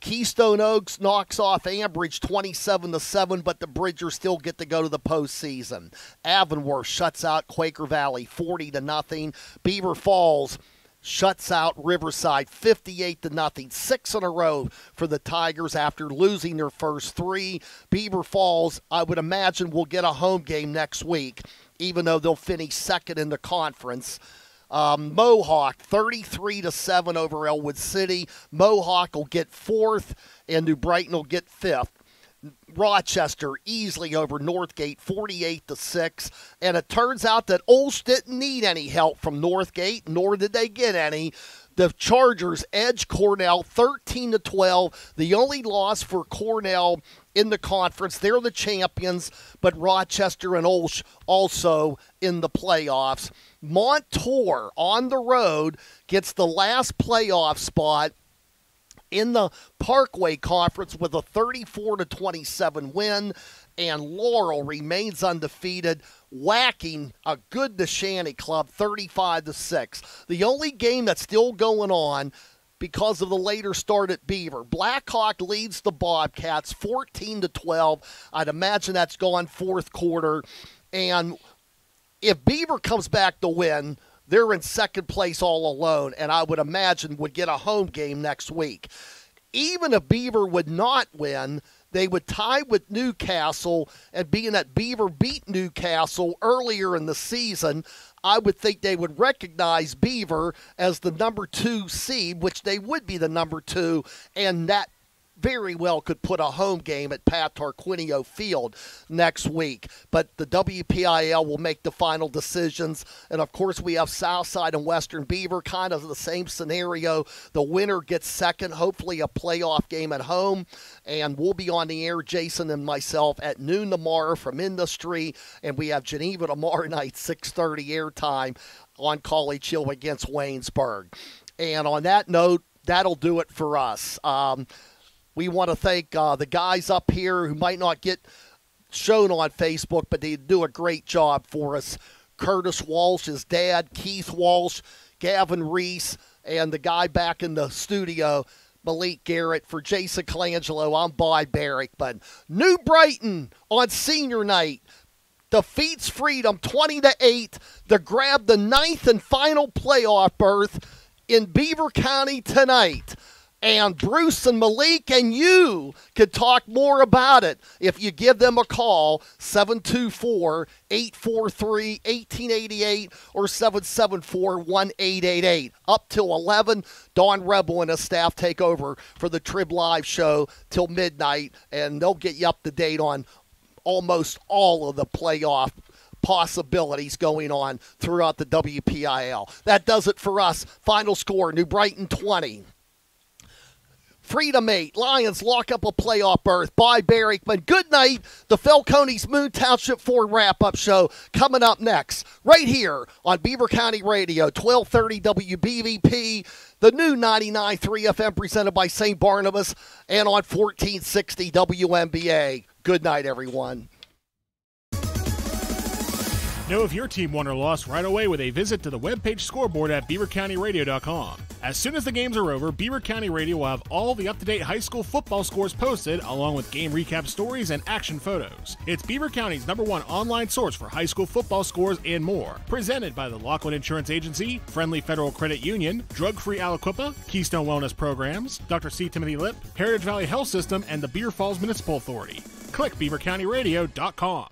Speaker 5: Keystone Oaks knocks off Ambridge 27-7, but the Bridgers still get to go to the postseason. Avonworth shuts out Quaker Valley 40-0. Beaver Falls shuts out Riverside 58-0. 6 in a row for the Tigers after losing their first 3. Beaver Falls, I would imagine, will get a home game next week, even though they'll finish second in the conference. Mohawk 33-7 over Elwood City. Mohawk will get 4th, and New Brighton will get 5th. Rochester easily over Northgate 48-6, and it turns out that Olsh didn't need any help from Northgate, nor did they get any. The Chargers edge Cornell 13-12. The only loss for Cornell in the conference. They're the champions, but Rochester and Olsh also in the playoffs. Montour on the road gets the last playoff spot in the Parkway Conference with a 34-27 win, and Laurel remains undefeated, whacking a good Neshannock club 35-6. The only game that's still going on because of the later start at Beaver, Blackhawk leads the Bobcats 14-12. I'd imagine that's gone fourth quarter, and if Beaver comes back to win, they're in second place all alone, and I would imagine would get a home game next week. Even if Beaver would not win, they would tie with Newcastle, and being that Beaver beat Newcastle earlier in the season, I would think they would recognize Beaver as the number 2 seed, which they would be the number 2, and that very well could put a home game at Pat Tarquinio Field next week. But the WPIL will make the final decisions. And, of course, we have Southside and Western Beaver, kind of the same scenario. The winner gets second, hopefully a playoff game at home. And we'll be on the air, Jason and myself, at noon tomorrow from Industry. And we have Geneva tomorrow night, 6:30 airtime on College Hill against Waynesburg. And on that note, that'll do it for us. We want to thank the guys up here who might not get shown on Facebook, but they do a great job for us. Curtis Walsh, his dad, Keith Walsh, Gavin Reese, and the guy back in the studio, Malik Garrett. For Jason Colangelo, I'm Bob Barrick. But New Brighton on senior night defeats Freedom 20-8 to grab the 9th and final playoff berth in Beaver County tonight. And Bruce and Malik and you could talk more about it if you give them a call, 724-843-1888 or 774-1888. Up till 11, Don Rebel and his staff take over for the Trib Live show till midnight, and they'll get you up to date on almost all of the playoff possibilities going on throughout the WPIL. That does it for us. Final score, New Brighton 20. Freedom 8, Lions lock up a playoff berth by Barrickman. Good night. The Falcones Moon Township 4 wrap-up show coming up next, right here on Beaver County Radio, 1230 WBVP, the new 99.3 FM presented by St. Barnabas, and on 1460 WMBA. Good night, everyone.
Speaker 2: Know if your team won or lost right away with a visit to the webpage scoreboard at beavercountyradio.com. As soon as the games are over, Beaver County Radio will have all the up-to-date high school football scores posted, along with game recap stories and action photos. It's Beaver County's #1 online source for high school football scores and more. Presented by the Laughlin Insurance Agency, Friendly Federal Credit Union, Drug-Free Aliquippa, Keystone Wellness Programs, Dr. C. Timothy Lip, Heritage Valley Health System, and the Beaver Falls Municipal Authority. Click beavercountyradio.com.